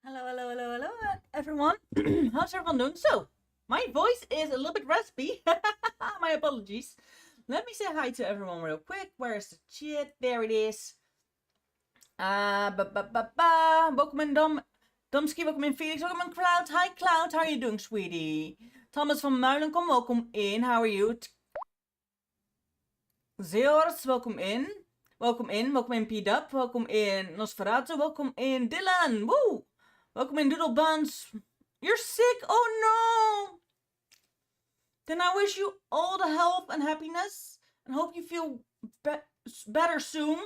Hello, everyone. How's everyone doing? So, my voice is a little bit raspy. My apologies. Let me say hi to everyone real quick. Where's the chat? There it is. Welcome in Domski, welcome in Felix, welcome in Cloud. Hi Cloud, how are you doing, sweetie? Thomas van Muilenkom, welcome in. How are you? Zeors, welcome in. Welcome in P-Dub, welcome in Nosferatu, welcome in Dylan. Woo! Welcome in Doodle Buns. You're sick? Oh no! Then I wish you all the health and happiness and hope you feel better soon.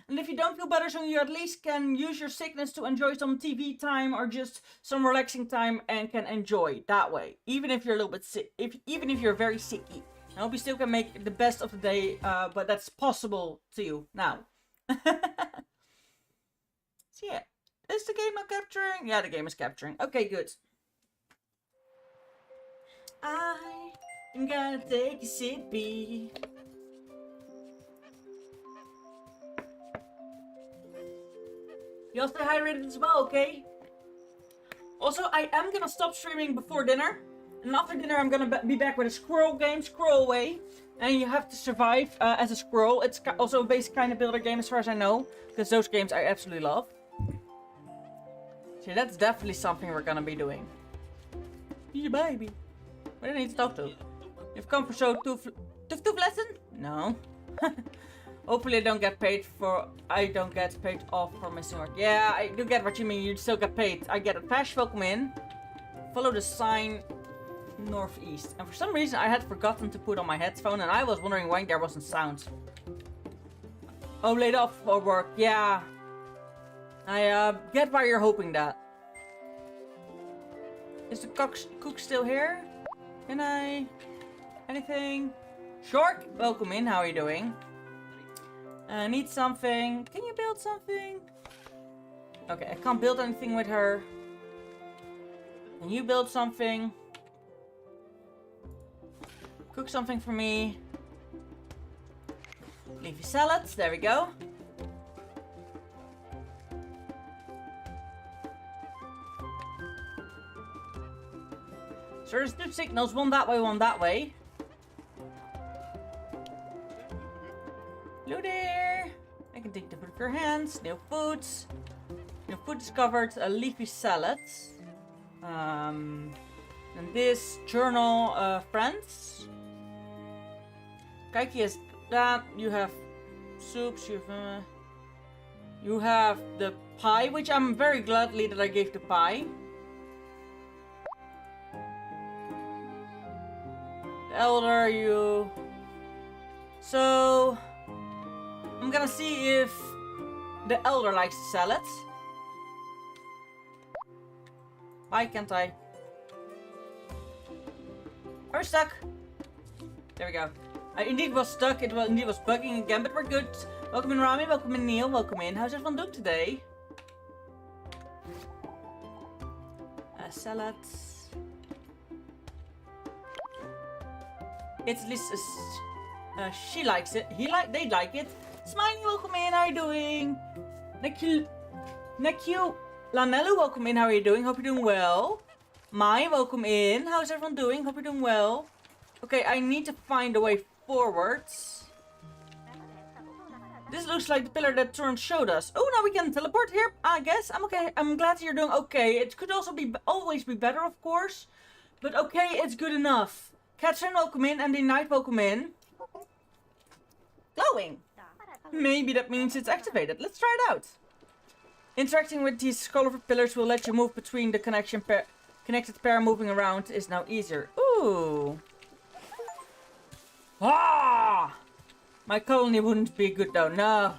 And if you don't feel better soon, you at least can use your sickness to enjoy some TV time or just some relaxing time and can enjoy that way. Even if you're a little bit sick, even if you're very sicky. I hope you still can make the best of the day, but that's possible to you now. So yeah. Is the game not capturing? Yeah, the game is capturing. Okay, good. I'm gonna take a sippy. Y'all stay hydrated as well, okay? Also, I am gonna stop streaming before dinner. And after dinner, I'm gonna be back with a squirrel game, Squirrel Away. And you have to survive as a squirrel. It's also a basic kind of builder game as far as I know. Because those games I absolutely love. So that's definitely something we're gonna be doing. Yeah, baby. What do I need to talk to? You've come for show tooth lesson? No. Hopefully I don't get paid off for missing work. Yeah, I do get what you mean. You still get paid. I get it. Pash, welcome in. Follow the sign northeast. And for some reason I had forgotten to put on my headphone and I was wondering why there wasn't sound. Oh, laid off for work. Yeah. I get why you're hoping that. Is the cook still here? Can I... Anything? Shark, welcome in. How are you doing? Need something. Can you build something? Okay, I can't build anything with her. Can you build something? Cook something for me. Leafy salads. There we go. So there's two signals, one that way, one that way. Hello there! I can take the food of your hands. No foods. No food discovered. A leafy salad. And this journal, friends. Kaiki has that. You have soups. You have the pie, which I'm very gladly that I gave the pie. Elder, you... So... I'm gonna see if the elder likes the salad. Why can't I? Are we stuck? There we go. I indeed was stuck. It was indeed was bugging again, but we're good. Welcome in Rami, welcome in Neil, welcome in. How's everyone doing today? Salad. It's at least she likes it. They like it. Smiley, welcome in. How are you doing? Neku Lanelu, welcome in. How are you doing? Hope you're doing well. Mai, welcome in. How's everyone doing? Hope you're doing well. Okay, I need to find a way forwards. This looks like the pillar that Turan showed us. Oh, now we can teleport here. I guess I'm okay. I'm glad you're doing okay. It could also be always be better, of course, but okay, it's good enough. Catherine, welcome in, and the Knight, welcome in. Glowing. Maybe that means it's activated. Let's try it out. Interacting with these colorful pillars will let you move between the connected pair. Moving around is now easier. Ooh. Ah! My colony wouldn't be good though. No.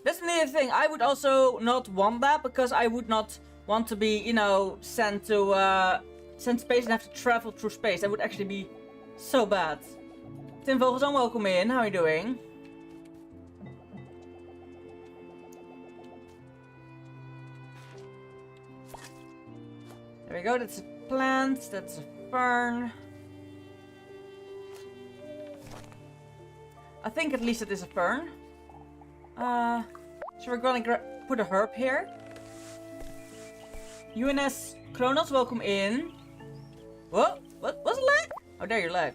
That's another thing. I would also not want that because I would not want to be, you know, sent to space and have to travel through space. That would actually be so bad. Tim Vogelzon, welcome in. How are you doing? There we go. That's a plant. That's a fern. I think at least it is a fern. So we're gonna put a herb here. UNS Kronos, welcome in. What? What's a leg? Oh, there your leg.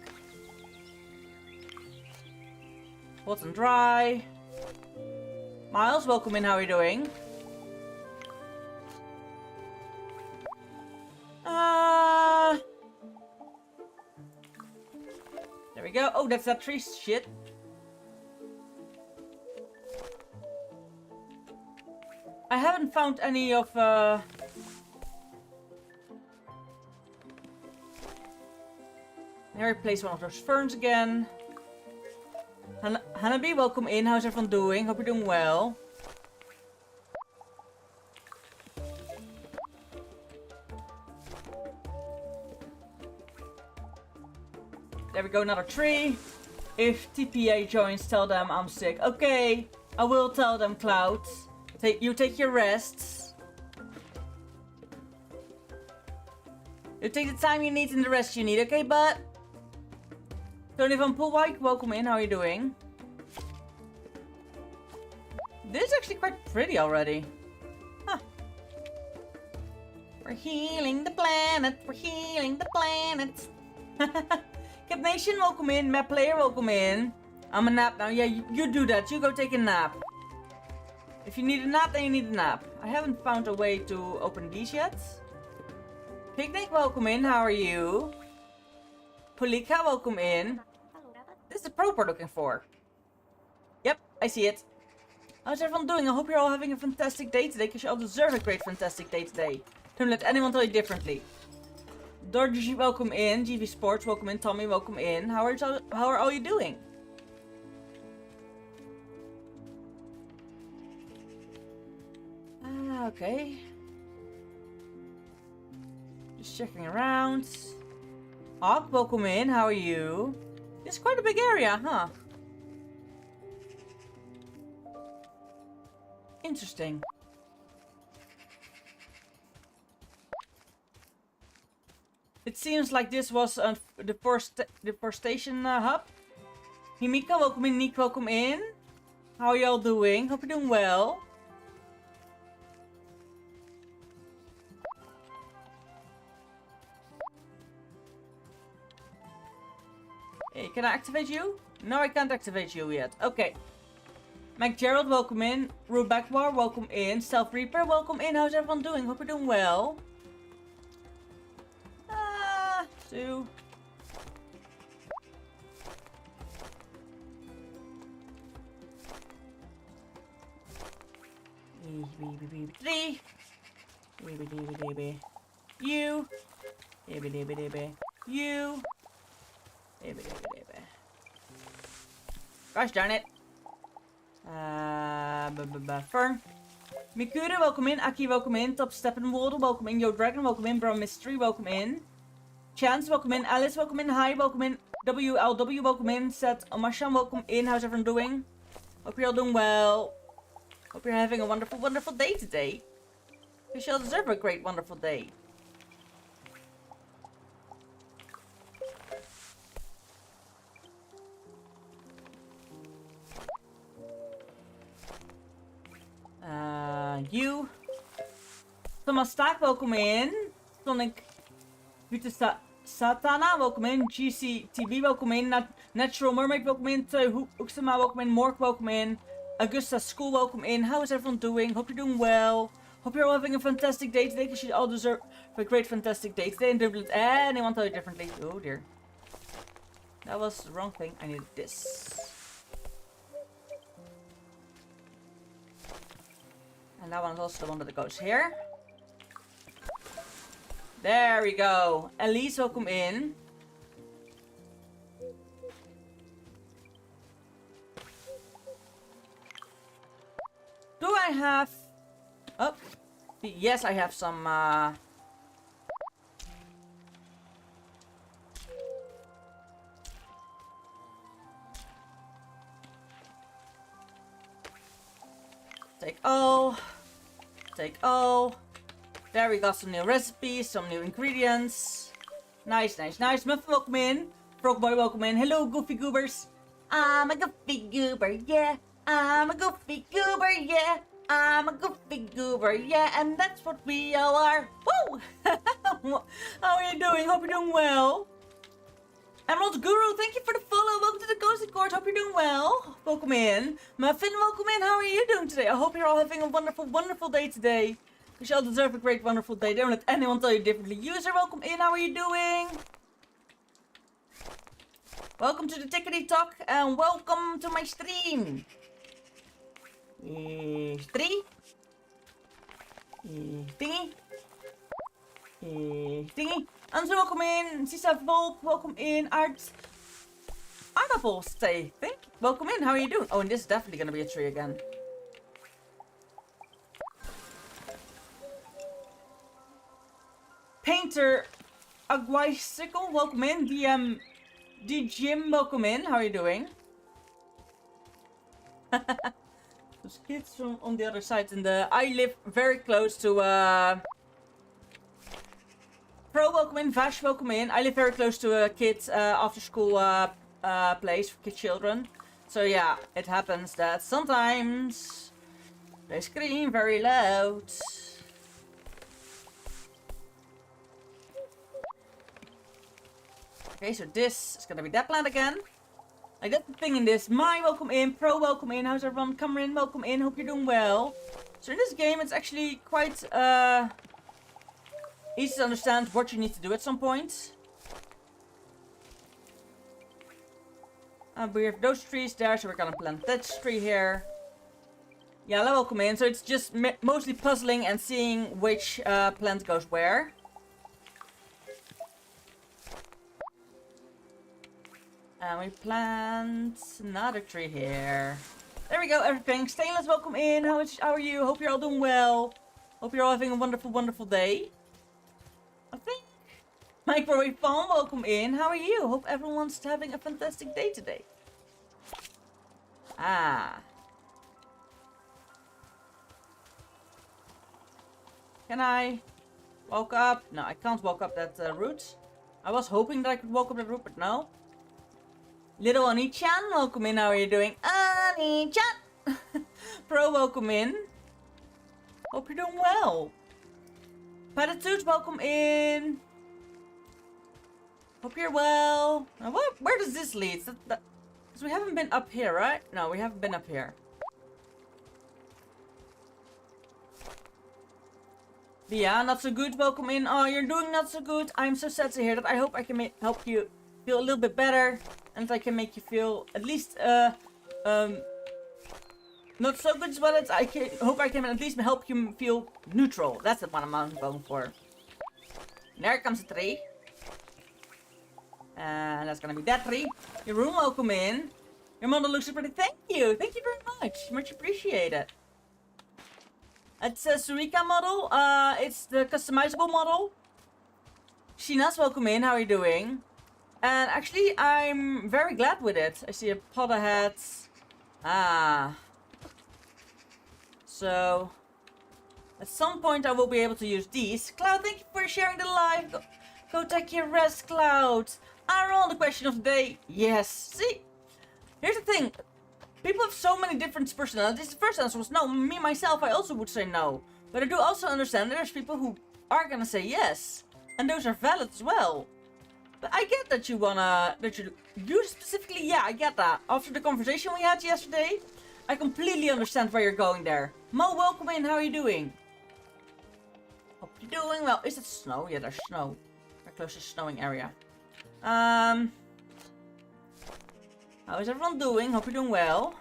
Hot and dry. Miles, welcome in. How are you doing? There we go. Oh, that's that tree shit. I haven't found any of Here, place one of those ferns again. Hanabi, welcome in. How's everyone doing? Hope you're doing well. There we go, another tree. If TPA joins, tell them I'm sick. Okay, I will tell them, Cloud. You take your rests. You take the time you need and the rest you need, okay, bud? Tony van Poolwijk, welcome in. How are you doing? This is actually quite pretty already. Huh. We're healing the planet. We're healing the planet. Cap Nation, welcome in. Map Player, welcome in. I'm a nap now. Yeah, you do that. You go take a nap. If you need a nap, then you need a nap. I haven't found a way to open these yet. Picnic, welcome in. How are you? Polika, welcome in. This is the probe we're looking for. Yep, I see it. How's everyone doing? I hope you're all having a fantastic day today, because you all deserve a great fantastic day today. Don't let anyone tell you differently. Dorji, welcome in. GV Sports, welcome in. Tommy, welcome in. How are all you doing? Okay. Just checking around. Hawk, welcome in. How are you? It's quite a big area, huh? Interesting. It seems like this was the deforestation hub. Himika, welcome in. Nick, welcome in. How are y'all doing? Hope you're doing well. Hey, can I activate you? No, I can't activate you yet. Okay. Mike Gerald, welcome in. Rubekwar, welcome in. Self Reaper, welcome in. How's everyone doing? Hope you're doing well. Sue. Three. You. You. Gosh darn it. Fern. Mikura, welcome in. Aki, welcome in. Top Steppenwolde, welcome in. Yo Dragon, welcome in. Bro Mystery, welcome in. Chance, welcome in. Alice, welcome in. Hi, welcome in. WLW, welcome in. Seth Omasham, welcome in. How's everyone doing? Hope you're all doing well. Hope you're having a wonderful, wonderful day today. You shall deserve a great, wonderful day. You. Thomas Stack, welcome in. Sonic Vita Satana, welcome in. GCTV, welcome in. Natural Mermaid, welcome in. Uxama, welcome in. Mork, welcome in. Augusta School, welcome in. How is everyone doing? Hope you're doing well. Hope you're all having a fantastic day today, because you all deserve a great fantastic day today. And don't let anyone tell you differently. Oh dear. That was the wrong thing. I needed this. And that one's also the one that goes here. There we go. Elise, welcome in. Do I have... Oh. Yes, I have some... Take all. Take all. There we got some new recipes, some new ingredients. Nice, nice, nice. Muffin, welcome in. Frogboy, welcome in. Hello, Goofy Goobers. I'm a Goofy Goober, yeah. I'm a Goofy Goober, yeah. I'm a goofy goober, yeah, and that's what we all are. Woo! How are you doing? Hope you're doing well. Emerald Guru, thank you for the follow. Welcome to the Ghostly Court. Hope you're doing well. Welcome in. Muffin, welcome in. How are you doing today? I hope you're all having a wonderful, wonderful day today. You shall deserve a great, wonderful day. Don't let anyone tell you differently. User, welcome in. How are you doing? Welcome to the Tickety Talk and welcome to my stream. Three. Thingy. Thingy. Anzu, welcome in. Sisa Volp, welcome in. Artable stay, think. Welcome in. How are you doing? Oh, and this is definitely gonna be a tree again. Painter Aguisicle, welcome in. D Jim, welcome in. How are you doing? Those kids from on the other side, and I live very close to Pro, welcome in. Vash, welcome in. I live very close to a kids after school place for kid children. So yeah, it happens that sometimes they scream very loud. Okay, so this is gonna be that plant again. Like that's the thing in this. My, welcome in. Pro, welcome in. How's everyone? Cameron, welcome in. Hope you're doing well. So in this game, it's actually quite easy to understand what you need to do at some point. We have those trees there, so we're gonna plant that tree here. Yeah, welcome in. So it's just mostly puzzling and seeing which plant goes where. And we plant another tree here. There we go, everything. Stainless, welcome in. How are you? Hope you're all doing well. Hope you're all having a wonderful, wonderful day. I think. Microwave Phone, welcome in. How are you? Hope everyone's having a fantastic day today. Can I walk up? No, I can't walk up that route. I was hoping that I could walk up that route, but no. Little Oni-chan, welcome in. How are you doing? Oni-chan! Pro, welcome in. Hope you're doing well. Patitudes, welcome in. Hope you're well. Now, where does this lead? Because we haven't been up here, right? No, we haven't been up here. Yeah, not so good. Welcome in. Oh, you're doing not so good. I'm so sad to hear that. I hope I can help you feel a little bit better. And I can make you feel at least not so good as well as I hope I can at least help you feel neutral. That's the one I'm going for. There comes a tree. And that's gonna be that tree. Your room, welcome in. Your model looks so pretty. Thank you. Thank you very much. Much appreciated. It's a Surika model. It's the customizable model. Shina's welcome in. How are you doing? And actually, I'm very glad with it. I see a pot ahead. So, at some point I will be able to use these. Cloud, thank you for sharing the live. Go take your rest, Cloud. Aaron, the question of the day. Yes. See, here's the thing. People have so many different personalities. The first answer was no. Me, myself, I also would say no. But I do also understand that there's people who are gonna say yes. And those are valid as well. But I get that you specifically, yeah, I get that. After the conversation we had yesterday, I completely understand why you're going there. Mo, welcome in, how are you doing? Hope you're doing well. Is it snow? Yeah, there's snow. We're close to the snowing area. How is everyone doing? Hope you're doing well.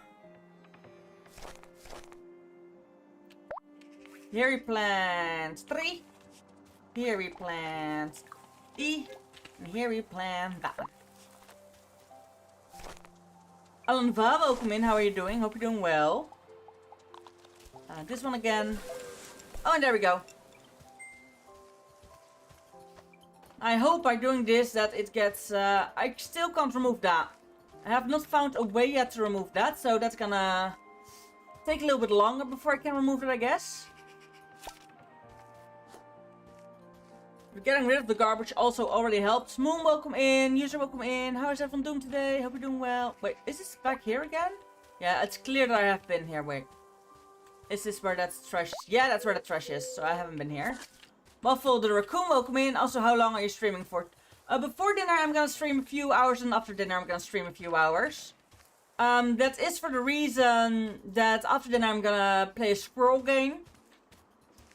Here we plant 3. Here we plant E. And here we plant that one. Alan Va, welcome in. How are you doing? Hope you're doing well. This one again. Oh, and there we go. I hope by doing this that it gets... I still can't remove that. I have not found a way yet to remove that. So that's gonna take a little bit longer before I can remove it, I guess. But getting rid of the garbage also already helps. Moon, welcome in. User, welcome in. How is everyone doing today? Hope you're doing well. Wait, is this back here again? Yeah, it's clear that I have been here. Wait. Is this where that trash is? Yeah, that's where the trash is, so I haven't been here. Waffle the Raccoon, welcome in. Also, how long are you streaming for? Before dinner, I'm gonna stream a few hours, and after dinner, I'm gonna stream a few hours. That is for the reason that after dinner, I'm gonna play a squirrel game.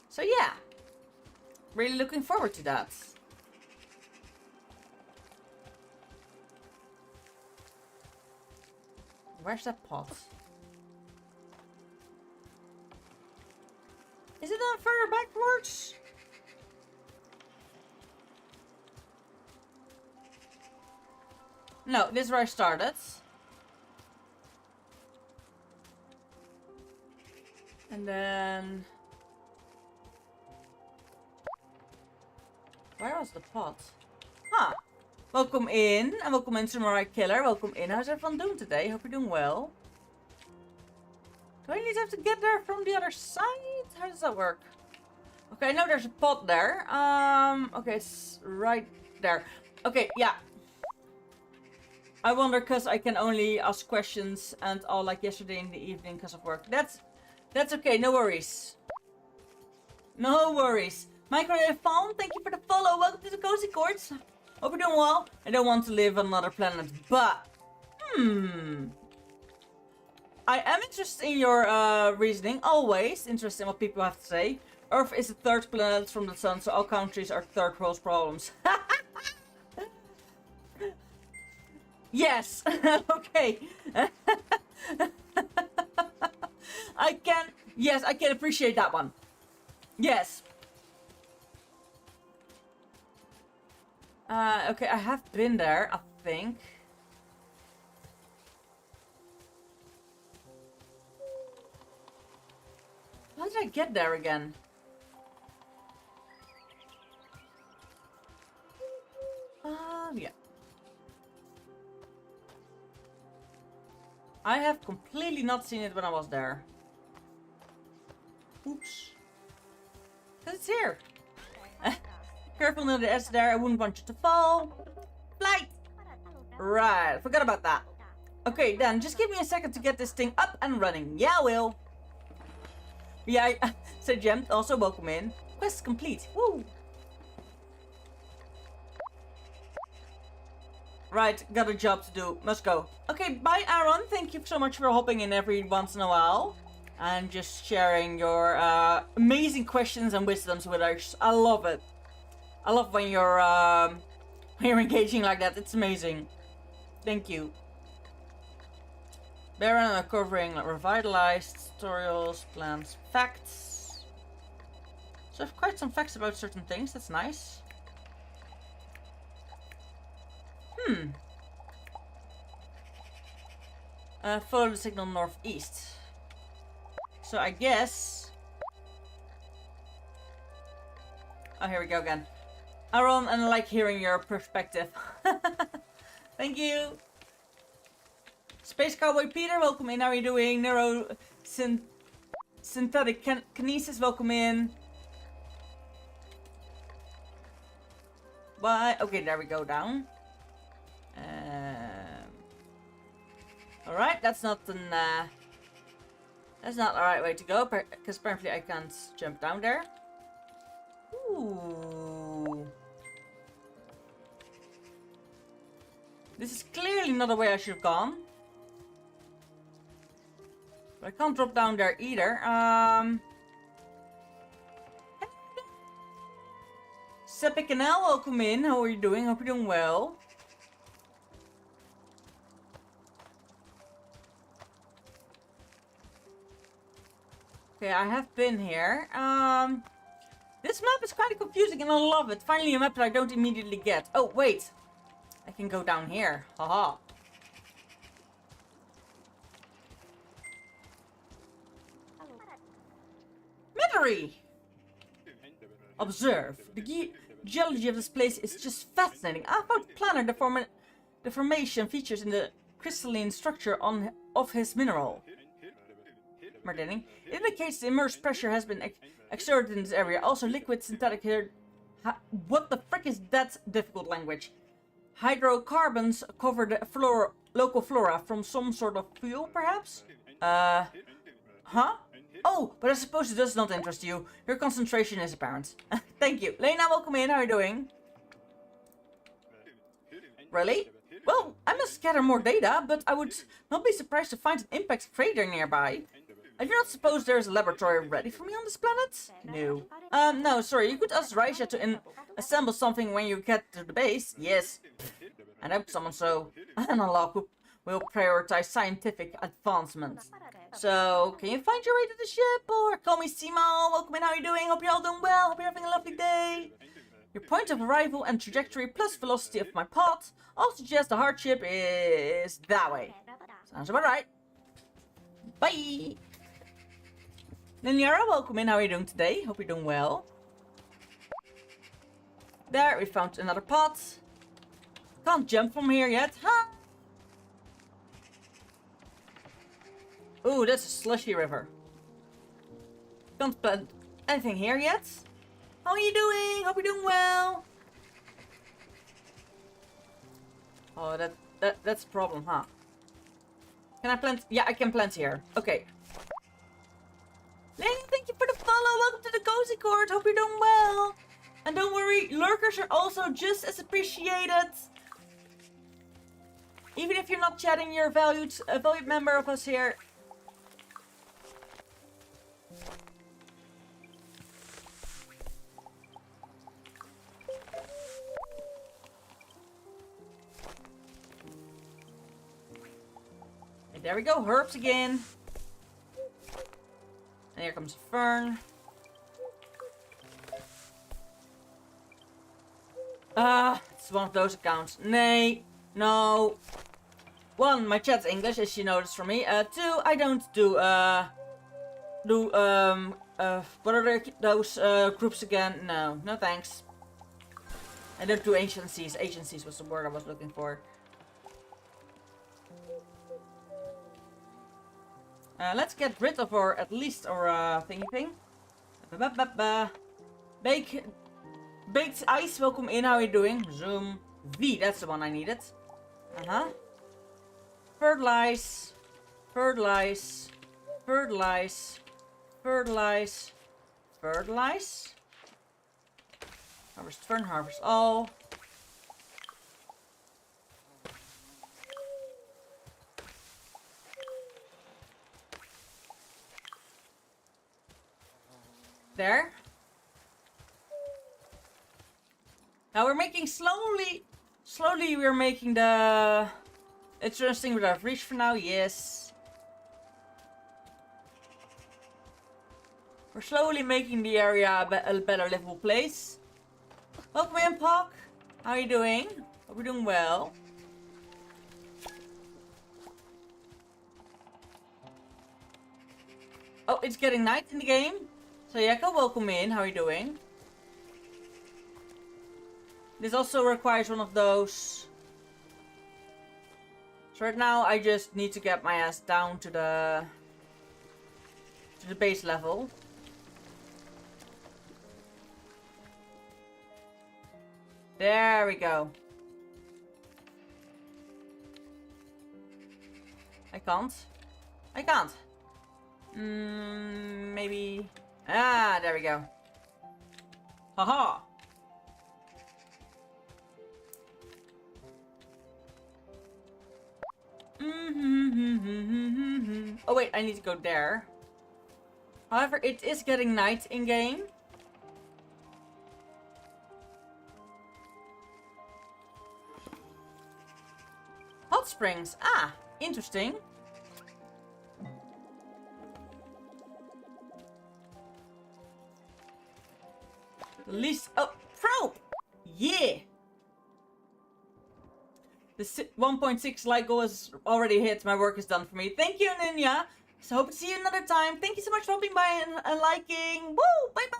So yeah, really looking forward to that. Where's that pot? Is it on further backwards? No, this is where I started. And then... where was the pot? Huh. Welcome in, and welcome in Samurai Killer. Welcome in. How's everyone doing today? Hope you're doing well. Do I need to have to get there from the other side? How does that work? Okay, I know there's a pot there. Okay, it's right there. Okay, yeah. I wonder because I can only ask questions and all like yesterday in the evening because of work. That's okay, no worries. No worries. Microwave Phone, thank you for the follow. Welcome to the Cozy Courts. Hope you're doing well. I don't want to live on another planet, but... I am interested in your reasoning. Always interested in what people have to say. Earth is the third planet from the sun, so all countries are third world problems. Yes. Okay. Yes, I can appreciate that one. Yes. Okay, I have been there, I think. How did I get there again? Yeah. I have completely not seen it when I was there. Oops. Because it's here. Careful near the edge there, I wouldn't want you to fall. Flight! Right, forgot about that. Okay, then, just give me a second to get this thing up and running. Yeah, I will. Yeah, I said Gem, also welcome in. Quest complete. Woo! Right, got a job to do. Must go. Okay, bye Aaron. Thank you so much for hopping in every once in a while. And just sharing your amazing questions and wisdoms with us. I love it. I love when you're engaging like that. It's amazing. Thank you. Baron are covering revitalized tutorials, plans, facts. So I have quite some facts about certain things. That's nice. Follow the signal northeast. So I guess... oh, here we go again. Aaron, and I like hearing your perspective. Thank you. Space Cowboy Peter, welcome in. How are you doing? Synthetic Kinesis, welcome in. Why? Okay, there we go, down. Alright, that's not the right way to go, because apparently I can't jump down there. Ooh. This is clearly not the way I should have gone. But I can't drop down there either. Sepik and L, welcome in. How are you doing? Hope you're doing well. Okay, I have been here. This map is kind of confusing and I love it. Finally a map that I don't immediately get. Oh, wait. I can go down here. Haha. Midori! Observe. The geology of this place is just fascinating. I found planner deformation features in the crystalline structure of his mineral. Martining. It indicates the immersed pressure has been exerted in this area. Also, liquid synthetic here. What the frick is that difficult language? Hydrocarbons cover the local flora from some sort of fuel, perhaps? Huh? Oh, but I suppose it does not interest you. Your concentration is apparent. Thank you. Lena, welcome in. How are you doing? Really? Well, I must gather more data, but I would not be surprised to find an impact crater nearby. I do not suppose there is a laboratory ready for me on this planet? No. No, sorry. You could ask Raisha to assemble something when you get to the base. Yes. And I hope someone so. Analog will prioritize scientific advancement. So, can you find your way to the ship? Or call me Simo. Welcome in. How are you doing? Hope you're all doing well. Hope you're having a lovely day. Your point of arrival and trajectory plus velocity of my path all suggest the hardship is that way. Sounds about right. Bye! Ninyara, welcome in. How are you doing today? Hope you're doing well. There, we found another path. Can't jump from here yet, huh? Ooh, that's a slushy river. Can't plant anything here yet. How are you doing? Hope you're doing well. Oh, that's a problem, huh? Can I plant? Yeah, I can plant here. Okay. Lady, thank you for the follow. Welcome to the Cozy Court. Hope you're doing well. And don't worry, lurkers are also just as appreciated. Even if you're not chatting, you're a valued member of us here. And there we go, herbs again. And here comes a fern. It's one of those accounts. Nay, no. 1, my chat's English, as you noticed from me. 2, I don't do, what are those, groups again? No, no thanks. I don't do agencies. Agencies was the word I was looking for. Let's get rid of our, at least our, thingy thing. Baked Ice, welcome in, how are you doing? Zoom. V, that's the one I needed. Fertilize. Fertilize. Fertilize. Fertilize. Fertilize. Harvest fern, harvest all. There. Now we're making slowly we're making the interesting without reach for now, yes. We're slowly making the area a better livable place. Welcome in, Pock. How are you doing? Hope you're doing well. Oh, it's getting night in the game. So Yeko, welcome in. How are you doing? This also requires one of those. So right now I just need to get my ass down to the base level. There we go. I can't. I can't. Maybe. Ah, there we go. Haha. Oh wait, I need to go there. However, it is getting night in game. Hot springs. Ah, interesting. Least. Oh, probe! Yeah! The 1.6 like goal is already hit. My work is done for me. Thank you, Ninja. So hope to see you another time. Thank you so much for stopping by and liking. Woo! Bye bye!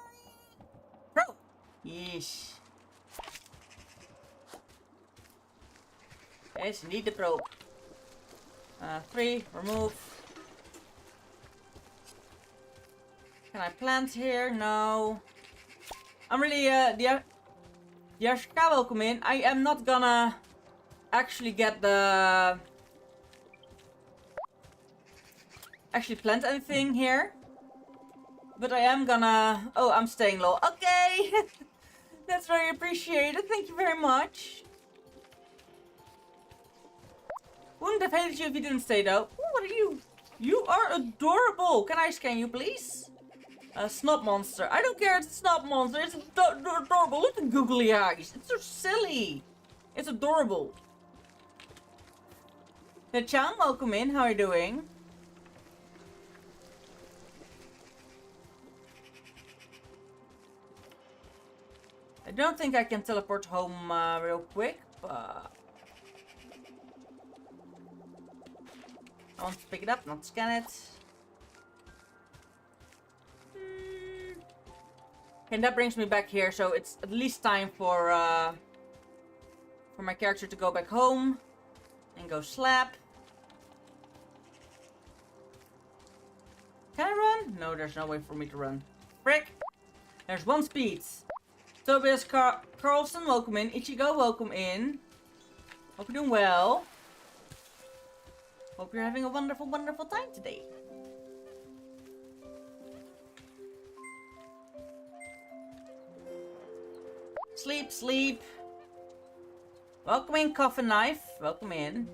Probe! Yeesh. Yes, you need the probe. 3, remove. Can I plant here? No. I'm really, the Yashka, welcome in. I am not gonna actually get the... Actually plant anything here. But I am gonna... Oh, I'm staying low. Okay! That's very appreciated. Thank you very much. Wouldn't have hated you if you didn't stay though. Ooh, what are you? You are adorable. Can I scan you, please? A snot monster. I don't care. It's a snot monster. It's adorable. Look at the googly eyes. It's so silly. It's adorable. Chan, welcome in. How are you doing? I don't think I can teleport home real quick, but... I want to pick it up, not scan it. And that brings me back here, so it's at least time for my character to go back home. And go slap. Can I run? No, there's no way for me to run. Frick! There's one speed. Tobias Carlson, welcome in. Ichigo, welcome in. Hope you're doing well. Hope you're having a wonderful, wonderful time today. Sleep, sleep. Welcome in, Coffin Knife. Welcome in.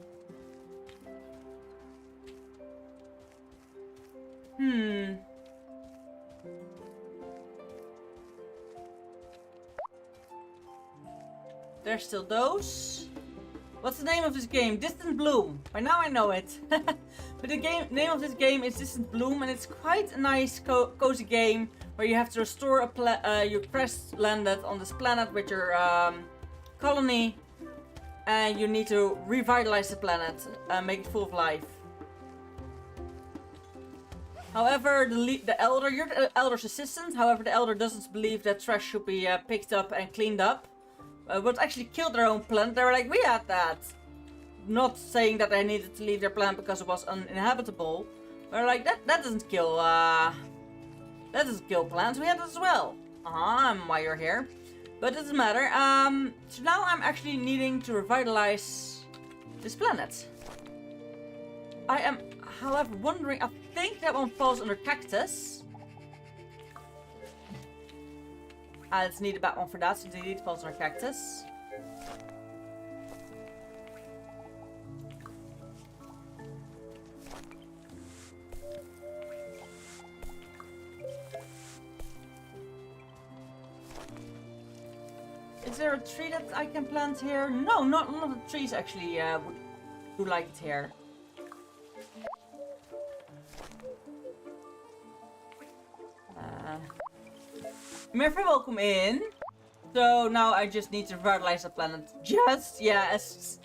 There's still those. What's the name of this game? Distant Bloom. By now I know it. But the name of this game is Distant Bloom, and it's quite a nice cozy game where you have to restore your crest landed on this planet with your colony, and you need to revitalize the planet and make it full of life. However, the elder, you're the elder's assistant. However, the elder doesn't believe that trash should be picked up and cleaned up. But actually killed their own planet. They were like, we had that. Not saying that they needed to leave their planet because it was uninhabitable. We're like, that doesn't kill, that doesn't kill planets. We had it as well. Why you're here. But it doesn't matter. So now I'm actually needing to revitalize this planet. I am, however, wondering, I think that one falls under cactus. Let's need a bad one for that, since it falls under cactus. Is there a tree that I can plant here? No, not none of the trees actually would like it here. Murphy, welcome in. So now I just need to revitalize the planet. Just, yes.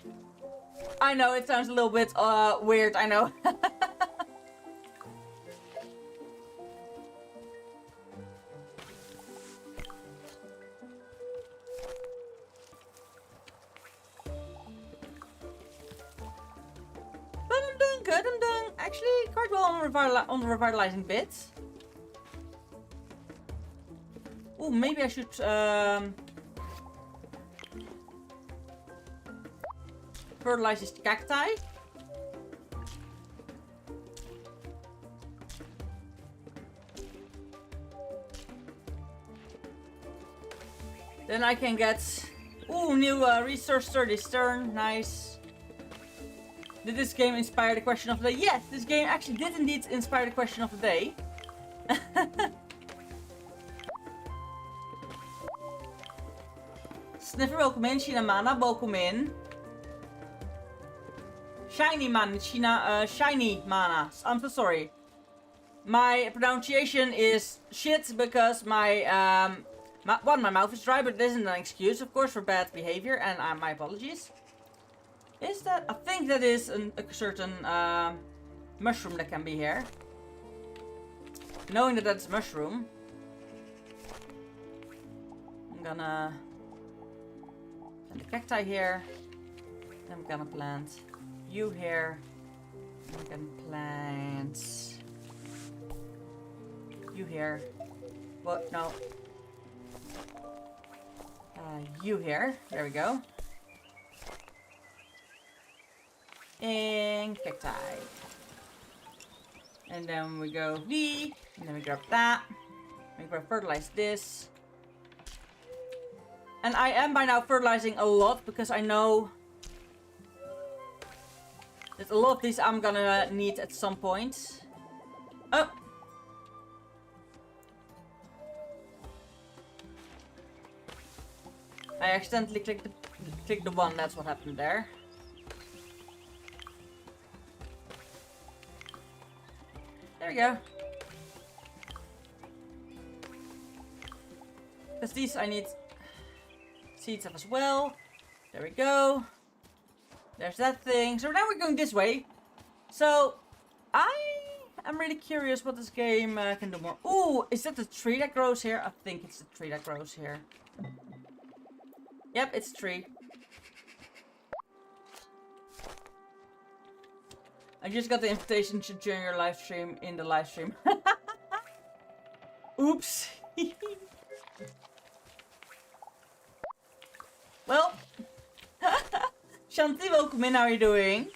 I know, it sounds a little bit weird, I know. But I'm doing good, I'm doing actually quite well on the revitalizing bit. Ooh, maybe I should fertilize this cacti. Then I can get new resource sturdy stern, nice. Did this game inspire the question of the day? Yes, this game actually did indeed inspire the question of the day. Sniffer, welcome in. Shina Mana, welcome in. Shiny Man, Shiny Mana. I'm so sorry. My pronunciation is shit because my mouth is dry, but it isn't an excuse, of course, for bad behavior, and my apologies. Is that? I think that is a certain mushroom that can be here. Knowing that that's mushroom, I'm gonna plant the cacti here. I'm gonna plant you here. I'm gonna plant you here. What? No. You here. There we go. And cacti. And then we go V. And then we grab that. I'm gonna fertilize this. And I am by now fertilizing a lot because I know that a lot of these I'm gonna need at some point. Oh! I accidentally clicked the one, that's what happened there. There we go. Because these I need seeds of as well. There we go. There's that thing. So now we're going this way. So I am really curious what this game can do more. Ooh, is that the tree that grows here? I think it's the tree that grows here. Yep, it's a tree. I just got the invitation to join your live stream in the live stream. Oops. Well, Shanti, welcome in. How are you doing?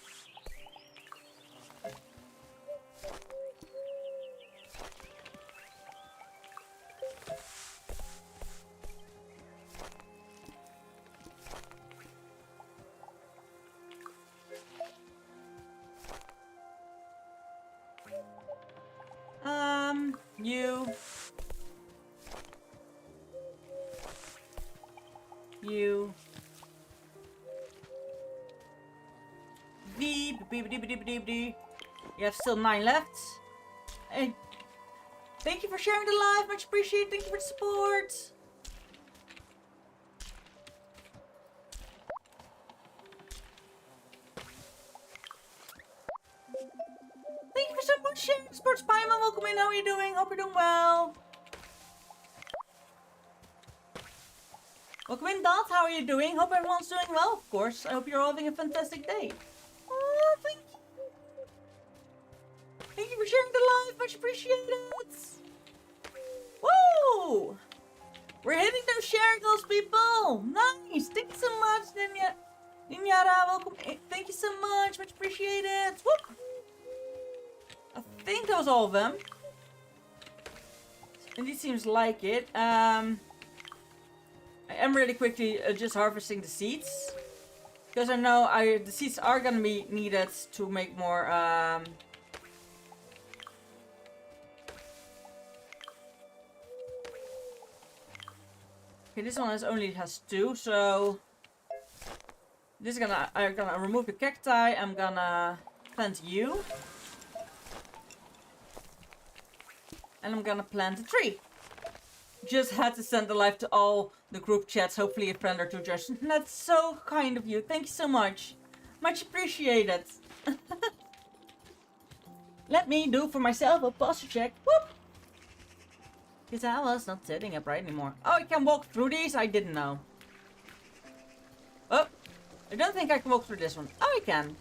You. You have still 9 left. Hey, thank you for sharing the live. Much appreciated. Thank you for the support. Thank you for so much sharing the sports. Paimon, welcome in. How are you doing? Hope you're doing well. Welcome in, Dot. How are you doing? Hope everyone's doing well, of course. I hope you're all having a fantastic day. Oh, thank you. Thank you for sharing the live. Much appreciated. Woo! We're hitting those share goals, people. Nice. Thank you so much, Ninyara. Welcome in. Thank you so much. Much appreciated. Whoop. I think that was all of them. Indeed seems like it. I am really quickly just harvesting the seeds. Because I know the seeds are going to be needed to make more... Okay, this one only has 2, so... This is I'm gonna remove the cacti. I'm gonna plant you. And I'm gonna plant a tree. Just had to send the live to all the group chats. Hopefully a friend or two just. That's so kind of you. Thank you so much. Much appreciated. Let me do for myself a posture check. Whoop! Because I was not sitting upright anymore. Oh, I can walk through these? I didn't know. Oh, I don't think I can walk through this one. Oh, I can.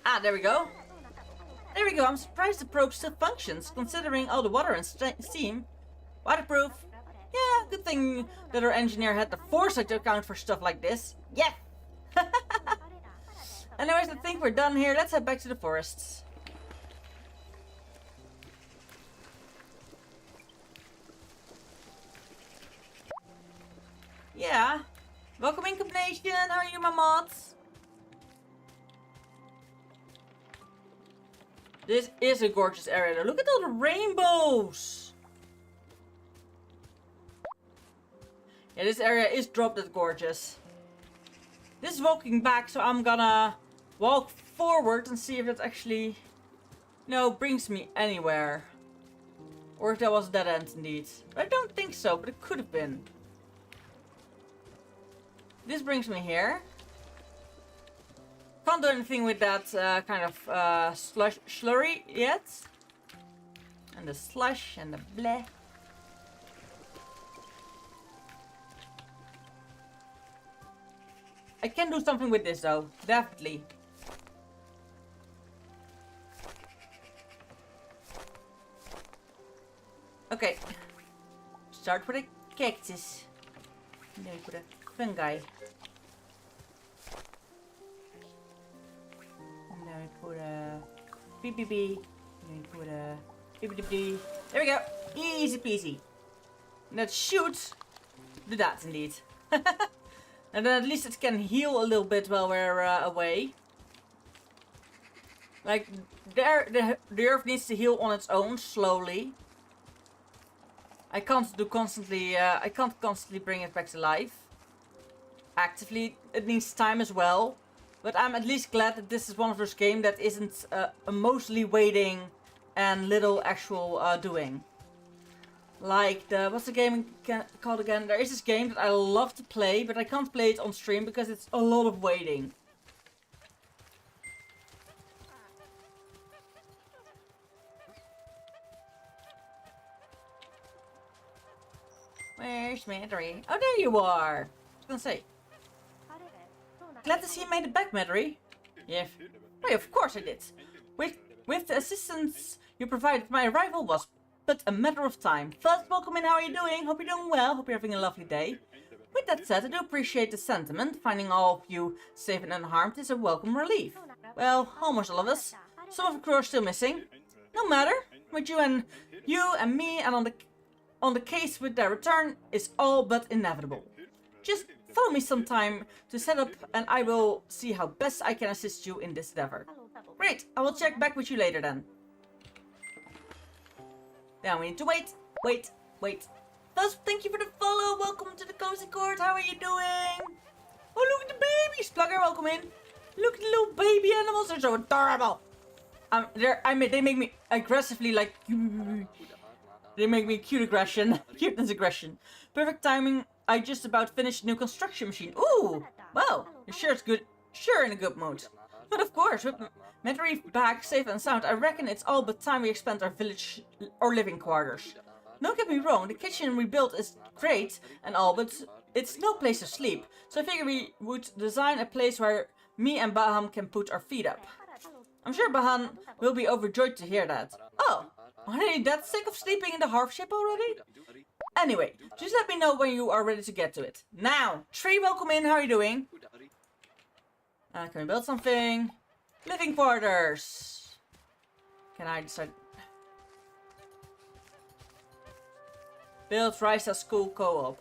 Ah, there we go. There we go. I'm surprised the probe still functions, considering all the water and steam. Waterproof. Yeah, good thing that our engineer had the foresight to account for stuff like this. Yeah. Anyways, I think we're done here. Let's head back to the forests. Yeah. Welcome in, Cup Nation. How are you, my mods? This is a gorgeous area though. Look at all the rainbows! Yeah, this area is drop dead gorgeous. This is walking back, so I'm gonna walk forward and see if it actually, brings me anywhere. Or if that was a dead end indeed. But I don't think so, but it could have been. This brings me here. Can't do anything with that kind of slurry yet. And the slush and the bleh. I can do something with this though, definitely. Okay. Start with a cactus. And then we put a fungi. And then we put a BBB Put a... There we go. Easy peasy. Let's shoot the dots indeed. And then at least it can heal a little bit while we're away. Like, the earth needs to heal on its own, slowly. I can't constantly bring it back to life. Actively, it needs time as well. But I'm at least glad that this is one of those games that isn't mostly waiting and little actual doing. Like what's the game called again? There is this game that I love to play, but I can't play it on stream because it's a lot of waiting. Where's Madry? Oh, there you are! I was gonna say. Glad to see you made it back, Madry. Yeah. Why, of course I did. With the assistance you provided, my arrival was but a matter of time. First, welcome in. How are you doing? Hope you're doing well. Hope you're having a lovely day. With that said, I do appreciate the sentiment. Finding all of you safe and unharmed is a welcome relief. Well, almost all of us. Some of the crew are still missing. No matter. With you and me and on the case with their return is all but inevitable. Just follow me sometime to set up and I will see how best I can assist you in this endeavor. Great, I will check back with you later then. Now we need to wait. First, thank you for the follow. Welcome to the Cozy Court. How are you doing? Oh, look at the babies. Plugger, welcome in. Look at the little baby animals. They're so adorable. They make me aggressively like... They make me cute aggression. Cuteness aggression. Perfect timing. I just about finished a new construction machine. Ooh! Wow! You're sure it's good. Sure in a good mood. But of course, with Madry back, safe and sound, I reckon it's all but time we expand our village or living quarters. Don't get me wrong, the kitchen we built is great and all, but it's no place to sleep. So I figured we would design a place where me and Bahan can put our feet up. I'm sure Bahan will be overjoyed to hear that. Oh! Are they that sick of sleeping in the half ship already? Anyway, just let me know when you are ready to get to it. Now, Tree, welcome in. How are you doing? Can we build something? Living quarters. Can I decide? Build Rise as School Co-op.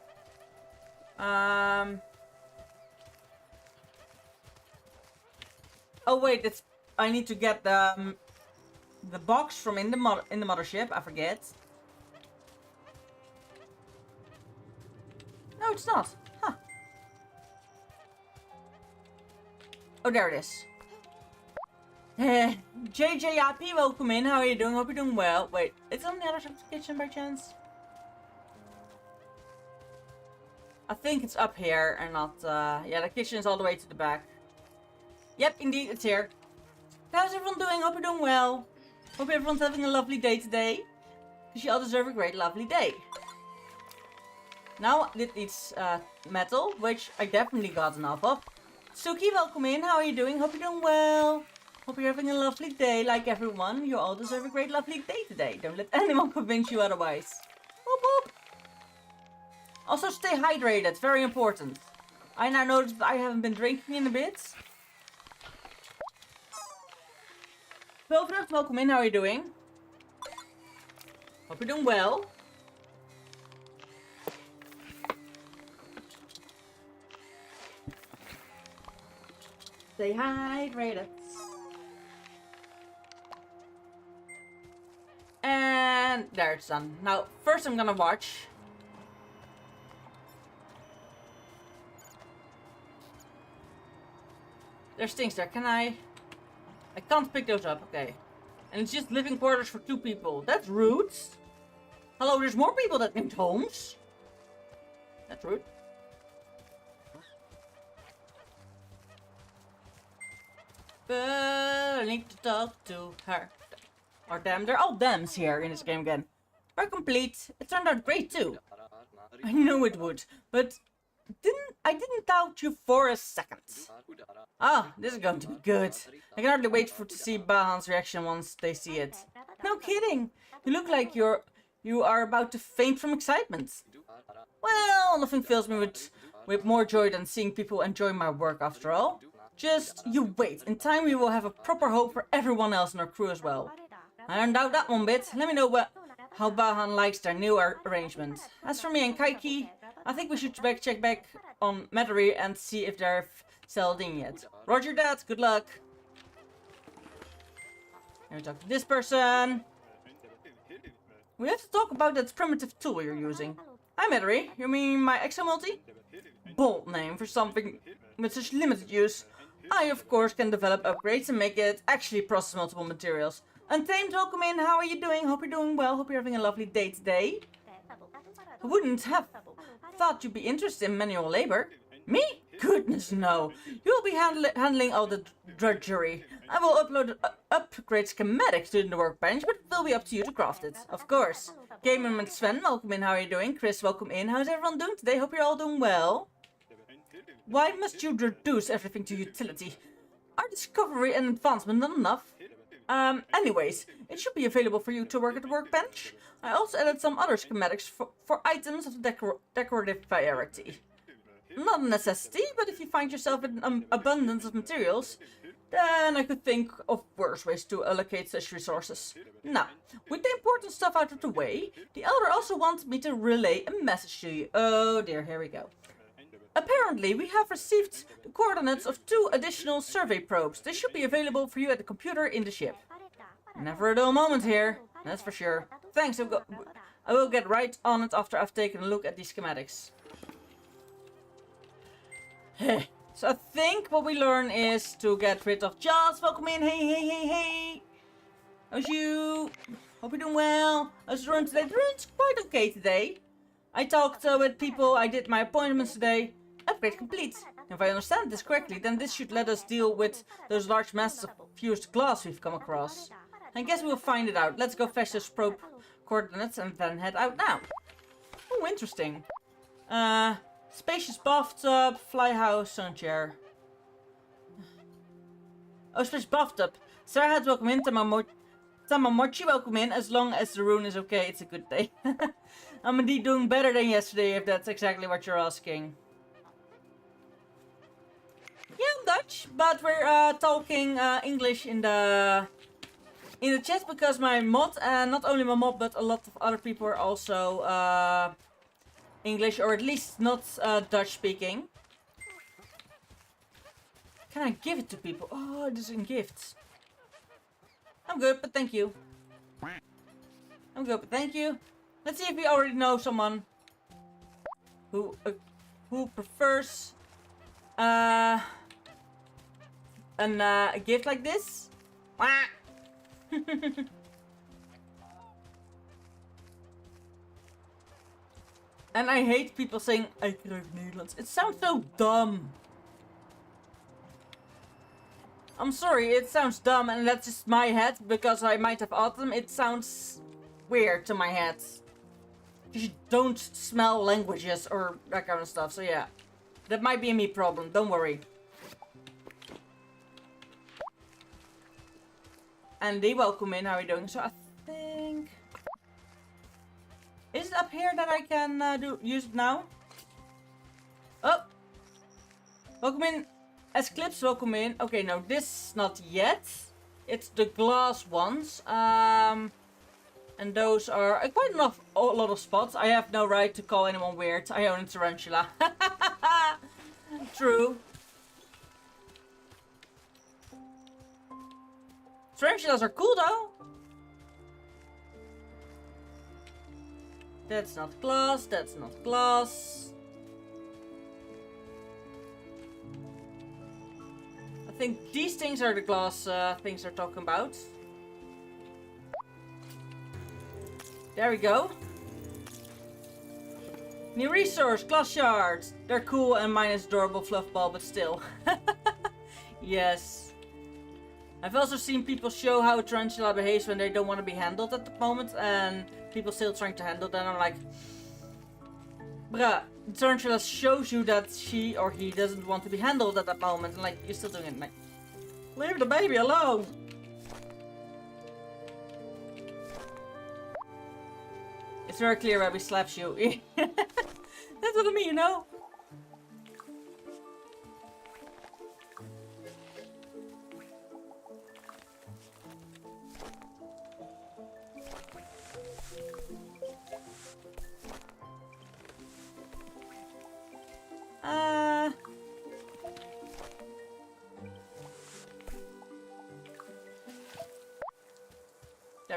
Oh wait, it's. I need to get the box from in the mothership. I forget. No, it's not. Huh. Oh, there it is. JJIP, welcome in. How are you doing? Hope you're doing well. Wait, it's on the other side of the kitchen by chance? I think it's up here and not, yeah, the kitchen is all the way to the back. Yep, indeed, it's here. How's everyone doing? Hope you're doing well. Hope everyone's having a lovely day today. Because you all deserve a great, lovely day. Now it needs metal, which I definitely got enough of. Suki, welcome in. How are you doing? Hope you're doing well. Hope you're having a lovely day like everyone. You all deserve a great, lovely day today. Don't let anyone convince you otherwise. Whoop whoop. Also stay hydrated. Very important. I now noticed that I haven't been drinking in a bit. Wilfred, welcome in. How are you doing? Hope you're doing well. Stay hydrated. And there it's done. Now, first I'm gonna watch. There's things there. Can I can't pick those up. Okay. And it's just living quarters for 2 people. That's rude. Hello, there's more people that need homes. That's rude. But I need to talk to her. Or them. They're all thems here in this game again. We're complete. It turned out great too. I knew it would. But I didn't doubt you for a second. Ah, this is going to be good. I can hardly wait to see Bahan's reaction once they see it. No kidding. You look like you are about to faint from excitement. Well, nothing fills me with more joy than seeing people enjoy my work after all. Just you wait. In time we will have a proper home for everyone else in our crew as well. I don't doubt that one bit. Let me know how Bahan likes their new arrangement. As for me and Kaiki, I think we should check back on Metairie and see if they're settled in yet. Roger that, good luck. Let me talk to this person. We have to talk about that primitive tool you're using. Hi Metairie, you mean my exomulti? Bold name for something with such limited use. I of course can develop upgrades and make it actually process multiple materials. Untamed, welcome in, how are you doing? Hope you're doing well, hope you're having a lovely day today. I wouldn't have thought you'd be interested in manual labor. Me? Goodness no. You'll be handling all the drudgery. I will upgrade schematics to the workbench, but it will be up to you to craft it. Of course. Gamer and Sven, welcome in, how are you doing? Chris, welcome in. How's everyone doing today? Hope you're all doing well. Why must you reduce everything to utility? Are discovery and advancement not enough? Anyways, it should be available for you to work at the workbench. I also added some other schematics for items of the decorative variety. Not a necessity, but if you find yourself in an abundance of materials, then I could think of worse ways to allocate such resources. Now, with the important stuff out of the way, the Elder also wanted me to relay a message to you. Oh dear, here we go. Apparently, we have received the coordinates of 2 additional survey probes. They should be available for you at the computer in the ship. Never a dull moment here, that's for sure. Thanks, I will get right on it after I've taken a look at these schematics. So I think what we learn is to get rid of Jaws. Welcome in, hey. How's you? Hope you're doing well. How's the run today? The run's quite okay today. I talked with people, I did my appointments today. Upgrade complete. If I understand this correctly, then this should let us deal with those large masses of fused glass we've come across. I guess we'll find it out. Let's go fetch those probe coordinates and then head out now. Oh, interesting. Spacious bathtub, fly house, sun chair. Oh, spacious bathtub. Sarah, welcome in. Tamamochi, welcome in. As long as the rune is okay, it's a good day. I'm indeed doing better than yesterday, if that's exactly what you're asking. Yeah, I'm Dutch, but we're talking English in the chat because my mod, and not only my mod, but a lot of other people are also English, or at least not Dutch speaking. Can I give it to people? Oh, it is in gifts. I'm good, but thank you. I'm good, but thank you. Let's see if we already know someone who prefers a gift like this. And I hate people saying I krijg Nederlands. It sounds so dumb. I'm sorry, it sounds dumb, and that's just my head because I might have autism. It sounds weird to my head. You don't smell languages or that kind of stuff, so yeah. That might be a me problem, don't worry. Andy, welcome in, how are you doing? So I think... Is it up here that I can use it now? Oh! Welcome in. Eclipse, welcome in. Okay, no, this not yet. It's the glass ones. And those are quite a lot of spots. I have no right to call anyone weird. I own a tarantula. True. Tarantulas are cool though. That's not glass. That's not glass. I think these things are the glass things they're talking about. There we go. New resource, glass shards. They're cool and mine is adorable fluff ball, but still. Yes. I've also seen people show how a tarantula behaves when they don't want to be handled at the moment, and people still trying to handle them. I'm like, bruh, the tarantula shows you that she or he doesn't want to be handled at that moment, and like, you're still doing it. Like, leave the baby alone. It's very clear where we slaps you. That's what I mean, you know?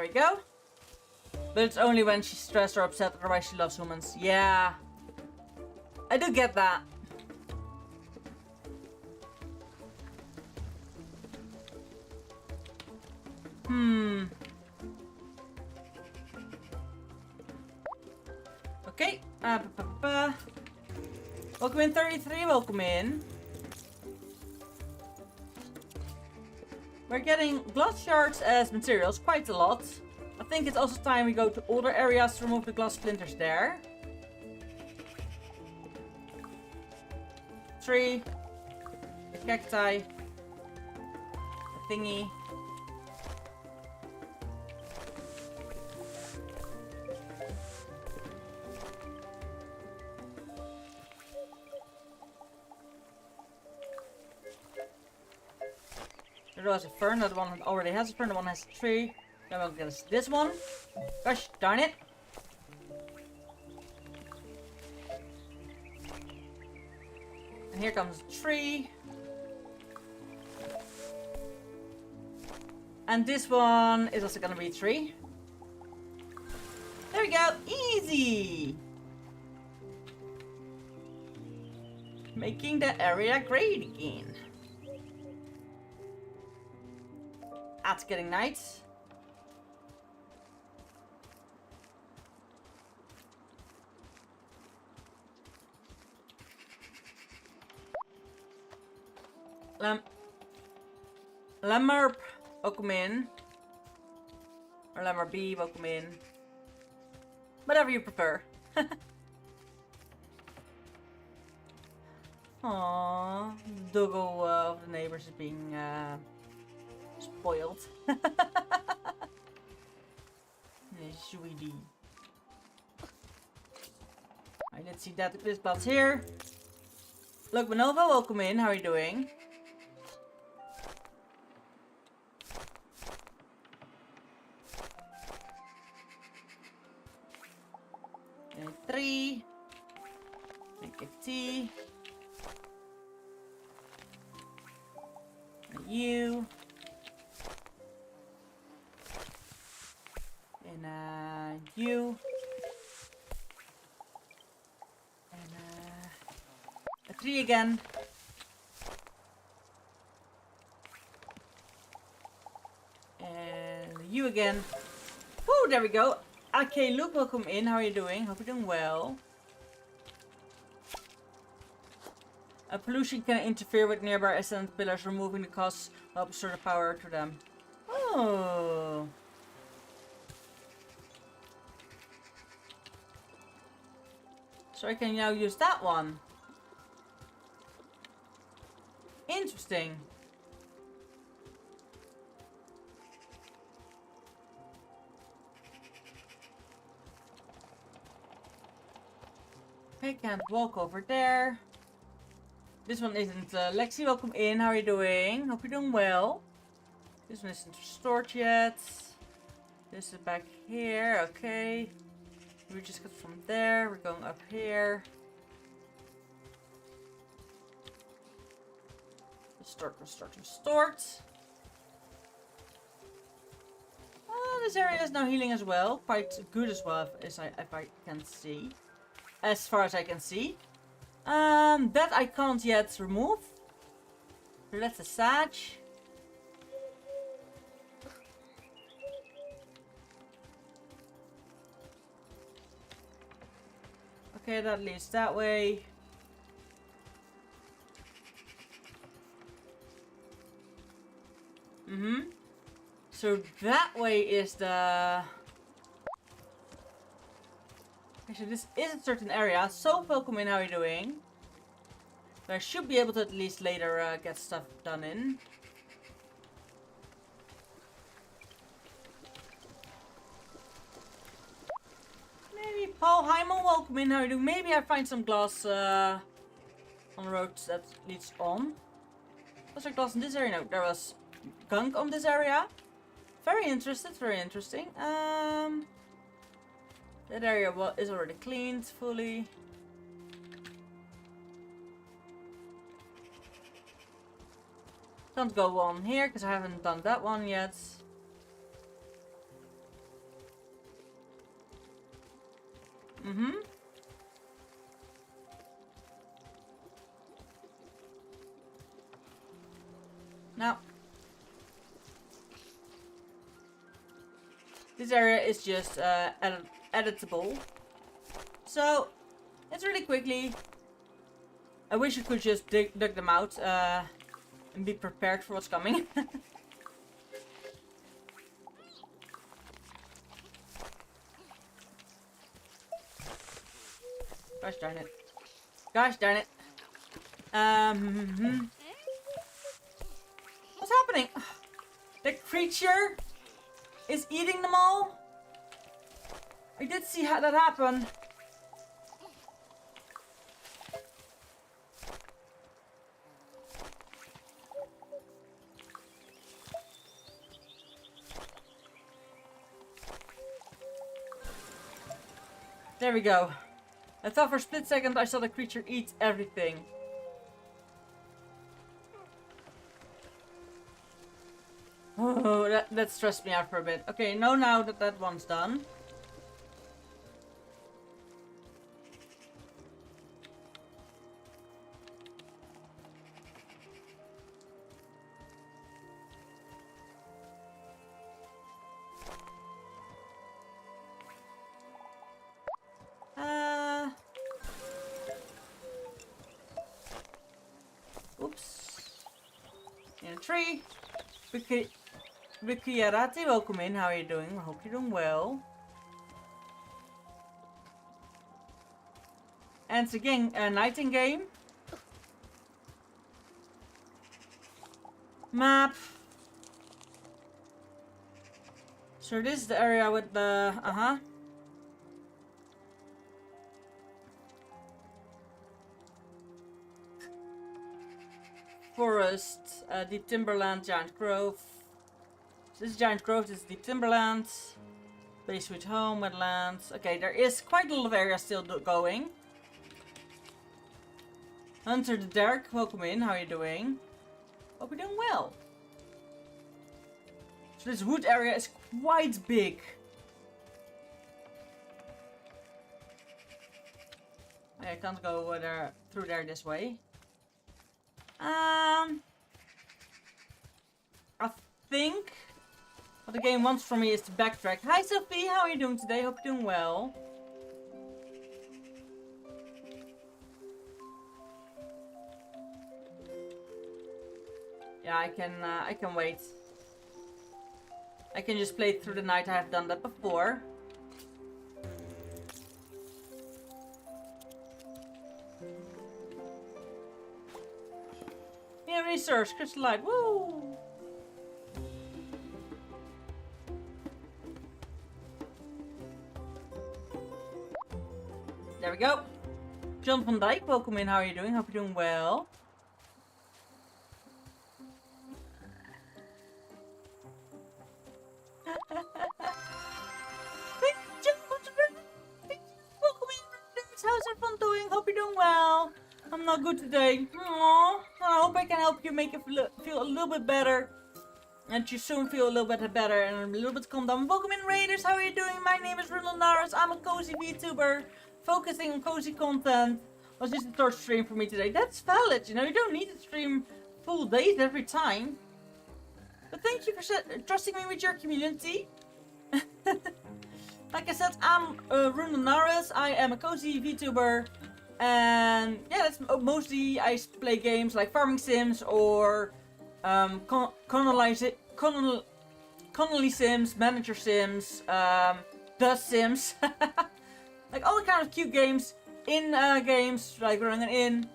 There we go. But it's only when she's stressed or upset, otherwise she loves humans. Yeah. I do get that. Okay. Welcome in 33, welcome in. We're getting glass shards as materials, quite a lot. I think it's also time we go to older areas to remove the glass splinters there. Tree. The cacti. The thingy. There was a fern, that one already has a fern, the one has a tree. Then we'll get this one. Gosh darn it. And here comes a tree. And this one is also gonna be a tree. There we go, easy! Making the area great again. That's getting nice. Lemmer, welcome in. Or Lemmer B, welcome in. Whatever you prefer. Aww, doggo of the neighbors is being spoiled. Sweetie. Alright, let's see that this plant's here. Look, Manova, welcome in. How are you doing? And 3. Make a tea. And you. And you. And a 3 again. And you again. Woo, there we go. Okay, Luke, welcome in. How are you doing? Hope you're doing well. Pollution can interfere with nearby ascendant pillars, removing the costs while restore the power to them. Oh. So I can now use that one. Interesting. I can't walk over there. This one isn't Lexi, welcome in. How are you doing? Hope you're doing well. This one isn't restored yet. This is back here, okay. We just got from there, we're going up here. Restored. This area is now healing as well. Quite good as well, if I can see. As far as I can see. That I can't yet remove. So that's a Sag. Okay, that leads that way. So that way is the... Actually, this is a certain area. So, welcome in. How are you doing? So I should be able to at least later get stuff done in. Maybe Paul Heimel, welcome in. How are you doing? Maybe I find some glass on the road that leads on. Was there glass in this area? No, there was gunk on this area. Very interested. Very interesting. That area is already cleaned fully. Can't go on here because I haven't done that one yet. Now, this area is just editable. So, it's really quickly. I wish you could just dig them out and be prepared for what's coming. Gosh darn it. Gosh darn it. What's happening? The creature is eating them all? I did see how that happen. There we go. I thought for a split second I saw the creature eat everything. Oh, that stressed me out for a bit. Okay, now that that one's done. Oops. In a tree. Vikiarati, welcome in. How are you doing? I hope you're doing well. And it's again a nighting game. Map. So this is the area with the forest, deep timberland, giant grove. So this is giant grove, this is deep timberland. Base sweet home, wetlands. Okay, there is quite a lot of area still going. Hunter the Dark, welcome in. How are you doing? Hope you're doing well. So this wood area is quite big. I can't go through there this way. I think what the game wants from me is to backtrack. Hi Sophie, how are you doing today? Hope you're doing well. Yeah, I can wait. I can just play through the night. I have done that before. Yeah, research, crystallite, woo! There we go. John van Dijk, welcome in. How are you doing? Hope you're doing well. How's everyone doing? Hope you're doing well. I'm not good today. Aww. I hope I can help you make it feel a little bit better. And you soon feel a little bit better and a little bit calm down. Welcome in Raiders, how are you doing? My name is Rundle Naras. I'm a cozy VTuber focusing on cozy content. Was just a third stream for me today. That's valid, you know, you don't need to stream full days every time. But thank you for trusting me with your community. Like I said, I'm Rundle Naras. I am a cozy VTuber. And yeah, that's mostly I play games like farming sims or Connolly sims, manager sims, dust sims. Like all the kind of cute games in games like running in.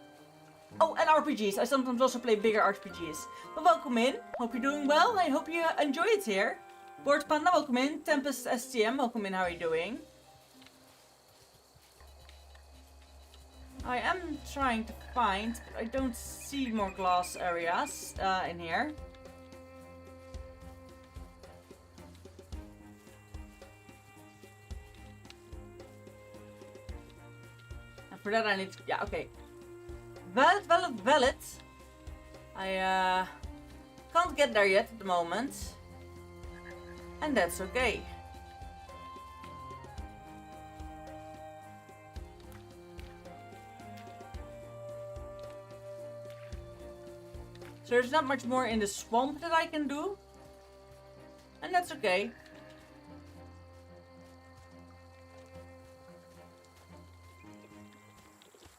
Oh, and RPGs. I sometimes also play bigger RPGs. But welcome in. Hope you're doing well. I hope you enjoy it here. Board Panda, welcome in. Tempest STM, welcome in. How are you doing? I am trying to find, but I don't see more glass areas in here. And for that I need to, yeah, okay. Valid. I can't get there yet at the moment. And that's okay. So there's not much more in the swamp that I can do. And that's okay.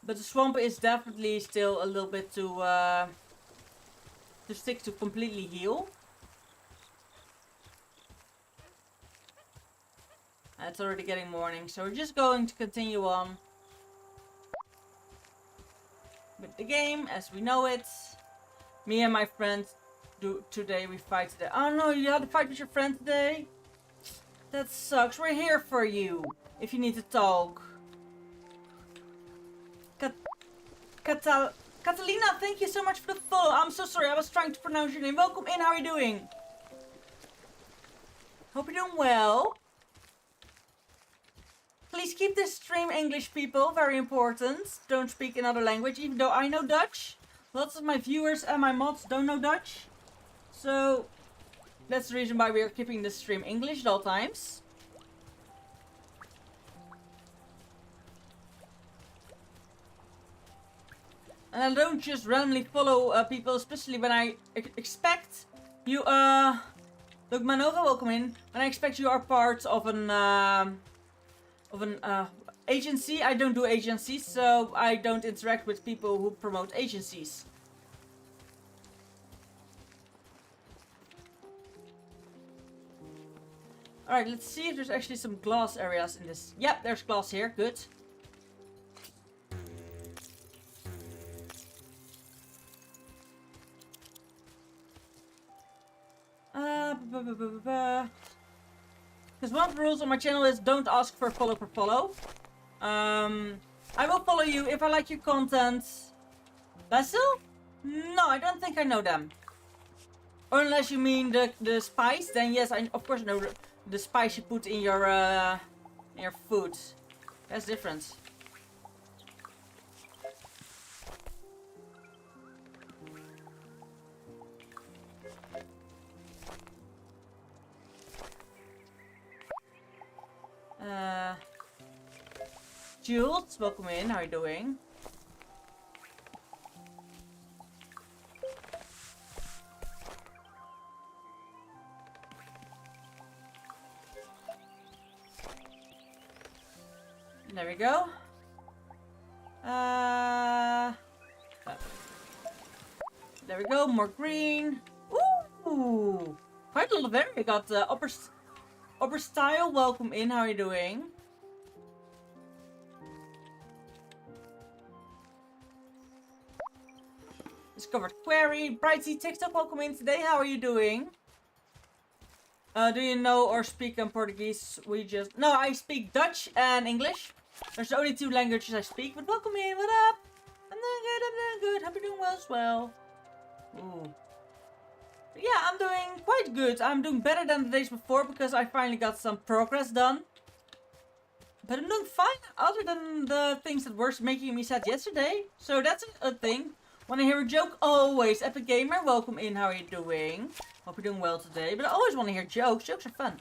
But the swamp is definitely still a little bit to stick to completely heal. And it's already getting morning, so we're just going to continue on with the game as we know it. Me and my friend today we fight today. Oh no, you had to fight with your friend today? That sucks. We're here for you if you need to talk. Catalina, thank you so much for the follow. I'm so sorry, I was trying to pronounce your name. Welcome in, how are you doing? Hope you're doing well. Please keep this stream English, people. Very important. Don't speak another language, even though I know Dutch. Lots of my viewers and my mods don't know Dutch. So, that's the reason why we are keeping this stream English at all times. And I don't just randomly follow people, especially when I expect you, look, Manova, welcome in. When I expect you are part of an agency. I don't do agencies, so I don't interact with people who promote agencies. Alright, let's see if there's actually some glass areas in this. Yep, there's glass here. Good. Because one of the rules on my channel is don't ask for follow per follow. I will follow you if I like your content. Basil? No, I don't think I know them. Or unless you mean the spice, then yes, I of course know the spice you put in your food. That's different. Jules, welcome in. How are you doing? There we go. There we go. More green. Ooh, quite a lot of area. We got upper style. Welcome in. How are you doing? Discovered query. Brighty TikTok, welcome in today. How are you doing? Do you know or speak in Portuguese? No, I speak Dutch and English. There's only 2 languages I speak, but welcome in. What up? I'm doing good. Hope you're doing well as well. Ooh. Yeah, I'm doing quite good. I'm doing better than the days before because I finally got some progress done. But I'm doing fine other than the things that were making me sad yesterday. So that's a thing. Wanna hear a joke? Always. Epic Gamer, welcome in. How are you doing? Hope you're doing well today. But I always want to hear jokes. Jokes are fun.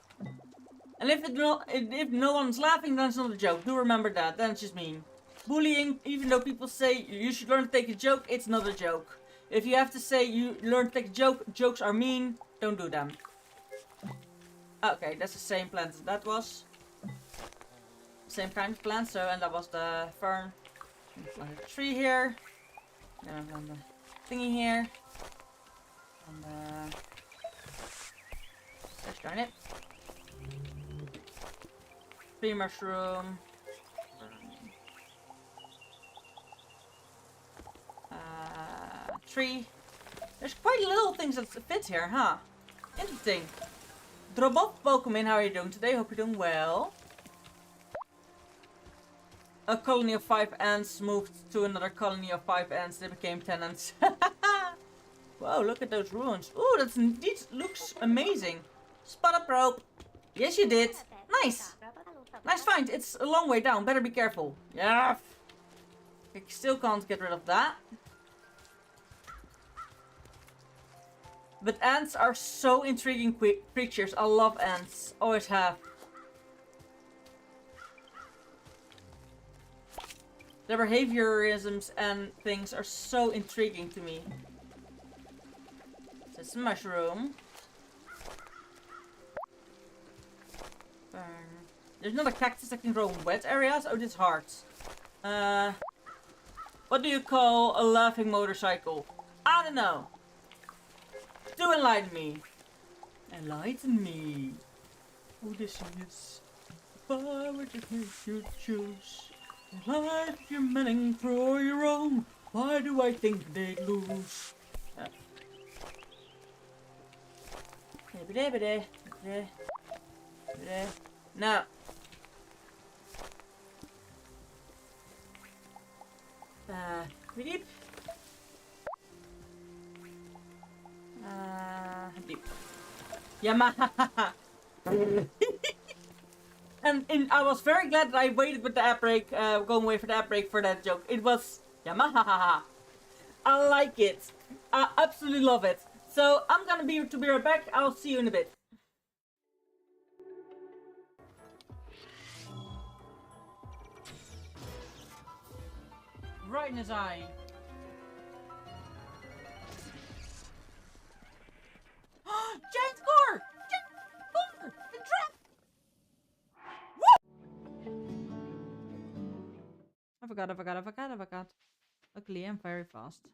And if no one's laughing, then it's not a joke. Do remember that. Then it's just mean. Bullying, even though people say you should learn to take a joke, it's not a joke. If you have to say you learn to take a joke, jokes are mean, don't do them. Okay, that's the same plant as that was. Same kind of plant, so, and that was the fern. Plant a tree here. Then on the thingy here. And gosh darn it. Tree mushroom. Tree. There's quite little things that fit here, huh? Interesting. Drobov, welcome in. How are you doing today? Hope you're doing well. A colony of 5 ants moved to another colony of 5 ants. They became tenants. Wow, look at those ruins. Ooh, that indeed looks amazing. Spot a probe. Yes, you did. Nice. Nice find. It's a long way down. Better be careful. Yeah. I still can't get rid of that. But ants are so intriguing creatures. I love ants. Always have. Their behaviorisms and things are so intriguing to me. It's a mushroom. There's not a cactus that can grow in wet areas. Oh, this is hard. What do you call a laughing motorcycle? I don't know. Do enlighten me. Enlighten me. Oh, this is. If I were to make you choose life you're meant for your own, why do I think they'd lose? No. Deep. Deep. Yamaha. And I was very glad that I waited with the app break, going away for the app break for that joke. It was Yamaha. I like it. I absolutely love it. So I'm gonna be right back. I'll see you in a bit. Right in his eye. Giant score! Giant score! The trap! Woo! I forgot. Luckily, I'm very fast.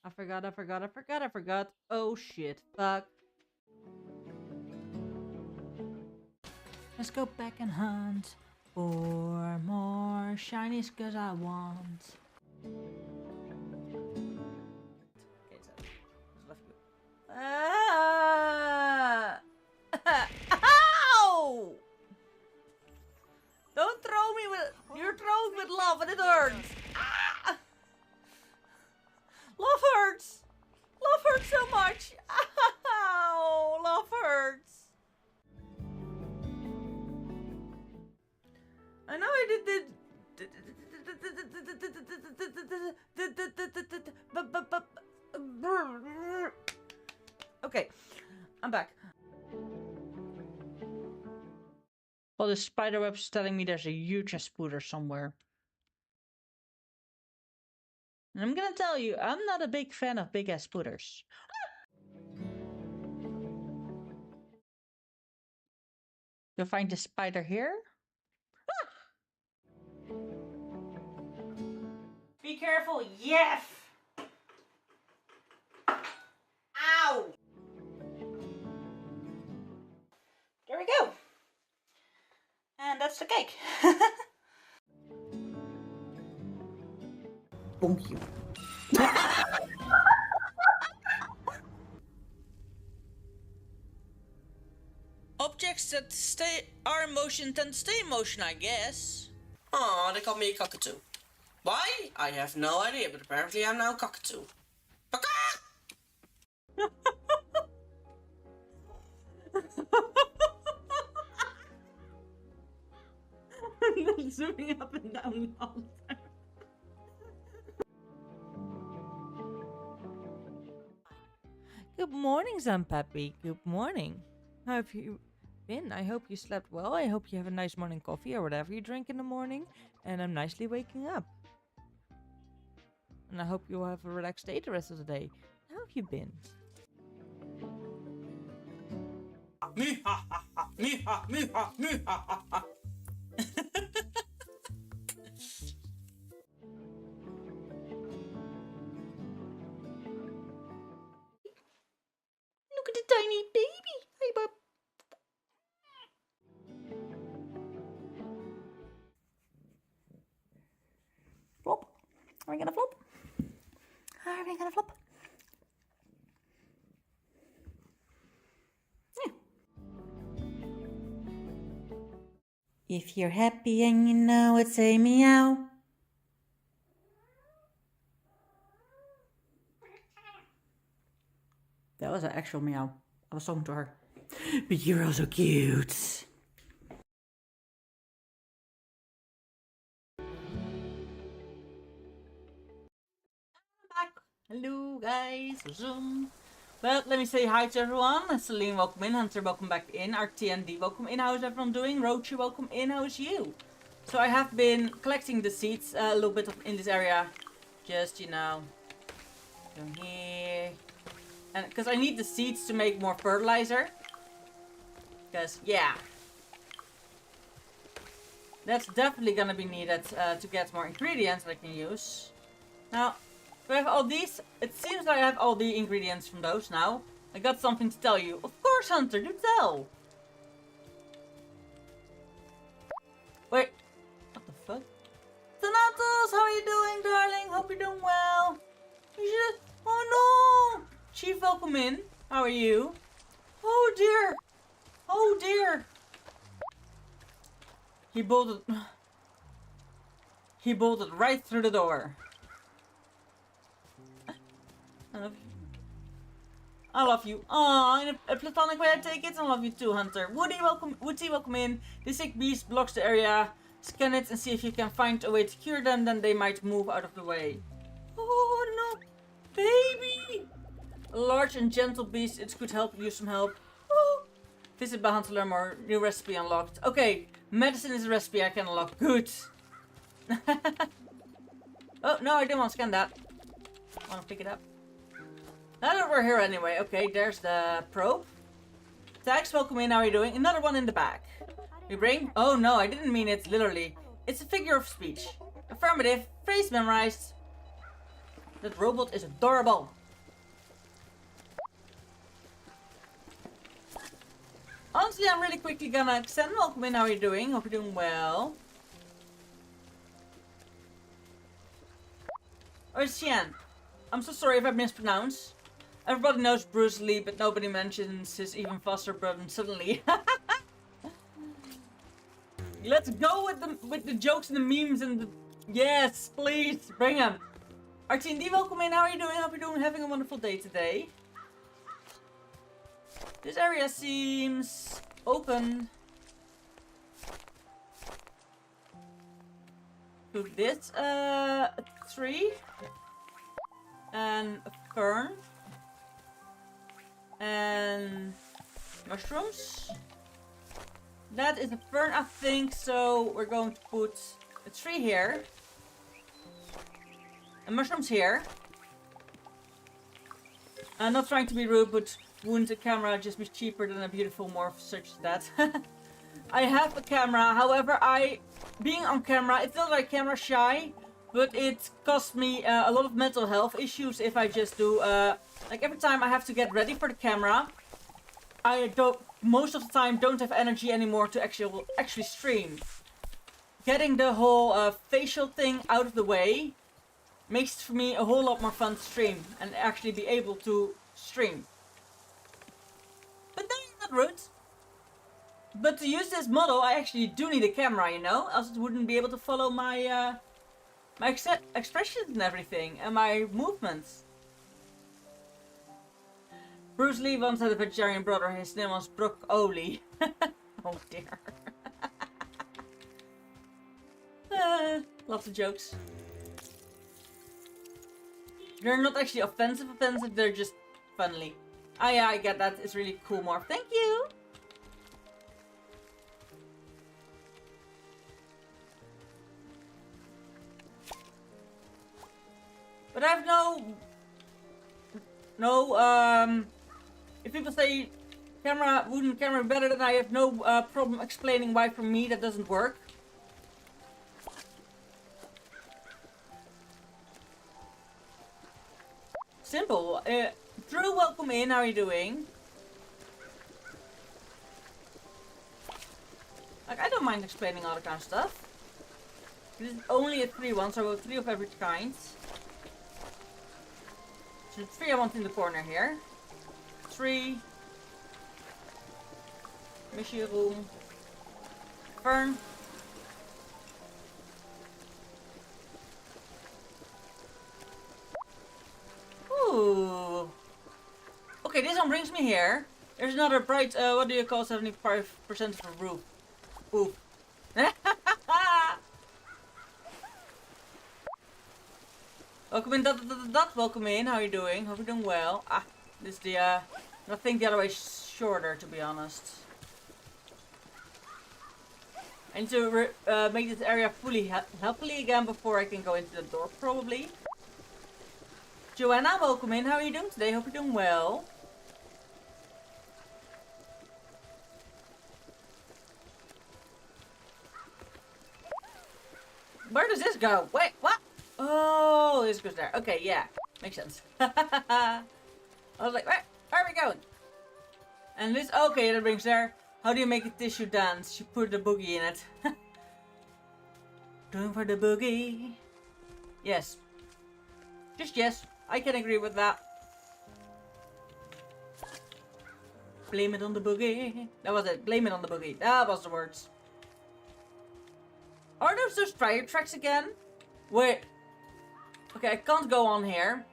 I forgot. Oh shit. Fuck. Let's go back and hunt for more shinies cause I want. Okay, so let's go. Ow! Don't throw me with. You're throwing with love and it hurts. Ah! Love hurts. Love hurts so much. Ow! Love hurts. I know I did Okay, I'm back. Well, the spider web's telling me there's a huge spooder somewhere. And I'm gonna tell you, I'm not a big fan of big ass spooters. You'll find the spider here. Be careful, yes! Ow! There we go. And that's the cake. Thank you. Objects that are in motion tend to stay in motion, I guess. Aw, they called me a cockatoo. Why? I have no idea, but apparently I'm now a cockatoo. Zooming up and down all the time. Good morning, Zampappy. Good morning. How have you been? I hope you slept well. I hope you have a nice morning coffee or whatever you drink in the morning. And I'm nicely waking up. And I hope you will have a relaxed day the rest of the day. How have you been? Look at the tiny baby. Hey, bub. Flop. Are we gonna flop? Are we gonna flop? Yeah. If you're happy and you know it, say meow. That was an actual meow. I was talking to her. But you're also cute. Hello guys, Zoom. Well, let me say hi to everyone. Celine, welcome in. Hunter, welcome back in. RTND, welcome in. How's everyone doing? Rochi, welcome in. How's you? So I have been collecting the seeds a little bit in this area. Just, you know, down here. And because I need the seeds to make more fertilizer. Because, yeah. That's definitely gonna be needed to get more ingredients that I can use. Now, do I have all these? It seems like I have all the ingredients from those now. I got something to tell you. Of course, Hunter, do tell! Wait. What the fuck? Thanatos, how are you doing, darling? Hope you're doing well. You should... Oh no! Chief, welcome in. How are you? Oh dear! Oh dear! He bolted... He bolted right through the door. I love you. I love you. Aw, in a platonic way I take it. I love you too, Hunter. Woody, welcome in. The sick beast blocks the area. Scan it and see if you can find a way to cure them, then they might move out of the way. Oh no, baby! A large and gentle beast, it could help use some help. Oh. Visit by Hunter to learn more. New recipe unlocked. Okay, medicine is a recipe I can unlock. Good. Oh no, I didn't want to scan that. I want to pick it up. Now that we're here anyway. Okay, there's the probe. Tags, welcome in. How are you doing? Another one in the back. We bring? Oh no, I didn't mean it literally. It's a figure of speech. Affirmative. Phrase memorized. That robot is adorable. Honestly, I'm really quickly gonna extend. Welcome in. How are you doing? Hope you're doing well. Or Xian. I'm so sorry if I mispronounced. Everybody knows Bruce Lee, but nobody mentions his even faster brother suddenly. Let's go with the jokes and the memes and the... Yes, please, bring them. RTND, welcome in. How are you doing? Hope you're having a wonderful day today. This area seems open. To this tree. And a fern. And mushrooms. That is a fern, I think, so we're going to put a tree here. And mushrooms here. I'm not trying to be rude, but wouldn't a camera just be cheaper than a beautiful morph such as that? I have a camera, however, being on camera, it's not like camera shy, but it costs me a lot of mental health issues if I just do, like every time I have to get ready for the camera, I don't, most of the time, don't have energy anymore to actually stream. Getting the whole facial thing out of the way makes it for me a whole lot more fun to stream and actually be able to stream. But that's not rude. But to use this model, I actually do need a camera, you know, else it wouldn't be able to follow my my expressions and everything and my movements. Bruce Lee once had a vegetarian brother. His name was Broccoli. Oh dear. Lots of jokes. They're not actually offensive, they're just funny. Ah yeah, I get that. It's really cool morph. Thank you! But I have if people say wouldn't camera be better, then I have no problem explaining why for me that doesn't work. Simple. Drew, welcome in. How are you doing? Like, I don't mind explaining all the kind of stuff. This is only a 3-1, so I will 3 of every kind. So the 3 I want in the corner here. 3. Mission room. Fern. Ooh. Okay, this one brings me here. There's another bright, what do you call 75% of the roof? Ooh. Welcome in, welcome in. How are you doing? Hope you're doing well. Ah, this is the, I think the other way is shorter, to be honest. I need to make this area fully healthily again before I can go into the door, probably. Joanna, welcome in. How are you doing today? Hope you're doing well. Where does this go? Wait, what? Oh, this goes there. Okay, yeah. Makes sense. I was like, where are we going? And this, okay, that brings there. How do you make a tissue dance? You put the boogie in it. Going for the boogie. Yes. Just yes. I can agree with that. Blame it on the boogie. That was it. Blame it on the boogie. That was the words. Are those fire tracks again? Wait. Okay, I can't go on here.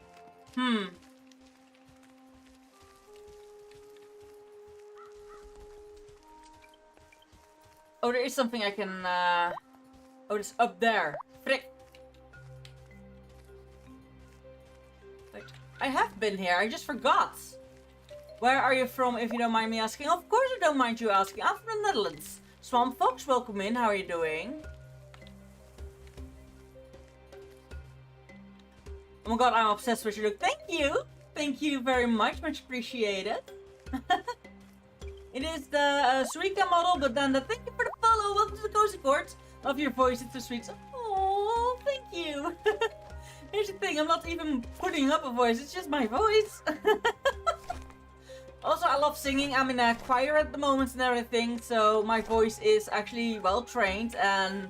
Oh, there is something I can, oh, it's up there. Frick. Wait. I have been here, I just forgot. Where are you from, if you don't mind me asking? Of course I don't mind you asking. I'm from the Netherlands. Swamp Fox, welcome in. How are you doing? Oh my god, I'm obsessed with your look. Thank you! Thank you very much. Much appreciated. It is the Suika model, but then thank you for the follow. Welcome to the Cozy Court. Love your voice, it's so sweet. Oh, thank you. Here's the thing, I'm not even putting up a voice, it's just my voice. Also, I love singing. I'm in a choir at the moment and everything, so my voice is actually well trained and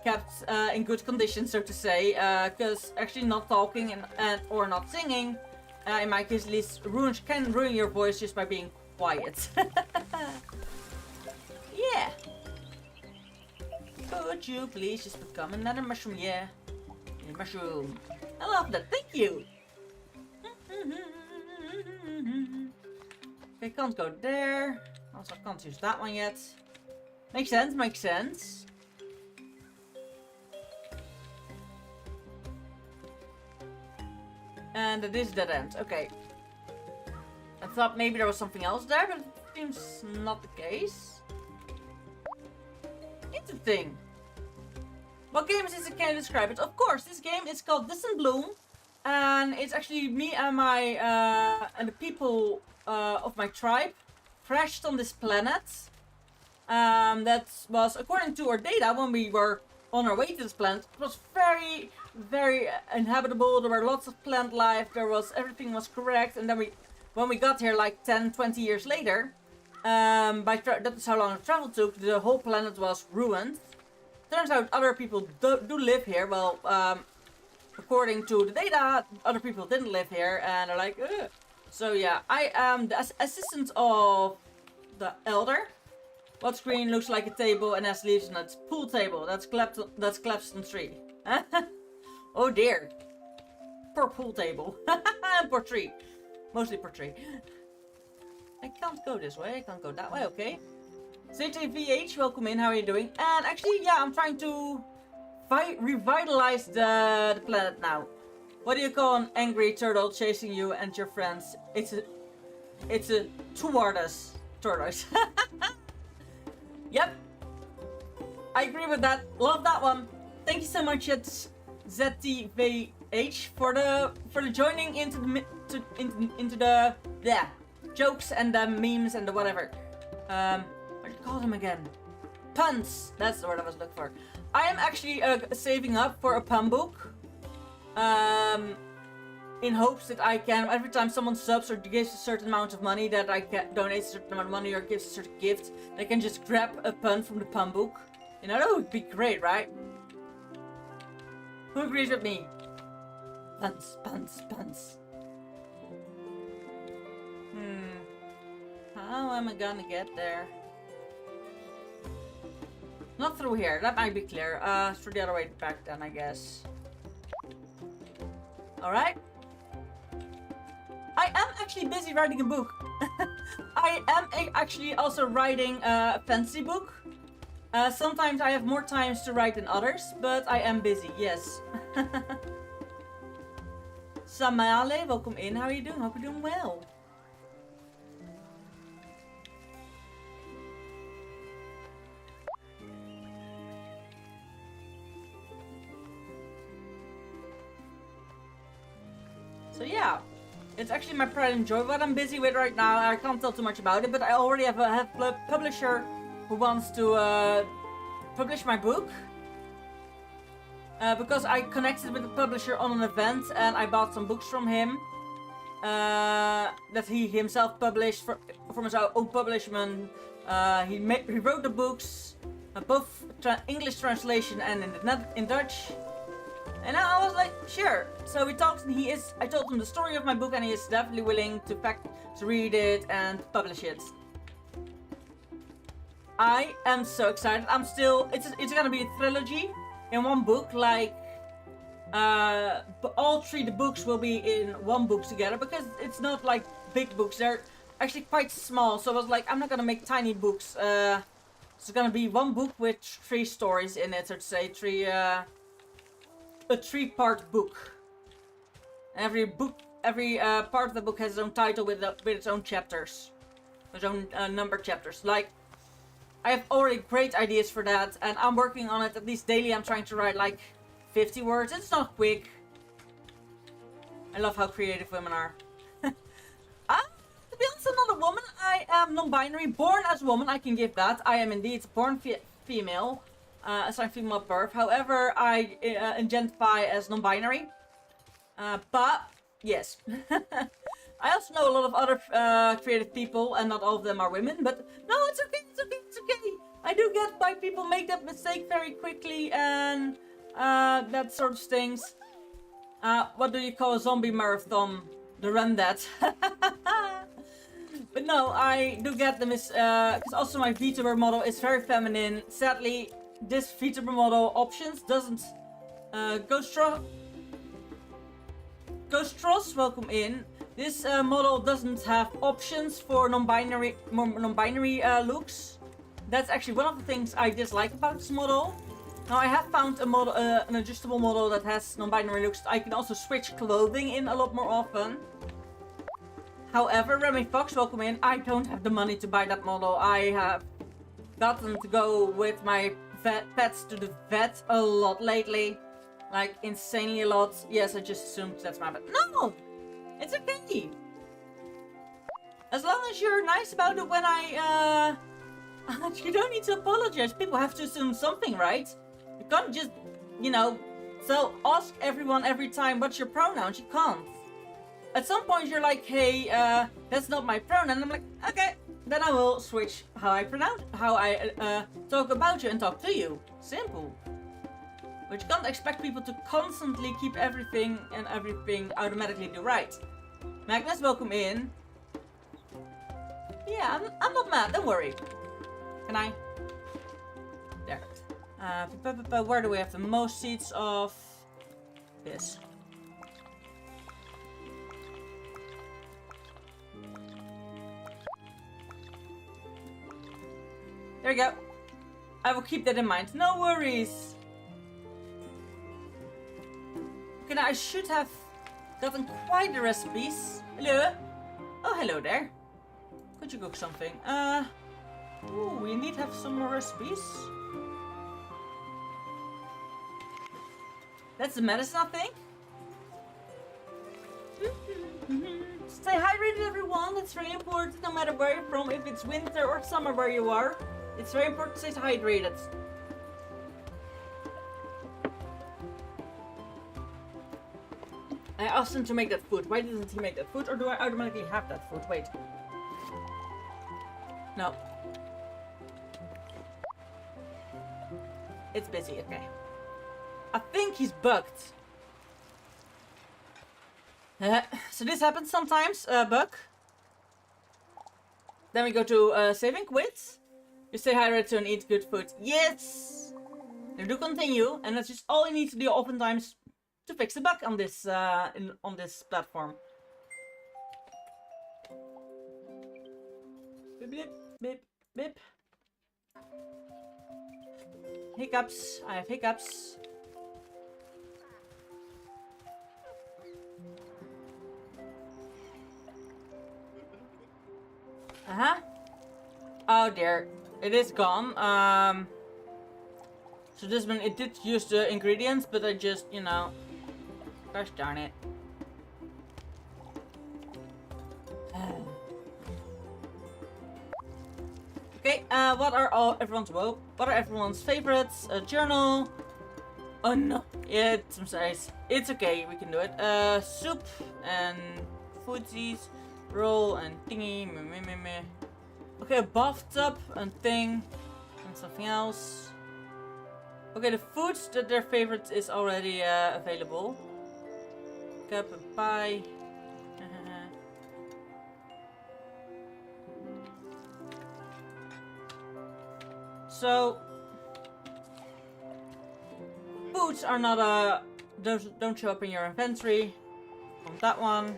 kept in good condition, so to say. Because actually not talking and or not singing, in my case at least, can ruin your voice just by being quiet. Yeah. Could you please just become another mushroom? Yeah. A mushroom. I love that. Thank you. I can't go there. Also, I can't use that one yet. Makes sense, makes sense. And it is dead end. Okay. I thought maybe there was something else there, but it seems not the case. Interesting. What game is this? Can you describe it? Of course, this game is called Distant Bloom. And it's actually me and my and the people of my tribe crashed on this planet. That was, according to our data, when we were on our way to this planet, it was very, very inhabitable. There were lots of plant life. Everything was correct. And then when we got here, like 10, 20 years later, that's how long the travel took. The whole planet was ruined. Turns out other people do live here. Well, according to the data, other people didn't live here, and they're like, ugh. So yeah, I am the assistant of the elder. What screen looks like a table and has leaves on it? Pool table. That's Clapston tree. Oh dear. Poor pool table. Poor tree. Mostly poor tree. I can't go this way. I can't go that way. Okay. CTVH, welcome in. How are you doing? And actually, yeah, I'm trying to revitalize the planet now. What do you call an angry turtle chasing you and your friends? It's a tortoise. Tortoise. Yep. I agree with that. Love that one. Thank you so much, ZTVH, for the joining into the jokes and the memes and the whatever. What do you call them again? Puns. That's the word I was looking for. I am actually saving up for a pun book. In hopes that I can, every time someone subs or gives a certain amount of money, that I can donate a certain amount of money or gives a certain gift, I can just grab a pun from the pun book. You know, that would be great, right? Who agrees with me? Puns, puns, puns. How am I gonna get there? Not through here, that might be clear. Through the other way back then, I guess. Alright. I am actually busy writing a book. I am actually also writing a fantasy book. Sometimes I have more times to write than others, but I am busy, yes. Samale, welcome in. How are you doing? Hope you're doing well. So yeah, it's actually my pride and joy. What I'm busy with right now, I can't tell too much about it, but I already have a publisher who wants to publish my book. Because I connected with the publisher on an event and I bought some books from him. That he himself published from his own publishment. He wrote the books, both English translation and in Dutch. And I was like, sure. So we talked, and I told him the story of my book, and he is definitely willing to read it and publish it. I am so excited. It's gonna be a trilogy in one book, like. All three the books will be in one book together because it's not like big books. They're actually quite small. So I was like, I'm not gonna make tiny books. It's gonna be one book with 3 stories in it, so to say, a 3-part book. Every part of the book has its own title with its own chapters, its own numbered chapters. Like, I have already great ideas for that, and I'm working on it at least daily. I'm trying to write like 50 words. It's not quick. I love how creative women are. To be honest, I'm not a woman. I am non-binary. Born as a woman, I can give that. I am indeed born female. Assigned female at birth. However, I identify as non-binary. But, yes. I also know a lot of other creative people, and not all of them are women. But, no, it's okay, it's okay, it's okay. I do get why people make that mistake very quickly, and that sort of things. What do you call a zombie marathon? The run that. But no, I do get them, because also my Vtuber model is very feminine. Sadly, this Vtuber model options doesn't, Ghost welcome in. This model doesn't have options for non-binary looks. That's actually one of the things I dislike about this model. Now I have found a model, an adjustable model that has non-binary looks. I can also switch clothing in a lot more often. However, Remy Fox, welcome in. I don't have the money to buy that model. I have gotten to go with my pets to the vet a lot lately. Like, insanely a lot. Yes, I just assumed that's my pet. No! It's okay! As long as you're nice about it when I, you don't need to apologize. People have to assume something, right? You can't just, so ask everyone every time what's your pronouns. You can't. At some point you're like, hey, that's not my pronoun. And I'm like, okay. Then I will switch how I talk about you and talk to you. Simple. But you can't expect people to constantly keep everything automatically do right. Magnus, welcome in. Yeah, I'm not mad, don't worry. Can I? There. Where do we have the most seats of this? There we go. I will keep that in mind. No worries. Okay, now I should have gotten quite the recipes. Hello? Oh, hello there. Could you cook something? Ooh, we need to have some more recipes. That's the medicine, I think. Stay hydrated, everyone. That's very important, no matter where you're from. If it's winter or summer where you are, it's very important to stay hydrated. I asked him to make that food. Why didn't he make that food? Or do I automatically have that food? Wait. No. It's busy, okay. I think he's bugged. So this happens sometimes, bug. Then we go to saving quit. You stay hydrated and eat good food. Yes! You do continue, and that's just all you need to do oftentimes to fix the bug on this on this platform. Beep, beep, beep, beep. Hiccups. I have hiccups. Oh dear. It is gone. So this one, it did use the ingredients, but I just, gosh darn it. what are everyone's favorites? A journal. Oh no. Yeah, I'm sorry. It's okay. We can do it. Soup and foodsies, roll and thingy. Meh, meh, meh, meh. Okay, a bathtub and thing and something else. Okay, the foods that their favorites is already available. Cup and pie. So foods are not don't show up in your inventory. On that one.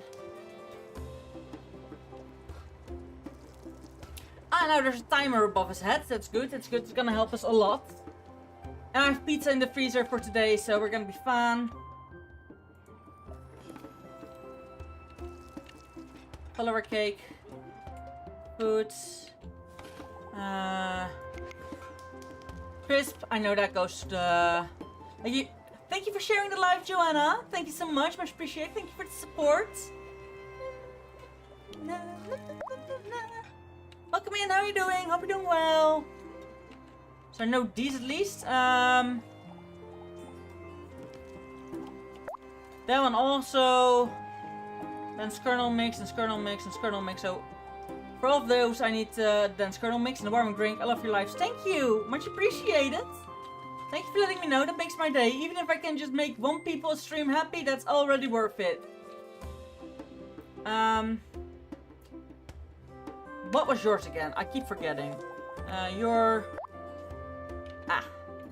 Ah, now there's a timer above his head. That's good. That's good. It's gonna help us a lot. And I have pizza in the freezer for today, so we're gonna be fine. Follower cake. Foods. Crisp. I know that goes to the... Thank you for sharing the live, Joanna. Thank you so much. Much appreciated. Thank you for the support. Welcome in. How are you doing? Hope you're doing well. So no D's at least. That one also. Dense kernel mix and kernel mix and kernel mix. So for all of those, I need dense kernel mix and a warming drink. I love your lives. Thank you. Much appreciated. Thank you for letting me know. That makes my day. Even if I can just make one people's stream happy, that's already worth it. What was yours again? I keep forgetting. The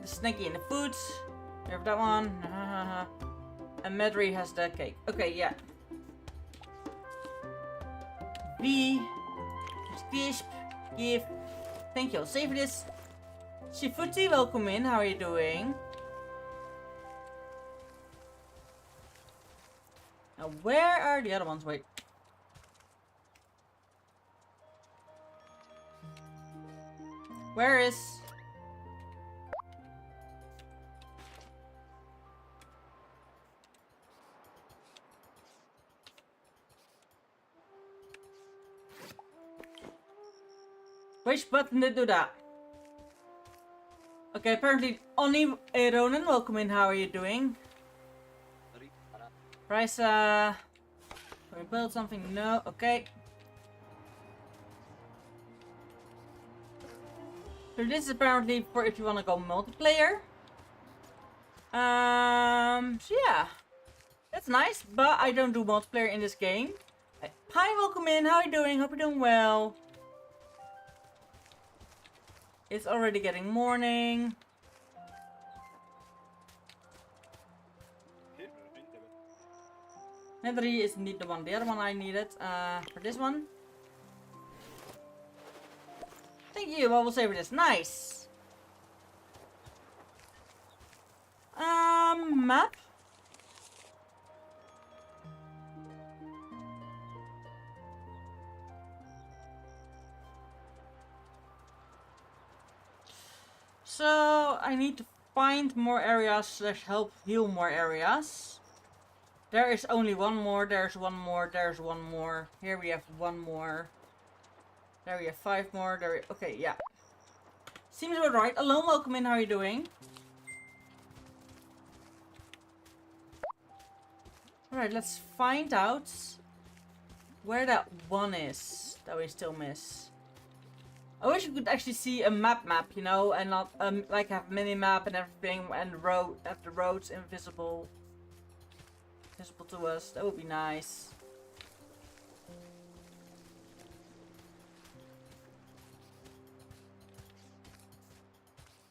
snacky and the foods. You have that one. And Medri has the cake. Okay, yeah. V. Gisp. Give. Thank you. I'll save this. Shifuti, welcome in. How are you doing? Now, where are the other ones? Wait. Where is... Which button did do that? Okay, apparently only Ronan, welcome in, how are you doing? Price, can we build something? No, okay. So this is apparently for if you want to go multiplayer. So yeah. That's nice, but I don't do multiplayer in this game. Hi, welcome in, how are you doing? Hope you're doing well. It's already getting morning. Nedry is indeed the one. The other one I needed for this one. Thank you. I will save this. Nice. Map. So I need to find more areas / help heal more areas. There is only one more, there's one more, there's one more. Here we have one more. There we have 5 more. There okay, yeah. Seems about right. Alone, welcome in, how are you doing? Alright, let's find out where that one is that we still miss. I wish you could actually see a map, you know, and not like have mini map and everything, and have the roads visible to us. That would be nice.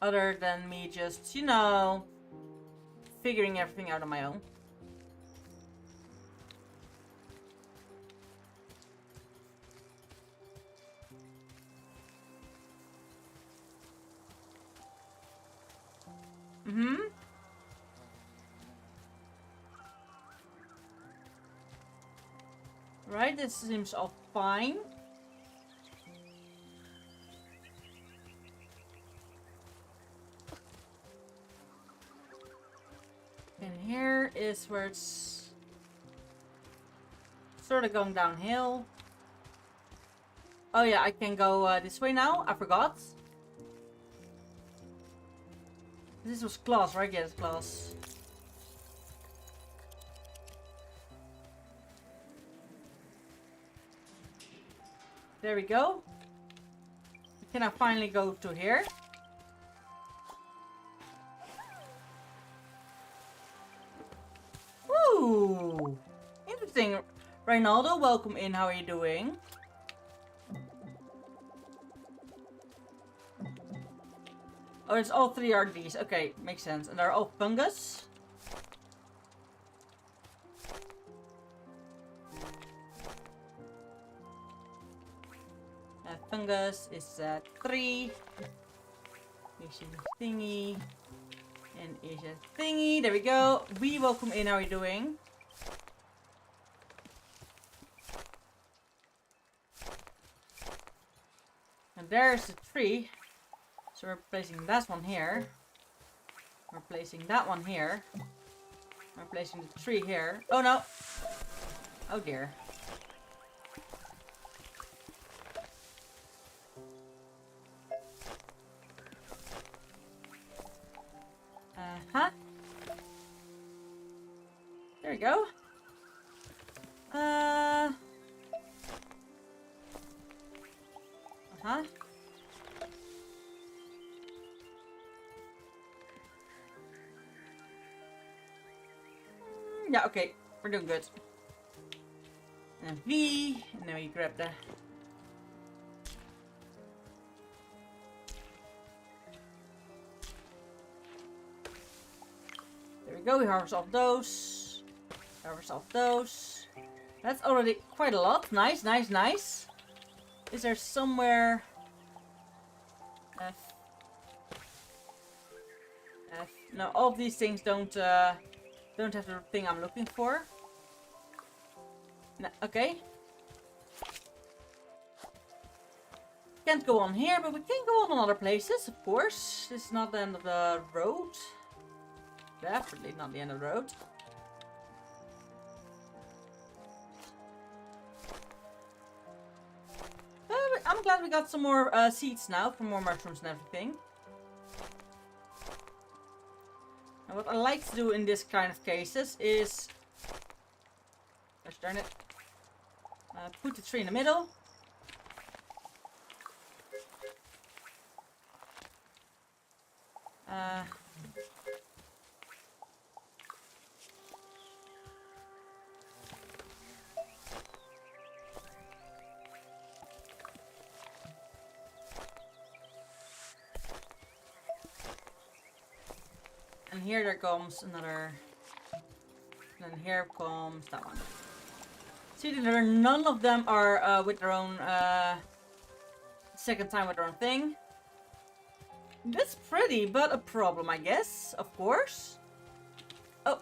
Other than me just, you know, figuring everything out on my own. Right, this seems all fine. And here is where it's sort of going downhill. Oh yeah, I can go this way now. I forgot. This was glass, right? Yeah, it's glass. There we go. We can now finally go to here. Woo! Interesting. Reynaldo, welcome in. How are you doing? Oh, it's all three are these. Okay, makes sense. And they're all fungus. Fungus is 3. Is a thingy. And is a thingy. There we go. We welcome in. How are you doing? And there's the tree. So we're placing that one here. We're placing that one here. We're placing the tree here. Oh no! Oh dear. Huh? There we go. Uh-huh. Yeah, okay. We're doing good. And V. And then we grab the... There we go. We harvest off those. Harvest off those. That's already quite a lot. Nice, nice, nice. Is there somewhere... F. No, all of these things don't have the thing I'm looking for. No, okay. Can't go on here, but we can go on other places, of course. This is not the end of the road. Definitely not the end of the road. I'm glad we got some more seeds now for more mushrooms and everything. And what I like to do in this kind of cases is... Let's turn it. Put the tree in the middle. And here there comes another. And then here comes that one. See, none of them are with their own second time with their own thing. That's pretty, but a problem, I guess. Of course. Oh.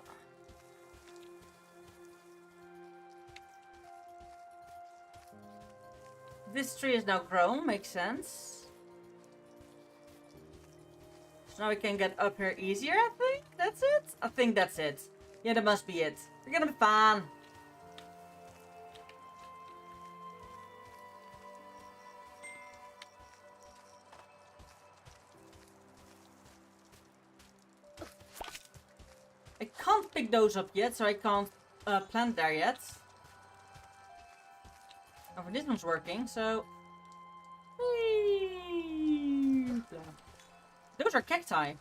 This tree is now grown, makes sense. So now we can get up here easier, I think. That's it? I think that's it. Yeah, that must be it. We're gonna be fine. I can't pick those up yet, so I can't plant there yet. Oh, but this one's working, so... Those are cacti.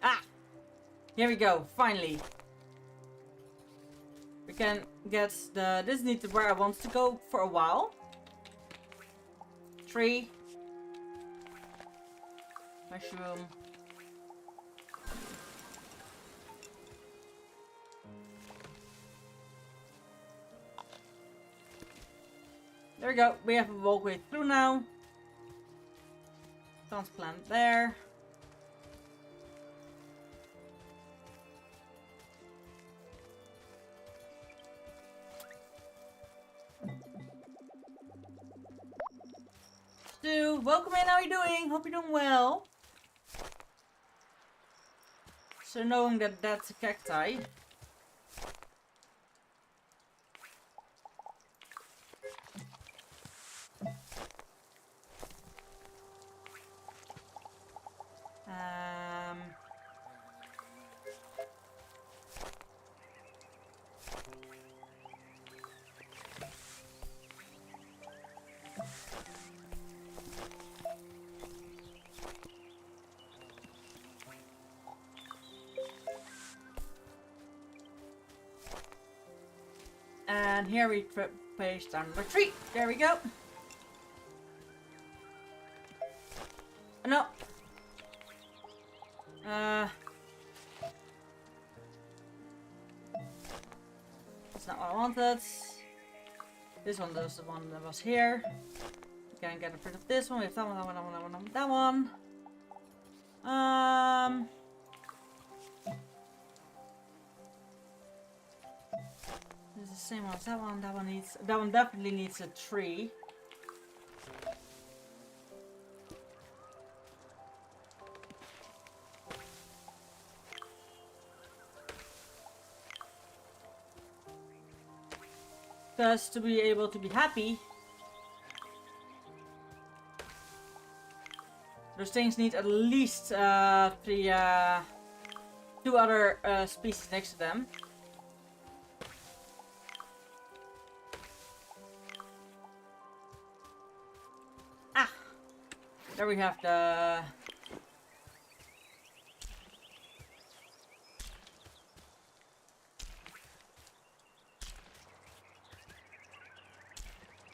Ah! Here we go, finally. We can get the... This needs where I want to go for a while. Tree. Mushroom. There we go. We have a walkway through now. Transplant there. Stu, welcome in. How are you doing? Hope you're doing well. So knowing that that's a cacti. Um... And here we paste down number 3. There we go. No. That's not what I wanted. This one was the one that was here. We can get rid of this one. We have that one, that one, that one, that one, that one. This is the same one as that one. That one definitely needs a tree. Because to be able to be happy, those things need at least 2 other species next to them. Ah! There we have the...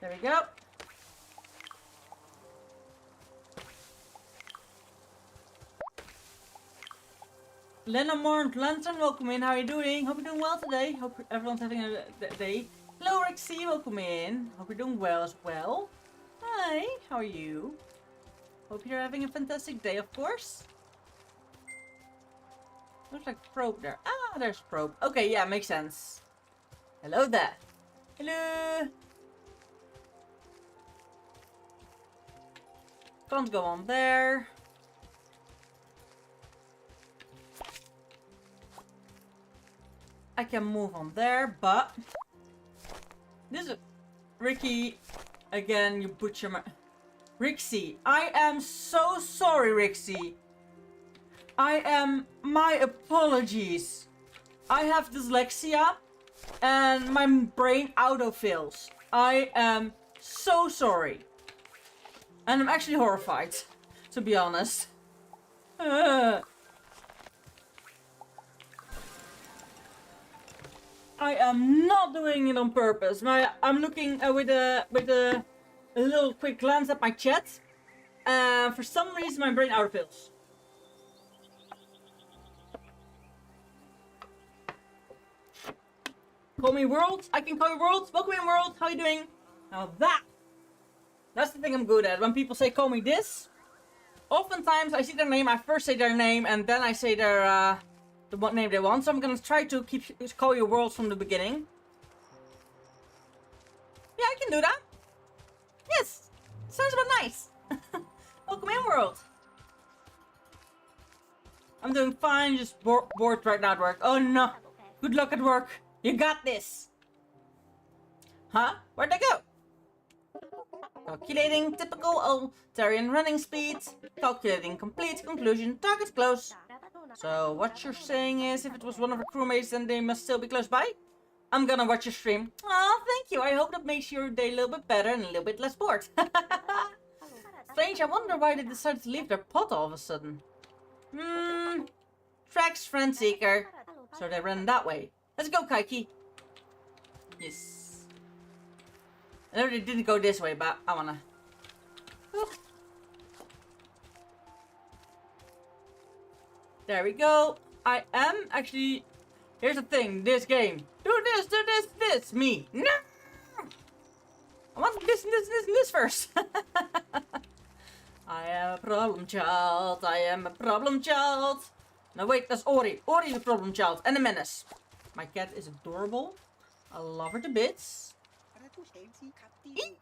There we go. Lenamorn Lantern, welcome in. How are you doing? Hope you're doing well today. Hope everyone's having a day. Hello Rexy, welcome in. Hope you're doing well as well. Hi, how are you? Hope you're having a fantastic day, of course. Looks like probe there. Ah, there's probe. Okay, yeah, makes sense. Hello there. Hello. Can't go on there. I can move on there, but this is Ricky again. You butcher my Rixie. I am so sorry, Rixie. My apologies. I have dyslexia and my brain autofills. I am so sorry. And I'm actually horrified, to be honest. I am not doing it on purpose. I'm looking with a little quick glance at my chat. For some reason, my brain autofills. Call me World. I can call you World. Welcome in, World. How you doing? Now that's the thing I'm good at. When people say call me this, oftentimes I see their name, I first say their name, and then I say their the what name they want. So I'm gonna try to call you World from the beginning. Yeah, I can do that. Yes, sounds about nice. Welcome in, World. I'm doing fine, just bored right now at work. Oh no, good luck at work. You got this. Huh? Where'd they go? Calculating typical Altarian running speed. Calculating complete conclusion. Target close. So what you're saying is if it was one of our crewmates then they must still be close by? I'm gonna watch your stream. Oh, thank you. I hope that makes your day a little bit better and a little bit less bored. Strange, I wonder why they decided to leave their pot all of a sudden. Tracks friend seeker. So they ran that way. Let's go, Kaiki. Yes. I know they didn't go this way, but I wanna. There we go. I am actually. Here's the thing. This game. Do this, do this, this. Me. No. I want this, and this, and this, and this first. I am a problem child. I am a problem child. No, wait. That's Ori. Ori's a problem child and a menace. My cat is adorable. I love her to bits. Eek!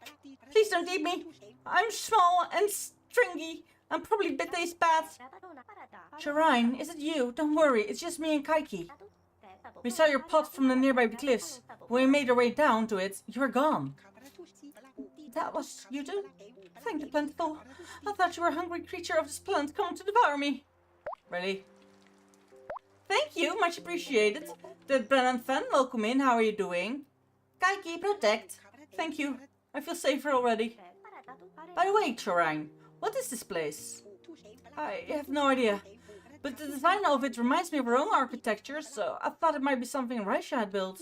Please don't eat me. I'm small and stringy. I'm probably bit taste bad. Shirine, is it you? Don't worry, it's just me and Kaiki. We saw your pot from the nearby cliffs. When we made our way down to it, you were gone. That was you too? Thank you, Plentiful. I thought you were a hungry creature of this plant coming to devour me. Really? Thank you, much appreciated. The Brennan fan, welcome in. How are you doing? Kaiki, protect. Thank you. I feel safer already. By the way, Chorine, what is this place? I have no idea. But the design of it reminds me of our own architecture, so I thought it might be something Raisha had built.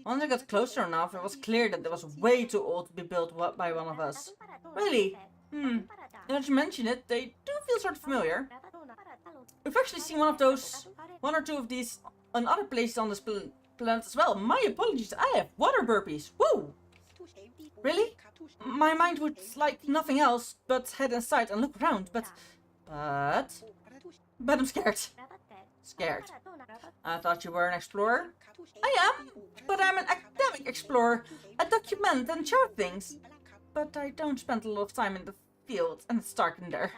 Once I got closer enough, it was clear that it was way too old to be built by one of us. Really? Now that you mention it, they do feel sort of familiar. We've actually seen one or two of these on other places on this planet as well. My apologies, I have water burpees. Woo! Really? My mind would like nothing else but head inside and look around, but I'm scared. Scared. I thought you were an explorer. I am, but I'm an academic explorer. I document and chart things. But I don't spend a lot of time in the field, and it's dark in there.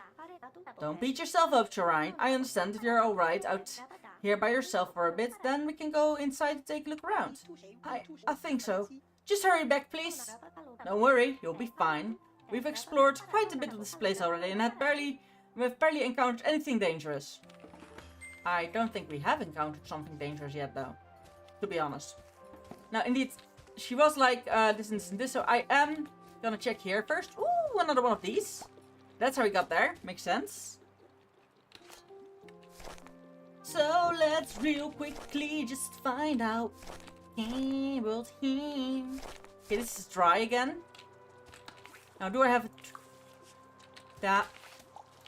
Don't beat yourself up, Chorine. I understand if you're alright out here by yourself for a bit, then we can go inside and take a look around. I think so. Just hurry back, please. Don't worry, you'll be fine. We've explored quite a bit of this place already and we've barely encountered anything dangerous. I don't think we have encountered something dangerous yet, though. To be honest. Now, indeed, she was like, this and this, so I am gonna check here first. Ooh, another one of these. That's how we got there. Makes sense. So, let's real quickly just find out. World here. Okay, this is dry again. Now, do I have that?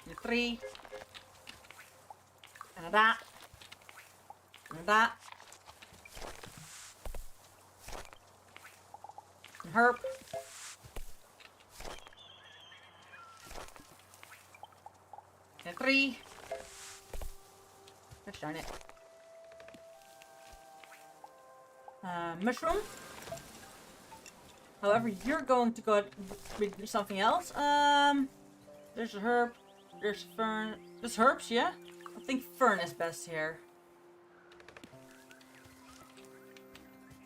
And a 3. And a that. And a that. And herb. And a 3. Gosh darn it. Mushroom. However, you're going to go with something else. There's a herb. There's fern. There's herbs, yeah? I think fern is best here.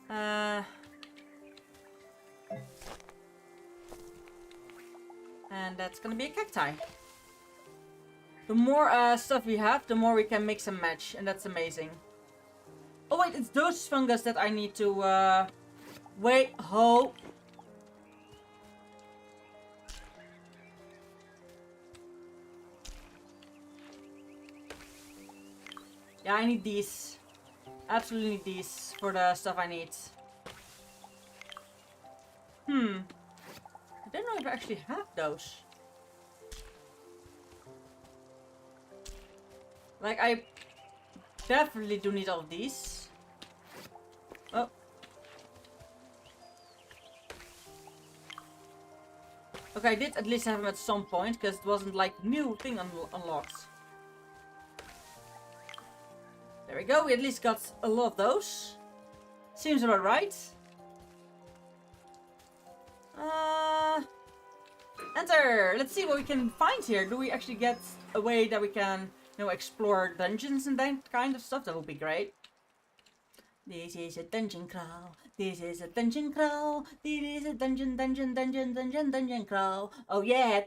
And that's gonna be a cacti. The more stuff we have, the more we can mix and match, and that's amazing. Oh wait, it's those fungus that I need to wait. Oh. Yeah, I need these. Absolutely need these for the stuff I need. I don't know if I actually have those. Like, I definitely do need all of these. Oh. Okay, I did at least have them at some point, because it wasn't like new thing unlocked. There we go, we at least got a lot of those. Seems about right. Enter! Let's see what we can find here. Do we actually get a way that we can, you know, explore dungeons and that kind of stuff? That would be great. This is a dungeon crawl. This is a dungeon crawl. This is a dungeon crawl. Oh yeah.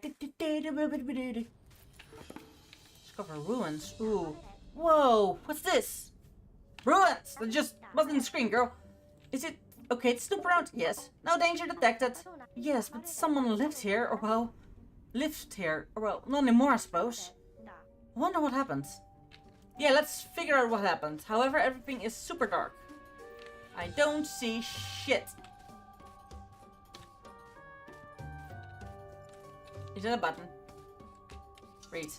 Discover ruins. Ooh. Whoa. What's this? Ruins. That just wasn't in the screen, girl. Is it okay to snoop around? Yes. No danger detected. Yes, but someone lived here, or well, not anymore, I suppose. I wonder what happened. Yeah, let's figure out what happened. However, everything is super dark. I don't see shit. Is that a button? Read.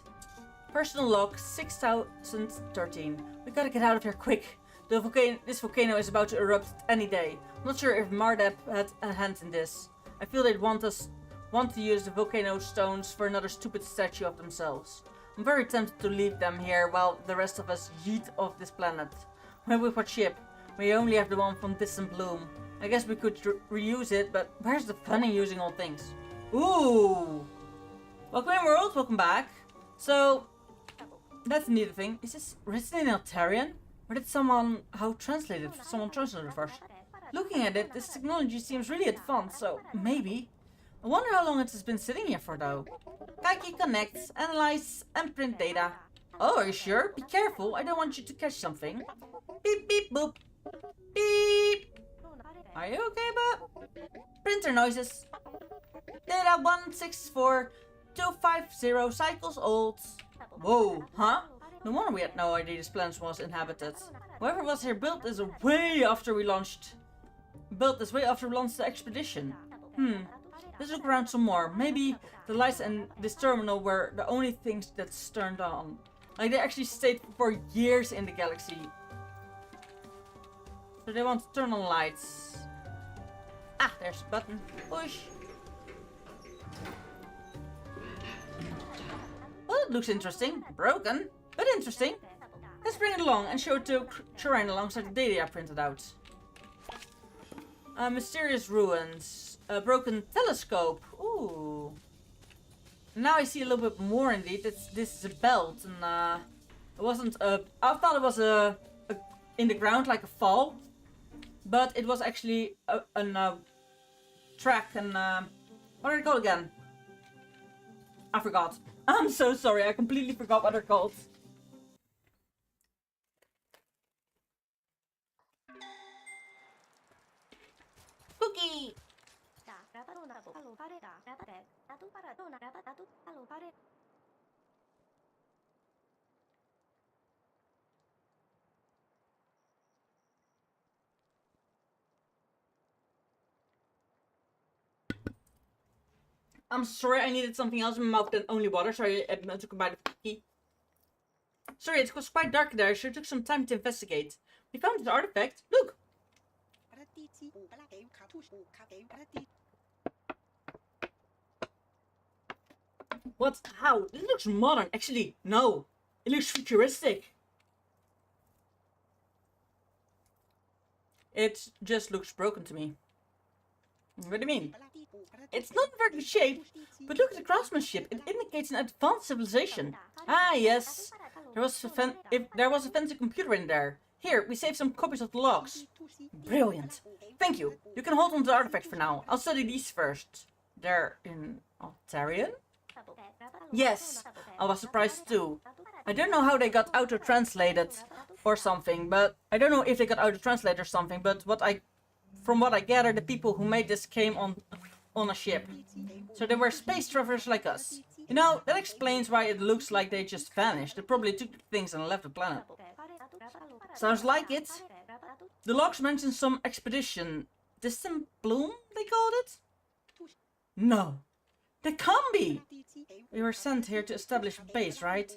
Personal log 6013. We gotta get out of here quick. This volcano is about to erupt any day. I'm not sure if Mardep had a hand in this. I feel they'd want to use the volcano stones for another stupid statue of themselves. I'm very tempted to leave them here while the rest of us yeet off this planet. Maybe with what ship? We only have the one from Distant Bloom. I guess we could reuse it, but where's the fun in using old things? Ooh! Welcome in, world. Welcome back. So, that's a neat thing. Is this written in Altarian? Or did someone translate it first? Looking at it, this technology seems really advanced, so maybe. I wonder how long it has been sitting here for, though. Kaiki connects, analyze, and print data. Oh, are you sure? Be careful. I don't want you to catch something. Beep, beep, boop. Beep. Are you okay, Bob? Printer noises. Data 164250 cycles old. Whoa, huh? No wonder we had no idea this planet was inhabited. Whoever was here built this way after we launched. Built this way after we launched the expedition. Let's look around some more. Maybe the lights in this terminal were the only things that's turned on. Like they actually stayed for years in the galaxy. So they want to turn on lights. Ah, there's a button. Push. Well, it looks interesting. Broken, but interesting. Let's bring it along and show it to Shrine alongside the data I printed out. Mysterious ruins. A broken telescope. Ooh. Now I see a little bit more indeed. This is a belt, and it wasn't a. I thought it was a in the ground like a fall, but it was actually a track. And what are they called again? I forgot. I'm so sorry. I completely forgot what they're called. Cookie. I'm sorry, I needed something else in my mouth than only water. Sorry, I took a bite of cookie. Sorry, it was quite dark there, so it took some time to investigate. We found this artifact. Look! What? How? It looks modern. Actually, no. It looks futuristic. It just looks broken to me. What do you mean? It's not in very good shape, but look at the craftsmanship. It indicates an advanced civilization. Ah, yes. There was a fancy computer in there. Here, we saved some copies of the logs. Brilliant. Thank you. You can hold on to the artifact for now. I'll study these first. They're in Altarian? Yes, I was surprised too. I don't know how they got auto-translated or something, but I don't know if they got auto-translated or something, but from what I gather, the people who made this came on a ship. So they were space travelers like us. You know, that explains why it looks like they just vanished. They probably took things and left the planet. Sounds like it. The logs mention some expedition. Distant Bloom, they called it? No. They can't be! We were sent here to establish a base, right?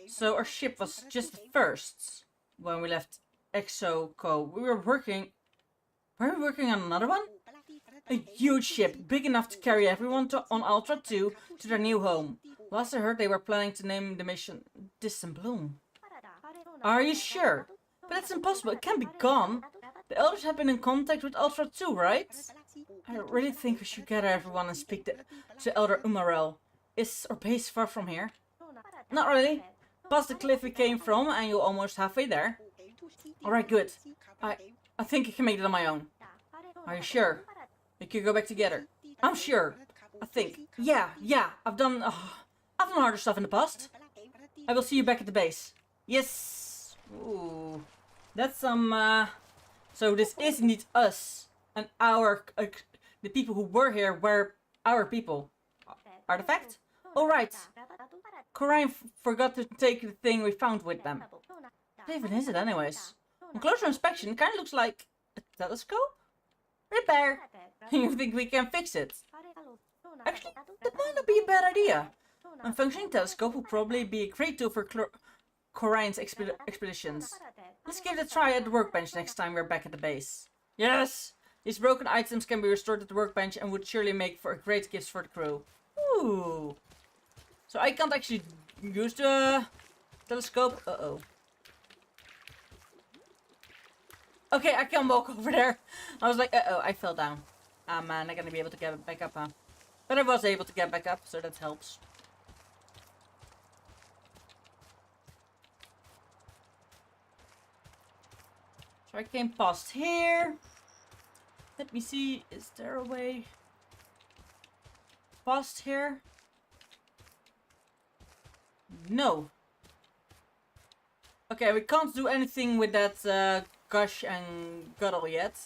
So our ship was just the first when we left Exoco. Were we working on another one? A huge ship, big enough to carry everyone on Ultra 2 to their new home. Last I heard they were planning to name the mission Distant Bloom. Are you sure? But that's impossible, it can't be gone. The elders have been in contact with Ultra 2, right? I really think we should gather everyone and speak to Elder Umarel. Is our base far from here? Not really. Past the cliff we came from and you're almost halfway there. Alright, good. I think I can make it on my own. Are you sure? We could go back together. I'm sure. I think. Yeah. I've done harder stuff in the past. I will see you back at the base. Yes. Ooh. That's some, So this is indeed us. And the people who were here were our people. Artifact? Alright. Corine forgot to take the thing we found with them. What even is it anyways? On closer inspection, it kind of looks like a telescope? Repair! You think we can fix it? Actually, that might not be a bad idea. A functioning telescope will probably be a great tool for Corine's expeditions. Let's give it a try at the workbench next time we're back at the base. Yes! These broken items can be restored at the workbench and would surely make for a great gift for the crew. Ooh! So I can't actually use the telescope. Uh-oh. Okay, I can walk over there. I was like, uh-oh, I fell down. Ah, man, I'm not gonna be able to get back up, huh? But I was able to get back up, so that helps. So I came past here. Let me see, is there a way past here? No. Okay, we can't do anything with that gush and guddle yet.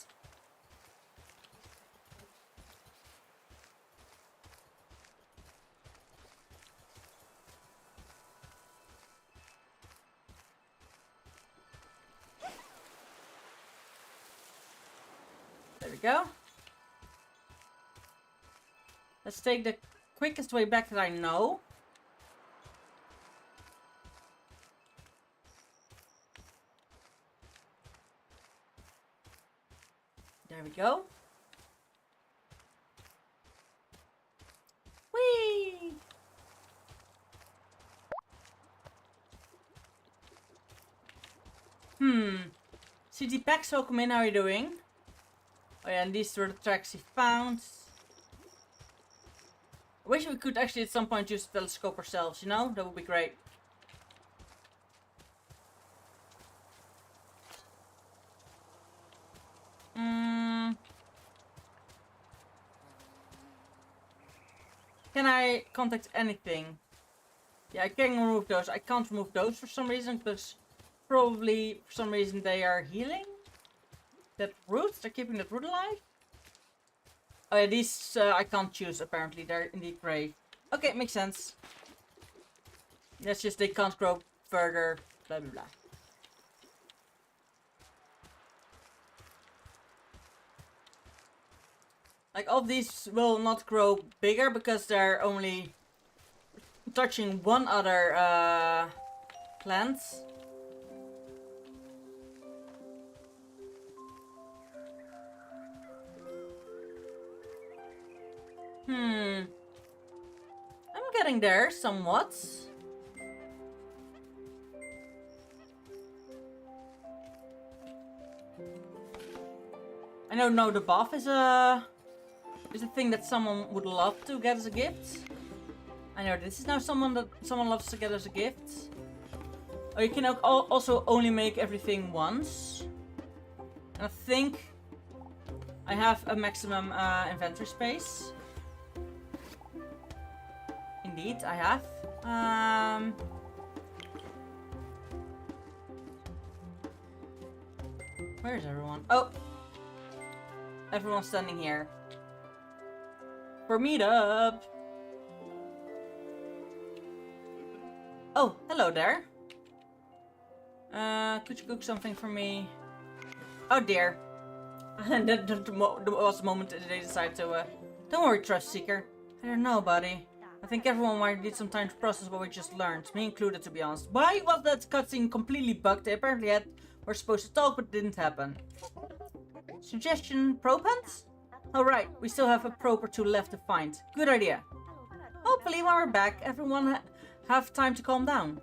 There we go. Let's take the quickest way back that I know. There we go. Whee! City Packs, welcome in, how are you doing? Oh yeah, and these were the tracks he found. I wish we could actually at some point use the telescope ourselves, you know? That would be great. Can I contact anything? Yeah, I can remove those. I can't remove those for some reason, because probably for some reason they are healing. That root? They're keeping that root alive? Oh yeah, these I can't choose apparently. They're indeed grey. Okay, makes sense. That's just they can't grow further. Blah blah blah. Like all of these will not grow bigger because they're only touching one other plant. I'm getting there somewhat. I don't know, the buff is a thing that someone would love to get as a gift. I know this is now someone loves to get as a gift. Oh, you can also only make everything once. And I think I have a maximum inventory space. Indeed, I have. Where is everyone? Oh! Everyone's standing here. For meetup! Oh, hello there. Could you cook something for me? Oh dear. that was the moment that they decided to, don't worry, Trust Seeker. I don't know, buddy. I think everyone might need some time to process what we just learned. Me included, to be honest. Why was that cutscene completely bugged? They apparently were supposed to talk, but it didn't happen. Suggestion, probe hunt? Alright, we still have a probe or two left to find. Good idea. Hopefully when we're back, everyone have time to calm down.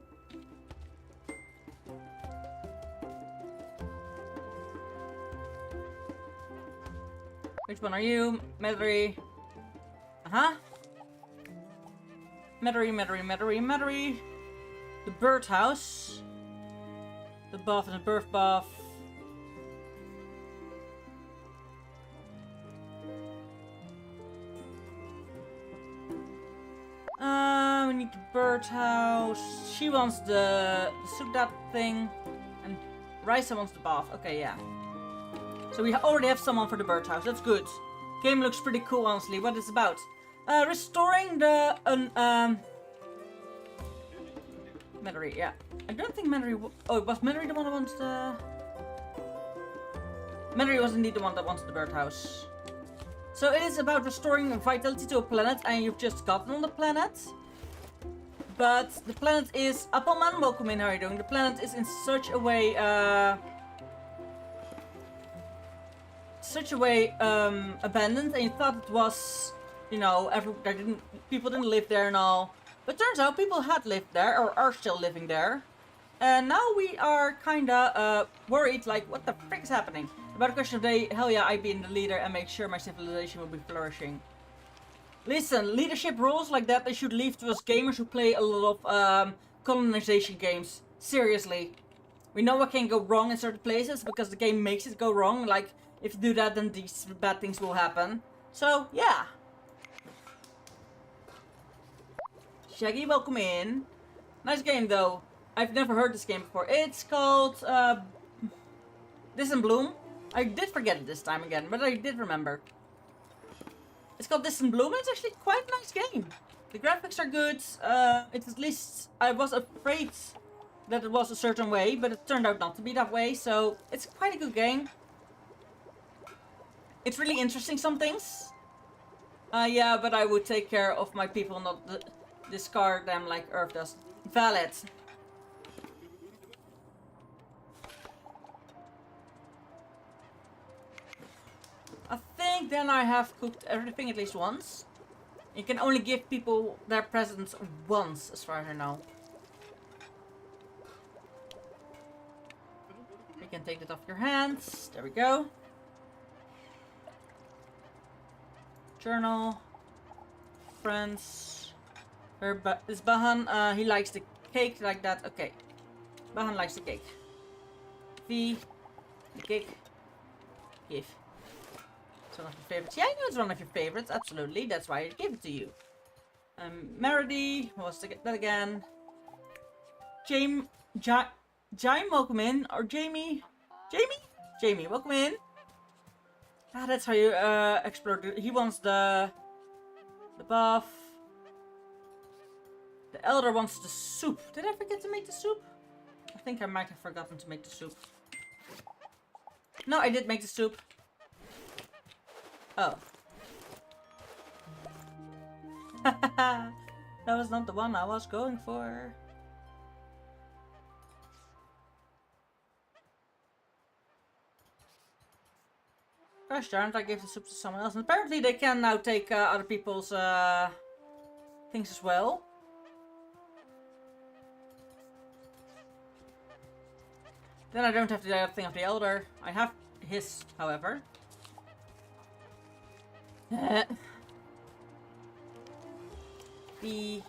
Which one are you? Metairie. Uh-huh. Metairie. The birdhouse. The buff and the birth buff. We need the birdhouse. She wants the Sudat thing. And Raisa wants the bath. Okay, yeah. So we already have someone for the birdhouse. That's good. Game looks pretty cool, honestly. What is it about? Restoring the... Metairie, yeah. I don't think Metairie... Oh, was Metairie the one that wants the... Metairie was indeed the one that wants the birdhouse. So it is about restoring vitality to a planet, and you've just gotten on the planet. But the planet is... Appleman, welcome in, how are you doing? The planet is in such a way... abandoned, and you thought it was, you know, people didn't live there and all. But turns out people had lived there, or are still living there. And now we are kinda worried, like, what the frick is happening? About the question of the day, hell yeah, I'd be in the leader and make sure my civilization will be flourishing. Listen, leadership roles like that, they should leave to us gamers who play a lot of colonization games. Seriously. We know what can go wrong in certain places because the game makes it go wrong. Like, if you do that, then these bad things will happen. So, yeah. Shaggy, welcome in. Nice game, though. I've never heard this game before. It's called This in Bloom. I did forget it this time again, but I did remember. It's called This in Bloom. It's actually quite a nice game. The graphics are good. It's at least I was afraid that it was a certain way, but it turned out not to be that way. So it's quite a good game. It's really interesting, some things. Yeah, but I would take care of my people, not discard them like Earth does. Valid. I think then I have cooked everything at least once. You can only give people their presents once, as far as I know. You can take it off your hands. There we go. Journal. Friends. Is Bahan, he likes the cake like that. Okay. Bahan likes the cake. V. The cake. Give. It's one of your favorites. Yeah, I know it's one of your favorites. Absolutely. That's why I gave it to you. Meredy. What was that again? Jaime, welcome in. Or Jamie. Jamie, welcome in. Ah, that's how you explore. He wants the buff. The elder wants the soup. Did I forget to make the soup? I think I might have forgotten to make the soup. No, I did make the soup. Oh. That was not the one I was going for. Gosh darn it, I gave the soup to someone else. And apparently they can now take other people's things as well. Then I don't have the thing of the elder. I have his, however. B.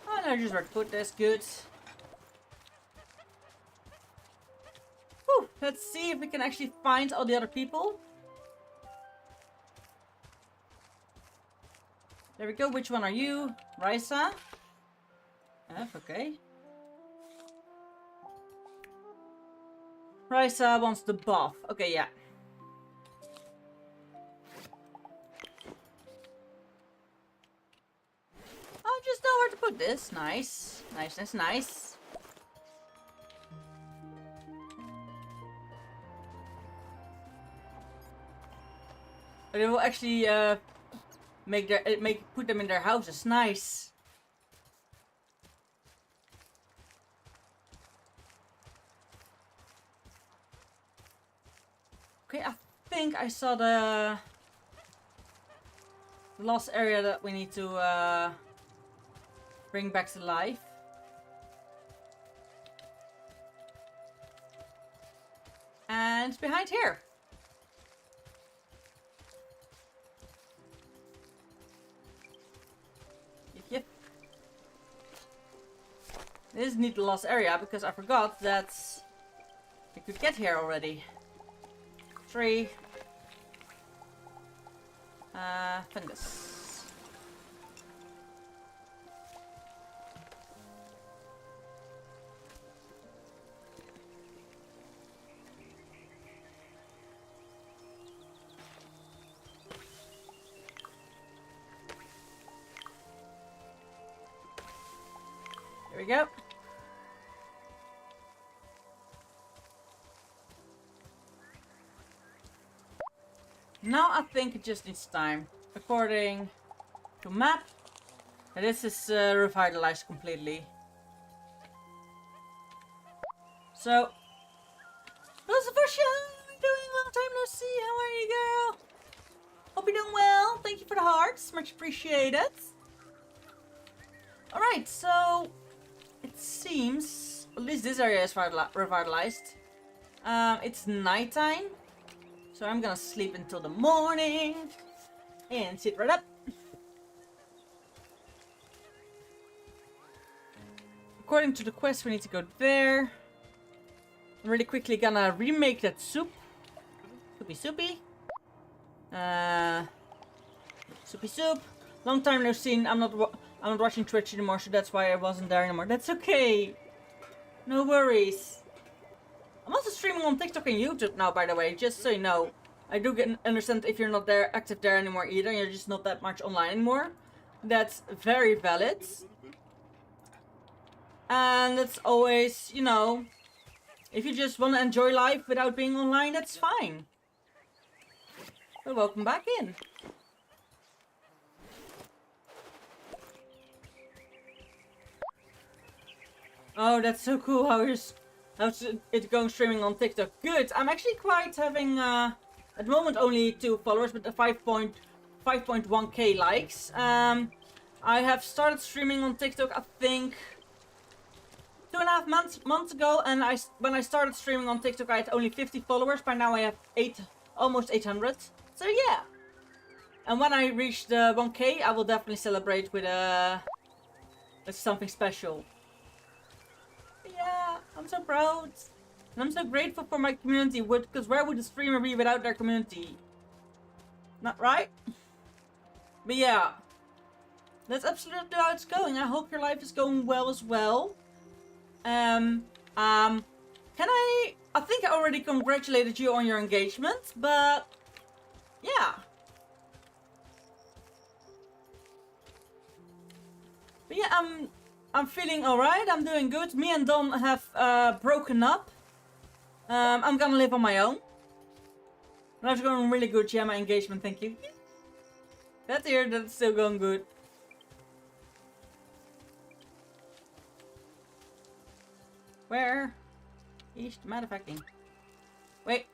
Oh no, just where to put this. Good. Whew, let's see if we can actually find all the other people. There we go. Which one are you? Raisa? F, okay. Raisa wants the buff. Okay, yeah. I just know where to put this. Nice. Nice. But it will actually put them in their houses. Nice. Okay, I think I saw the lost area that we need to bring back to life. And it's behind here. Yep. This is need the lost area because I forgot that we could get here already. 3. Fungus. There we go. Now I think it just needs time. According to map, this is revitalized completely. So, Lucifer, how are you doing? Long time no see. How are you, girl? Hope you're doing well. Thank you for the hearts. Much appreciated. Alright, so it seems, at least this area is revitalized. It's nighttime. So I'm gonna sleep until the morning and sit right up. According to the quest, we need to go there. I'm really quickly gonna remake that soup. Soupy. Soupy soup. Long time no seen. I'm not I'm not watching Twitch anymore, so that's why I wasn't there anymore. That's okay. No worries. I'm also streaming on TikTok and YouTube now, by the way, just so you know. I do understand if you're not there active there anymore either, you're just not that much online anymore. That's very valid. And it's always, you know, if you just want to enjoy life without being online, that's fine. But welcome back in. Oh, that's so cool. How's it going streaming on TikTok? Good. I'm actually quite having, at the moment only 2 followers, but 5.1k likes. I have started streaming on TikTok, I think, 2.5 months ago, and when I started streaming on TikTok, I had only 50 followers. By now I have almost 800. So yeah. And when I reach the 1k, I will definitely celebrate with something special. Yeah, I'm so proud. And I'm so grateful for my community, because where would a streamer be without their community? Not right? But yeah. That's absolutely how it's going. I hope your life is going well as well. Can I think I already congratulated you on your engagement, but yeah. But yeah, I'm feeling alright, I'm doing good. Me and Don have broken up. I'm gonna live on my own. That's going really good, yeah, my engagement, thank you. That's here, that's still going good. Where is the motherfucking? Wait.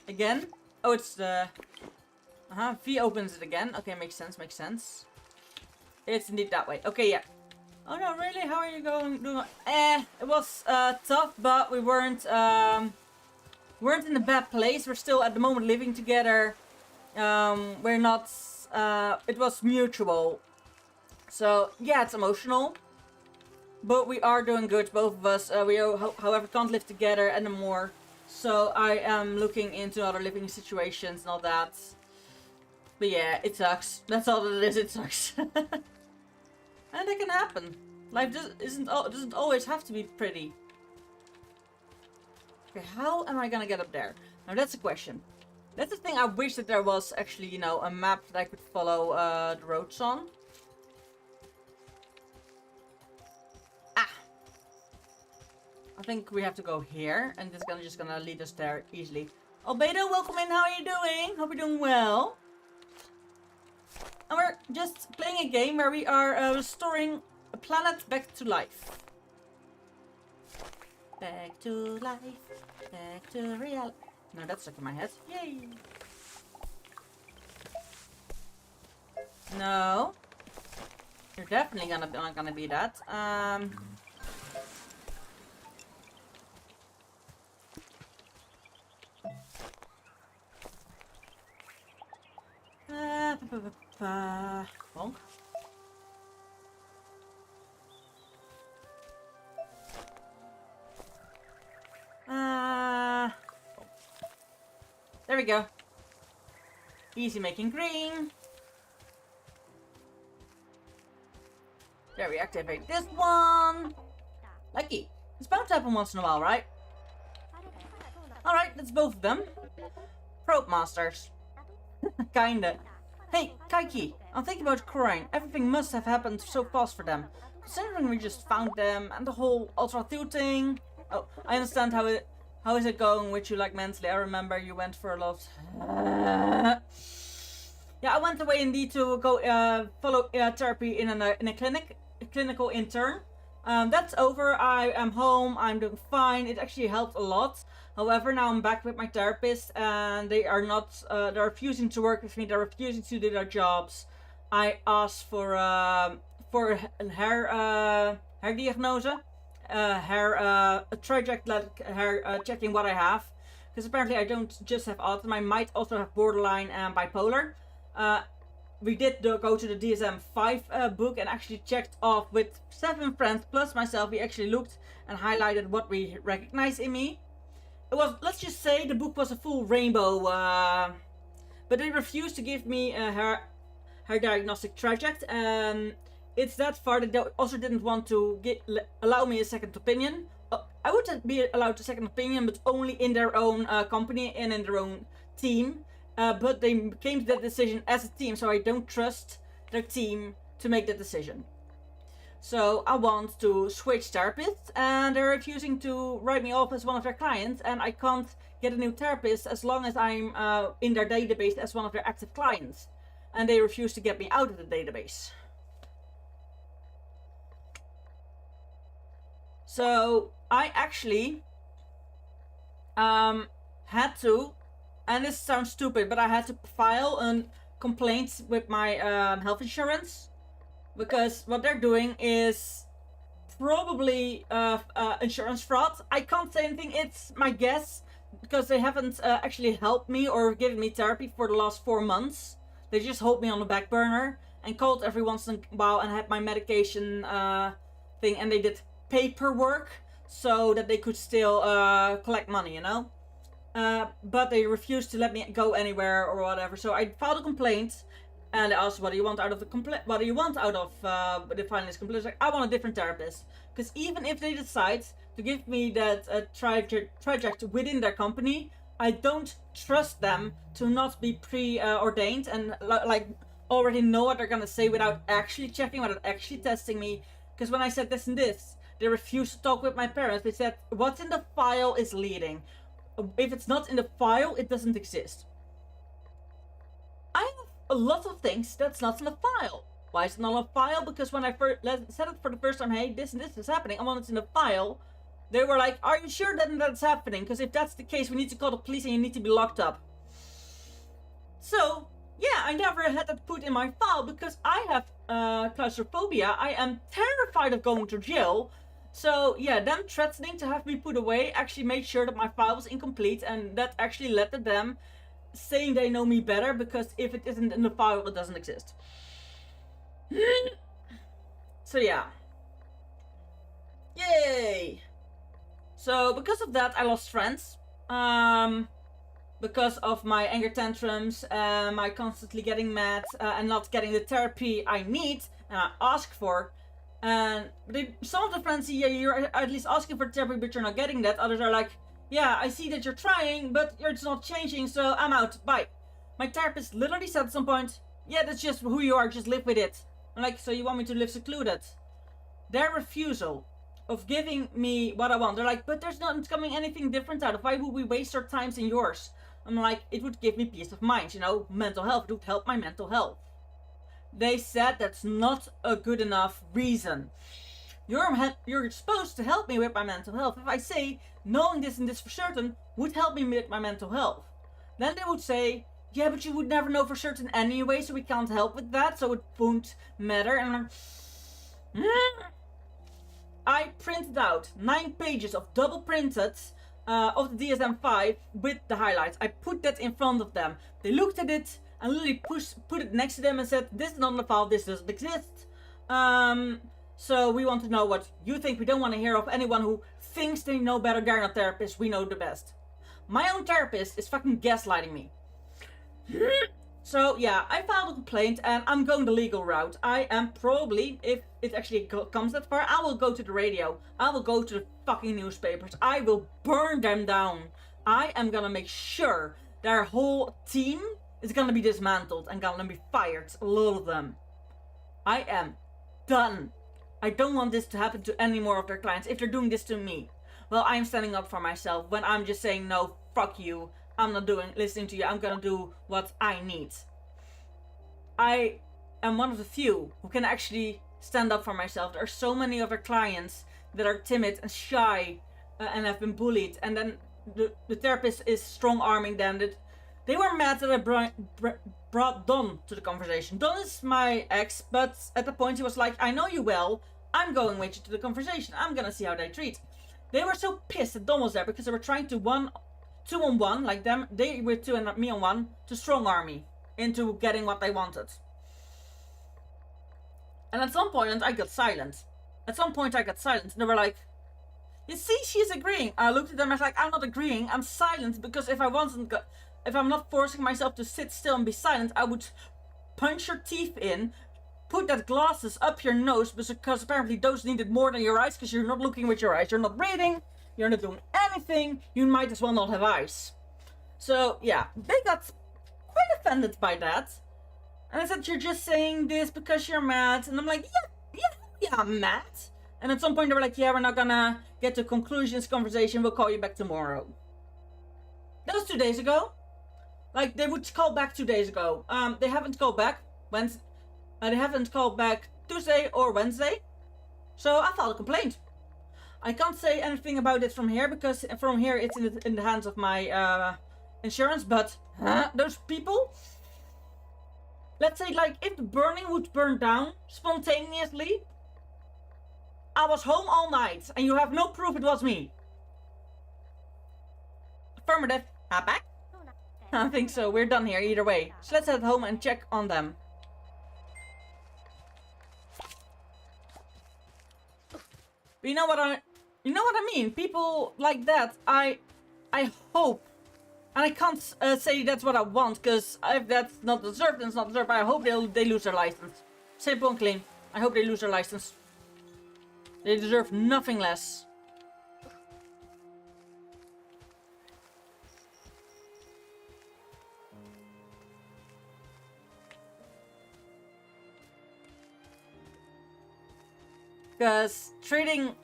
Again? Oh, it's the... V opens it again. Okay, makes sense, makes sense. It's indeed that way. Okay, yeah. Oh no, really? How are you going? It was tough, but we weren't in a bad place. We're still at the moment living together. We're not... it was mutual. So, yeah, it's emotional. But we are doing good, both of us. We, however, can't live together anymore. So, I am looking into other living situations and all that. But yeah, it sucks. That's all that it is, it sucks. And it can happen. Life doesn't always have to be pretty. Okay, how am I gonna get up there? Now, that's a question. That's the thing I wish that there was actually, you know, a map that I could follow the roads on. I think we have to go here, and it's just gonna lead us there easily. Albedo, welcome in. How are you doing? Hope you're doing well. And we're just playing a game where we are restoring a planet back to life. Back to life. Back to reality. No, that's stuck in my head. Yay! No. You're definitely not gonna be that. Bonk. There we go. Easy making green. There, we activate this one. Lucky. It's bound to happen once in a while, right? Alright, that's both of them. Probe masters. Kinda. Hey, Kaiki, I'm thinking about Corain. Everything must have happened so fast for them. Considering we just found them and the whole Ultra 2 thing. Oh, I understand how is it going with you, like, mentally? I remember you went for a lot. Yeah, I went away indeed to go follow therapy in a clinical intern. That's over. I am home. I'm doing fine. It actually helped a lot. However, now I'm back with my therapist, and they are not. They're refusing to work with me. They're refusing to do their jobs. I asked for a hair diagnose, hair checking what I have, because apparently I don't just have autism. I might also have borderline and bipolar. We did go to the DSM-5 book and actually checked off with 7 friends plus myself. We actually looked and highlighted what we recognize in me. It was, let's just say, the book was a full rainbow but they refused to give me her diagnostic trajectory. It's that far that they also didn't want to allow me a second opinion. I would be allowed a second opinion, but only in their own company and in their own team. But they came to that decision as a team, so I don't trust their team to make that decision. So I want to switch therapists, and they're refusing to write me off as one of their clients, and I can't get a new therapist as long as I'm in their database as one of their active clients. And they refuse to get me out of the database. So I actually had to, and this sounds stupid, but I had to file a complaint with my health insurance, because what they're doing is probably insurance fraud. I can't say anything, it's my guess, because they haven't actually helped me or given me therapy for the last 4 months. They just hold me on the back burner and called every once in a while and had my medication thing, and they did paperwork so that they could still collect money, you know? But they refused to let me go anywhere or whatever. So I filed a complaint, and they asked, what do you want out of the complaint? What do you want out of the filing this complaint? Like, I want a different therapist, because even if they decide to give me that trajectory within their company, I don't trust them to not be preordained and like already know what they're gonna say without actually checking, without actually testing me. Because when I said this and this, they refused to talk with my parents. They said, what's in the file is leading. If it's not in the file, it doesn't exist. I have a lot of things that's not in the file. Why is it not in the file? Because when I said it for the first time, hey, this and this is happening, I want it in the file. They were like, are you sure that that's happening? Because if that's the case, we need to call the police and you need to be locked up. So, yeah, I never had that put in my file because I have claustrophobia. I am terrified of going to jail. So, yeah, them threatening to have me put away actually made sure that my file was incomplete. And that actually led to them saying they know me better, because if it isn't in the file, it doesn't exist. So, yeah. Yay! So, because of that, I lost friends. Because of my anger tantrums, my constantly getting mad, and not getting the therapy I need and I ask for. And some of the friends say, yeah, you're at least asking for therapy, but you're not getting that. Others are like, yeah, I see that you're trying, but it's not changing, so I'm out. Bye. My therapist literally said at some point, yeah, that's just who you are, just live with it. I'm like, so you want me to live secluded? Their refusal of giving me what I want. They're like, but there's not coming anything different out of. Why would we waste our times in yours? I'm like, it would give me peace of mind, you know, mental health. It would help my mental health. They said that's not a good enough reason. You're supposed to help me with my mental health. If I say, knowing this and this for certain would help me with my mental health, then they would say, yeah, but you would never know for certain anyway, so we can't help with that, so it won't matter. And I printed out 9 pages of double printed of the DSM-5 with the highlights. I put that in front of them. They looked at it and literally put it next to them and said, this is not in the file, this doesn't exist. So we want to know what you think. We don't want to hear of anyone who thinks they know better. They're not therapists, we know the best. My own therapist is fucking gaslighting me. So yeah, I filed a complaint and I'm going the legal route. I am probably, if it actually comes that far, I will go to the radio. I will go to the fucking newspapers. I will burn them down. I am gonna make sure their whole team is gonna be dismantled and gonna be fired. A lot of them. I am done. I don't want this to happen to any more of their clients. If they're doing this to me, well, I'm standing up for myself. When I'm just saying, no, fuck you. I'm not listening to you. I'm gonna do what I need. I am one of the few who can actually stand up for myself. There are so many of our clients that are timid and shy and have been bullied. And then the therapist is strong-arming them. They were mad that I brought Don to the conversation. Don is my ex, but at the point he was like, I know you well. I'm going with you to the conversation. I'm gonna see how they treat. They were so pissed that Don was there because they were trying to 2-on-1, like them, they were 2 and me on 1, to strong arm me into getting what they wanted. And at some point I got silent. And they were like, you see, she's agreeing. I looked at them and I was like, I'm not agreeing, I'm silent, because if I wasn't I'm not forcing myself to sit still and be silent, I would punch your teeth in, put that glasses up your nose, because apparently those needed more than your eyes, because you're not looking with your eyes, you're not breathing, you're not doing anything, you might as well not have eyes. So yeah, they got quite offended by that. And I said, you're just saying this because you're mad. And I'm like, yeah, I'm mad. And at some point they were like, yeah, we're not gonna get to conclusions conversation, we'll call you back tomorrow. That was 2 days ago. Like, they would call back 2 days ago. They haven't called back they haven't called back Tuesday or Wednesday. So I filed a complaint. I can't say anything about it from here, because from here it's in the hands of my insurance, but those people, let's say, like, if the burning would burn down spontaneously, I was home all night and you have no proof it was me. Affirmative. Back? I think so. We're done here either way. So let's head home and check on them. But you know what I mean? People like that, I hope, and I can't say that's what I want, because if that's not deserved, then it's not deserved. I hope they lose their license. Simple and clean. I hope they lose their license. They deserve nothing less. Because treating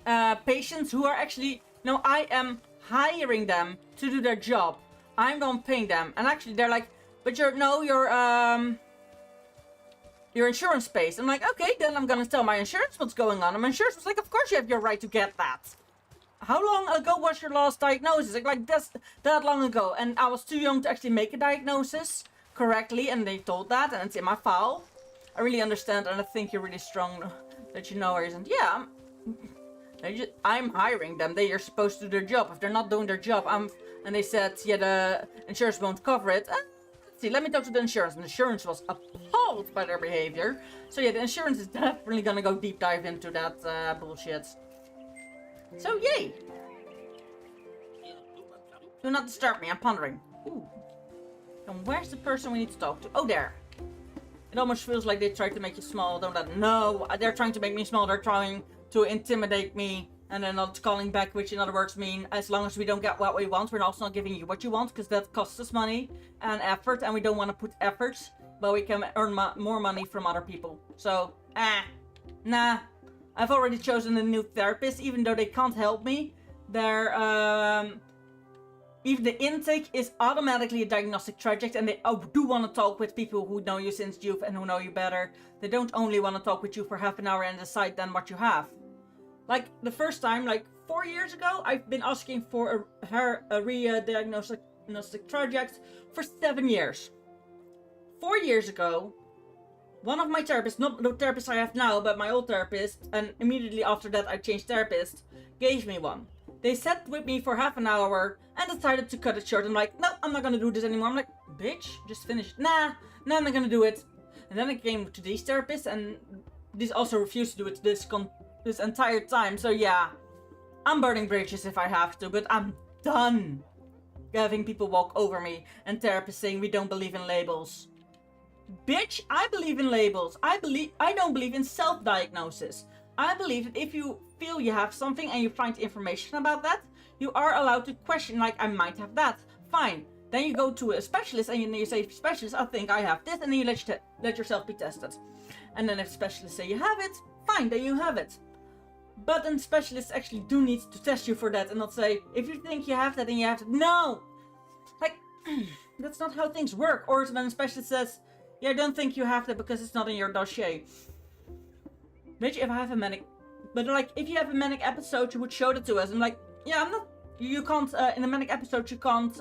patients who are actually, no, I am hiring them to do their job. I'm the one paying them, and actually they're like, but your insurance pays. I'm like, okay, then I'm gonna tell my insurance what's going on. And my insurance was like, of course you have your right to get that. How long ago was your last diagnosis? Like that's that long ago, and I was too young to actually make a diagnosis correctly, and they told that, and it's in my file. I really understand, and I think you're really strong that you know reason. Yeah, I'm hiring them. They are supposed to do their job. If they're not doing their job, and they said, yeah, the insurance won't cover it. Let's see, let me talk to the insurance. And the insurance was appalled by their behavior. So yeah, the insurance is definitely gonna go deep dive into that bullshit. So yay! Do not disturb me, I'm pondering. Ooh. And where's the person we need to talk to? Oh, there. It almost feels like they tried to make you small, don't they? No, they're trying to make me small. They're trying to intimidate me. And then not calling back, which in other words mean, as long as we don't get what we want, we're also not giving you what you want, because that costs us money and effort, and we don't want to put effort, but we can earn more money from other people. So, nah. I've already chosen a new therapist, even though they can't help me. Even the intake is automatically a diagnostic trajectory, and they do want to talk with people who know you since youth and who know you better. They don't only want to talk with you for half an hour and decide then what you have. Like, the first time, like 4 years ago, I've been asking for a re-diagnostic traject for 7 years. 4 years ago, one of my therapists, not the therapist I have now, but my old therapist, and immediately after that I changed therapist, gave me one. They sat with me for half an hour and decided to cut it short. I'm like, no, I'm not gonna do this anymore. I'm like, bitch, just finish. Nah, I'm not gonna do it. And then I came to these therapists, and these also refused to do it this entire time. So yeah, I'm burning bridges if I have to, but I'm done having people walk over me and therapists saying we don't believe in labels. Bitch, I believe in labels. I don't believe in self-diagnosis. I believe that if you feel you have something and you find information about that, you are allowed to question, like, I might have that. Fine. Then you go to a specialist and you say, specialist, I think I have this, and then you let yourself be tested. And then if specialists say you have it, fine, then you have it. But then specialists actually do need to test you for that and not say, if you think you have that, then you have it. No! Like, that's not how things work. Or when a specialist says, yeah, I don't think you have that because it's not in your dossier. Bitch, if I have a manic... But like, if you have a manic episode, you would show that to us. I'm like, yeah, I'm not... You can't... in a manic episode, you can't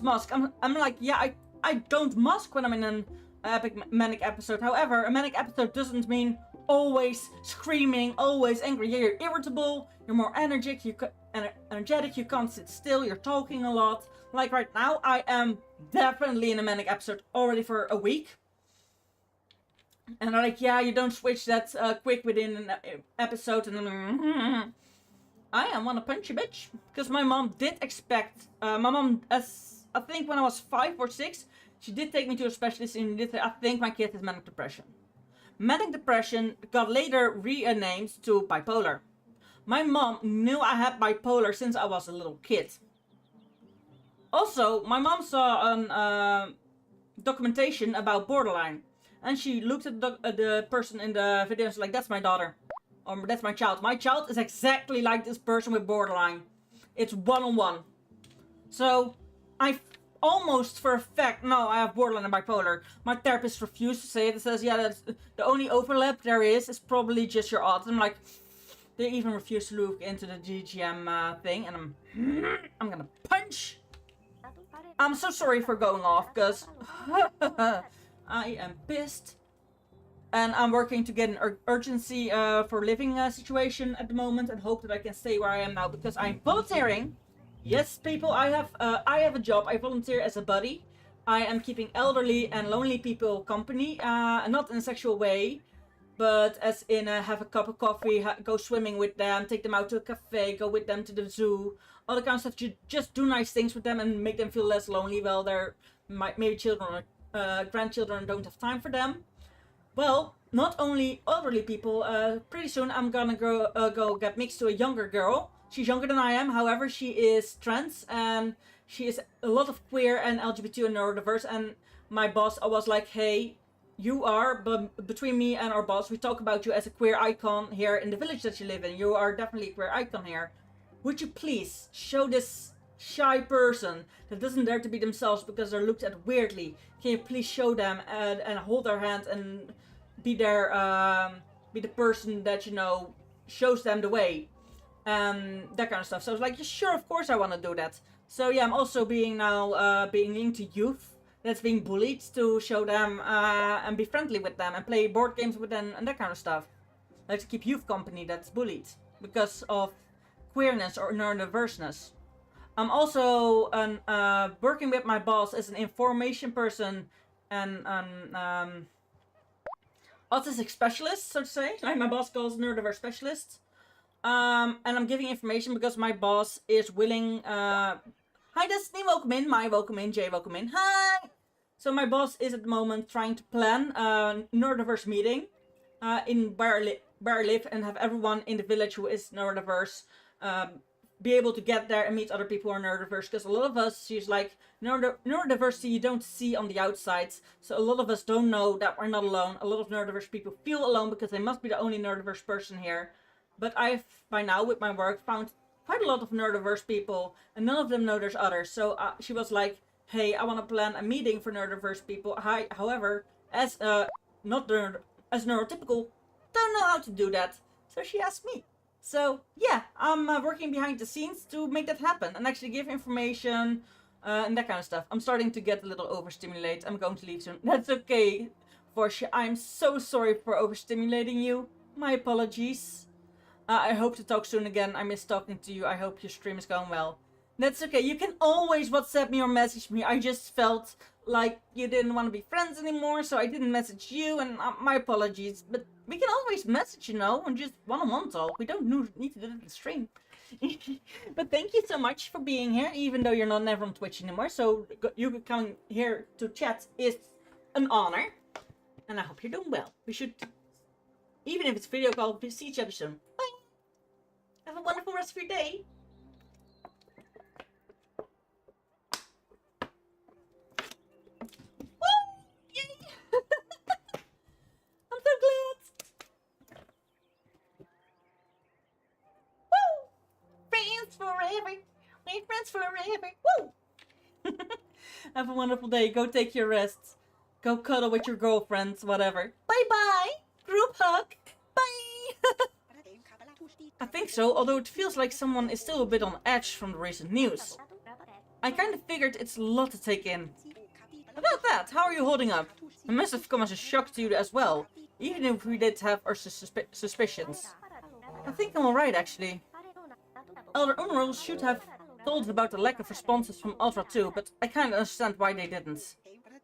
mask. I'm like, yeah, I don't mask when I'm in an epic manic episode. However, a manic episode doesn't mean always screaming, always angry. Yeah, you're irritable, you're more energetic, you can't sit still, you're talking a lot. Like right now, I am definitely in a manic episode already for a week. And they're like, yeah, you don't switch that quick within an episode. And I am wanna punch you, bitch. Because my mom did expect, my mom, as I think when I was 5 or 6, she did take me to a specialist and did say, I think my kid has manic depression. Manic depression got later renamed to bipolar. My mom knew I had bipolar since I was a little kid. Also, my mom saw an documentation about borderline. And she looked at the person in the video and was like, that's my daughter. Or that's my child. My child is exactly like this person with borderline. It's one-on-one. So, I almost for a fact know I have borderline and bipolar. My therapist refused to say it. It says, yeah, that's the only overlap there is probably just your autism. Like, they even refuse to look into the GGM thing. And I'm gonna punch. I'm so sorry for going off, because I am pissed. And I'm working to get an urgency for living situation at the moment, and hope that I can stay where I am now, because I'm volunteering. Yes, people, I have a job. I volunteer as a buddy. I am keeping elderly and lonely people company, not in a sexual way, but as in have a cup of coffee, go swimming with them, take them out to a cafe, go with them to the zoo, all the kind of stuff. You just do nice things with them and make them feel less lonely while they're maybe children or grandchildren don't have time for them. Well, not only elderly people, pretty soon I'm gonna go get mixed to a younger girl. She's younger than I am, however, she is trans and she is a lot of queer and LGBT and neurodiverse. And my boss, I was like, hey, you are, but between me and our boss, we talk about you as a queer icon here in the village that you live in. You are definitely a queer icon here. Would you please show this shy person that doesn't dare to be themselves because they're looked at weirdly, can you please show them and hold their hand and be their be the person that, you know, shows them the way and that kind of stuff. So I was like, yeah, sure, of course I want to do that. So yeah, I'm also being now being linked to youth that's being bullied to show them and be friendly with them and play board games with them and that kind of stuff. Like to keep youth company that's bullied because of queerness or neurodiverseness. I'm also working with my boss as an information person and autistic specialist, so to say. Like my boss calls neurodiverse specialist. And I'm giving information because my boss is willing. Hi Destiny, welcome in. Mai, welcome in. Jay, welcome in. Hi! So my boss is at the moment trying to plan a neurodiverse meeting in where I live and have everyone in the village who is neurodiverse be able to get there and meet other people who are neurodiverse, because a lot of us, she's like, neurodiversity you don't see on the outside, so a lot of us don't know that we're not alone. A lot of neurodiverse people feel alone because they must be the only neurodiverse person here. But I've, by now, with my work, found quite a lot of neurodiverse people, and none of them know there's others. So she was like, hey, I want to plan a meeting for neurodiverse people. However, as as neurotypical, don't know how to do that. So she asked me. So yeah, I'm working behind the scenes to make that happen and actually give information and that kind of stuff. I'm starting to get a little overstimulated. I'm going to leave soon. That's okay, Vorsje. I'm so sorry for overstimulating you. My apologies. I hope to talk soon again. I miss talking to you. I hope your stream is going well. That's okay. You can always WhatsApp me or message me. I just felt like you didn't want to be friends anymore, so I didn't message you, and my apologies. But we can always message, you know, and just one-on-one talk. We don't need to do it in the stream. But thank you so much for being here, even though you're not never on Twitch anymore. So you coming here to chat is an honor, and I hope you're doing well. We should, even if it's video call, see each other soon. Bye. Have a wonderful rest of your day. Forever. We're friends forever. Woo! Have a wonderful day. Go take your rest. Go cuddle with your girlfriends, whatever. Bye-bye. Group hug. Bye. I think so, although it feels like someone is still a bit on edge from the recent news. I kind of figured it's a lot to take in. About that, how are you holding up? It must have come as a shock to you as well, even if we did have our suspicions. I think I'm alright, actually. Elder Unrules should have told about the lack of responses from Ultra 2, but I can't understand why they didn't.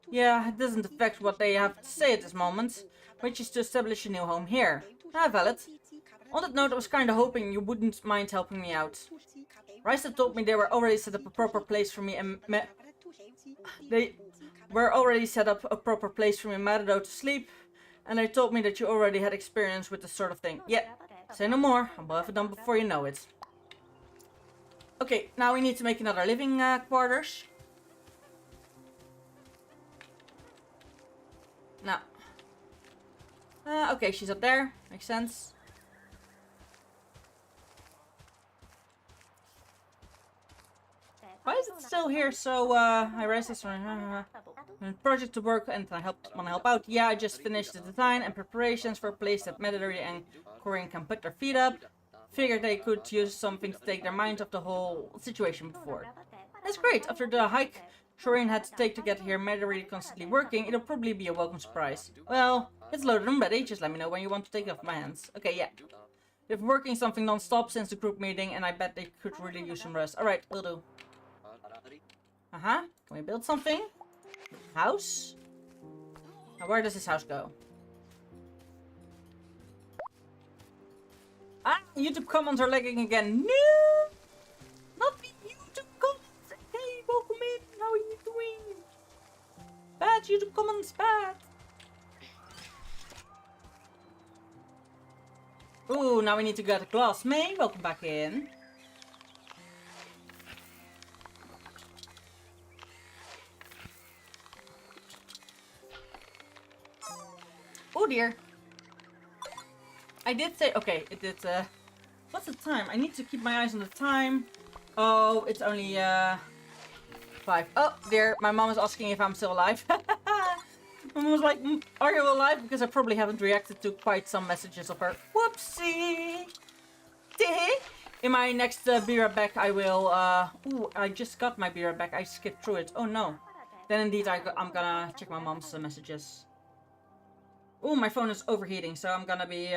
Yeah, it doesn't affect what they have to say at this moment, which is to establish a new home here. Ah, valid. On that note, I was kinda hoping you wouldn't mind helping me out. Rysta told me they were already set up a proper place for me and They were already set up a proper place for me Matado to sleep, and they told me that you already had experience with this sort of thing. Yeah, say no more. I'll have it done before you know it. Okay, now we need to make another living quarters. Now. Okay, she's up there. Makes sense. Why is it still here? So, I raised this one. Project to work and I wanna help out. Yeah, I just finished the design and preparations for a place that Mediterranean and Korean can put their feet up. Figured they could use something to take their minds off the whole situation before. That's great. After the hike Shoreen had to take to get here, Mediterranean constantly working, it'll probably be a welcome surprise. Well, it's loaded and ready. Just let me know when you want to take it off my hands. Okay, yeah. They've been working something non-stop since the group meeting, and I bet they could really use some rest. Alright, will do. Can we build something? House? Now where does this house go? Ah, YouTube comments are lagging again. No! Not the YouTube comments! Hey, welcome in! How are you doing? Bad YouTube comments, bad! Ooh, now we need to get a glass. May, welcome back in. Oh dear. I did say, okay, it did, what's the time? I need to keep my eyes on the time. Oh, it's only, 5. Oh dear, my mom is asking if I'm still alive. My mom was like, are you alive? Because I probably haven't reacted to quite some messages of her. Whoopsie! In my next Be Right Back, I will, ooh, I just got my Be Right Back. I skipped through it. Oh no. Then indeed, I'm gonna check my mom's messages. Ooh, my phone is overheating, so I'm gonna be,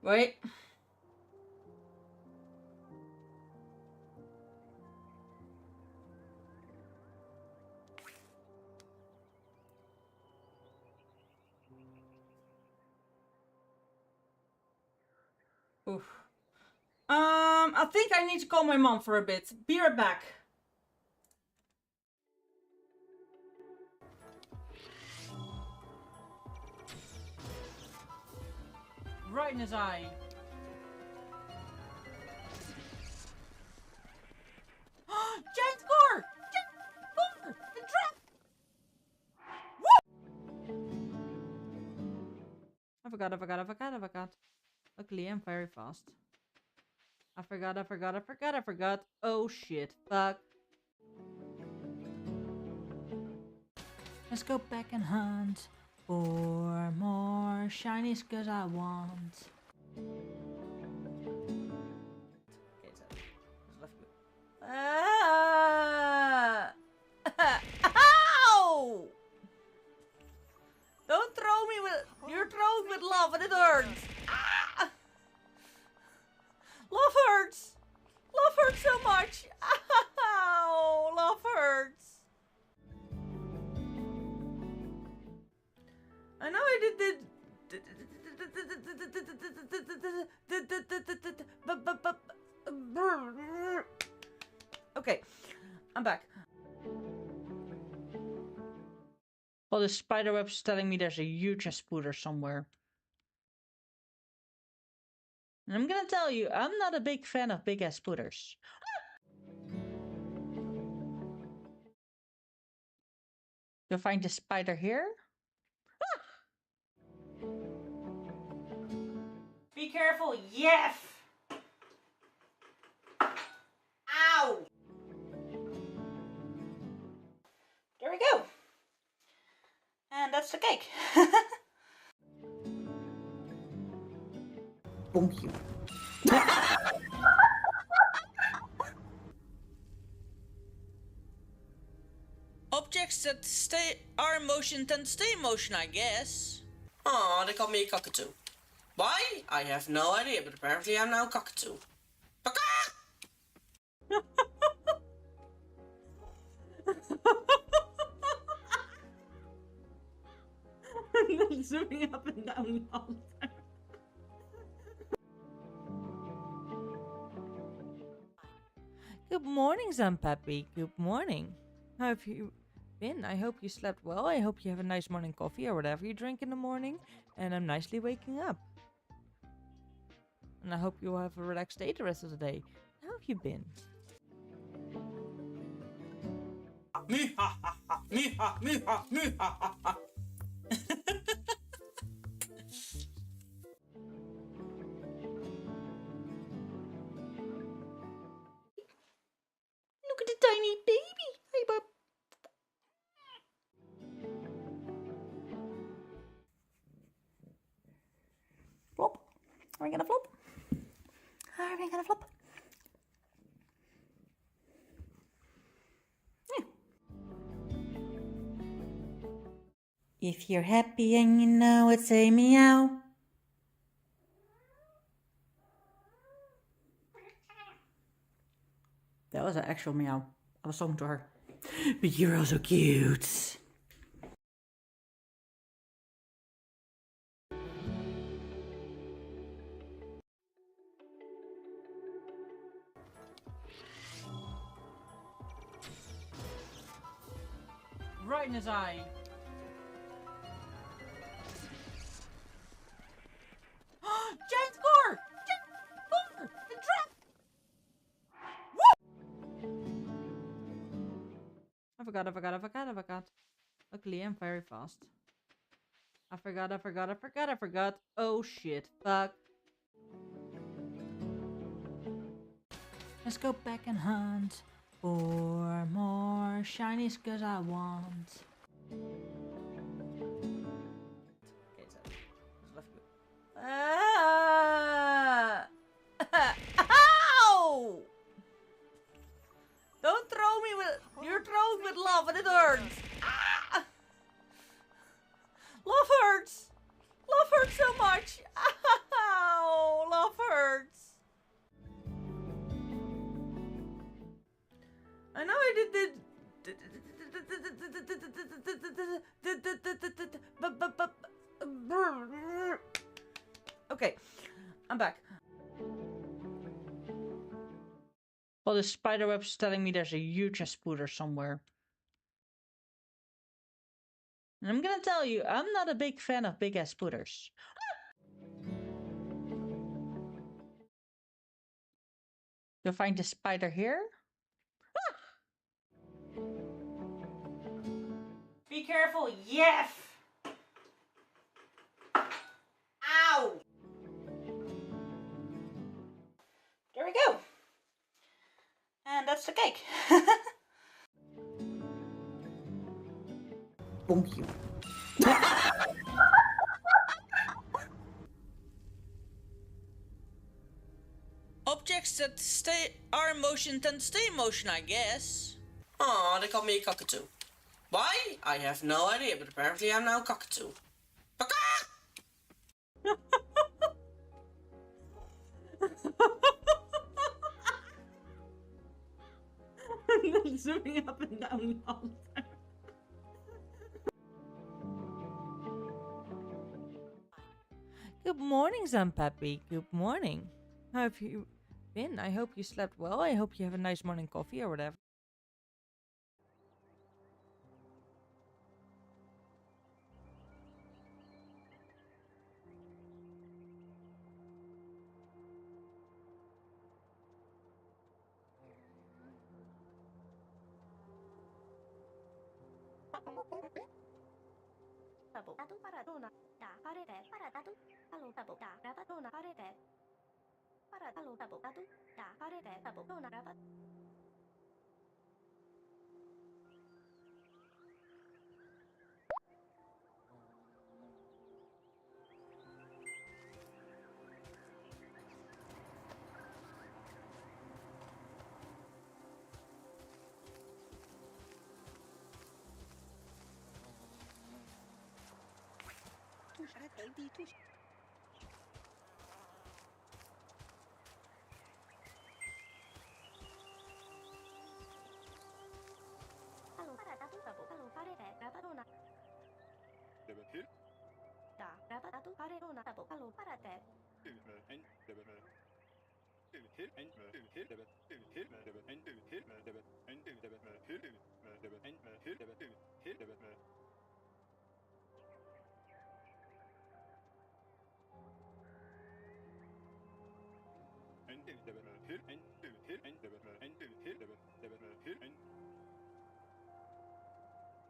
wait. Oof. I think I need to call my mom for a bit. Be right back. Right in his eye. Giant score! Giant score! The trap! Woo! I forgot. Luckily, I'm very fast. I forgot. Oh shit. Fuck. Let's go back and hunt for more shinies cause I want. Okay, so ah! Ow! Don't throw me with. You're throwing with love and it hurts. Ah! Love hurts. Love hurts so much. Ow! Love hurts. I know I did. Okay, I'm back. Well, the spider web's telling me there's a huge spooder somewhere. And I'm gonna tell you, I'm not a big fan of big ass spooters. You'll find the spider here. Be careful, yes! Ow! There we go. And that's the cake. Bonk you. Objects that are in motion tend to stay in motion, I guess. Aw, they call me a cockatoo. Why? I have no idea, but apparently I'm now a cockatoo. Zooming up and down all the time. Good morning, Zampappy. Good morning. How have you been? I hope you slept well. I hope you have a nice morning coffee or whatever you drink in the morning. And I'm nicely waking up. And I hope you have a relaxed day the rest of the day. How have you been? Me ha ha ha, me ha, me ha, me ha ha ha. Look at the tiny baby. Hey, bub. Flop. Are we gonna flop? Are we gonna flop? Yeah. If you're happy and you know it, say meow. That was an actual meow. I was talking to her. But you're also cute. Right in his eye. Giant score! Giant score! The trap! I forgot. Luckily, I'm very fast. I forgot. Oh shit. Fuck. Let's go back and hunt for more shinies cause I want. Okay, so left good. Ow! Don't throw me with. You're throwing with love and it hurts. Ah! Love hurts. Love hurts so much. Ow! Love hurts. I know I did. Okay, I'm back. Well, the spider web's telling me there's a huge spooder somewhere. And I'm gonna tell you, I'm not a big fan of big ass spooters. You'll find the spider here. Be careful, yes! Ow! There we go. And that's the cake. Bonk you. Objects that are in motion tend to stay in motion, I guess. Aw, they called me a cockatoo. Why? I have no idea, but apparently I'm now a cockatoo. Zooming up and down all the time. Good morning, Zampappy. Good morning. How have you been? I hope you slept well. I hope you have a nice morning coffee or whatever. Rabatu Parerona Tabo Alo Parate.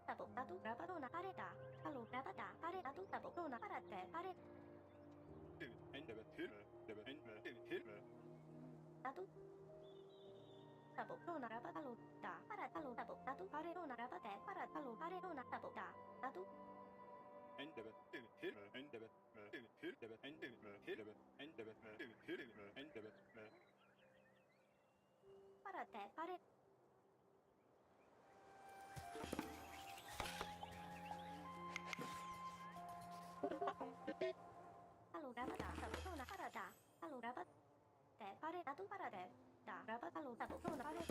Tabo Tatu Rabatona Pareta. Alo Rabata Pare Tatu Tabo Rona Parate Pare. Tatu. Tabo Rona Rabatalo Da Paratalo Tabo Tatu Parerona Rabate Paratalo Parerona Tabo Da Tatu. Parate Pare. Alo Rabata Tabo Rona Parata. Alo Rabat. Te Pare Tatu Parate. Da Rabatalo Tabo Rona Pare.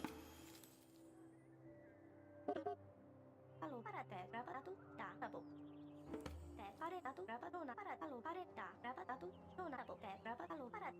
Alo Parate Rabatatu Da Tabo. Te Pare Tatu Rabatona Paratalo Pare Da Rabatatu Rona Tabo Te Rabatalo Parat.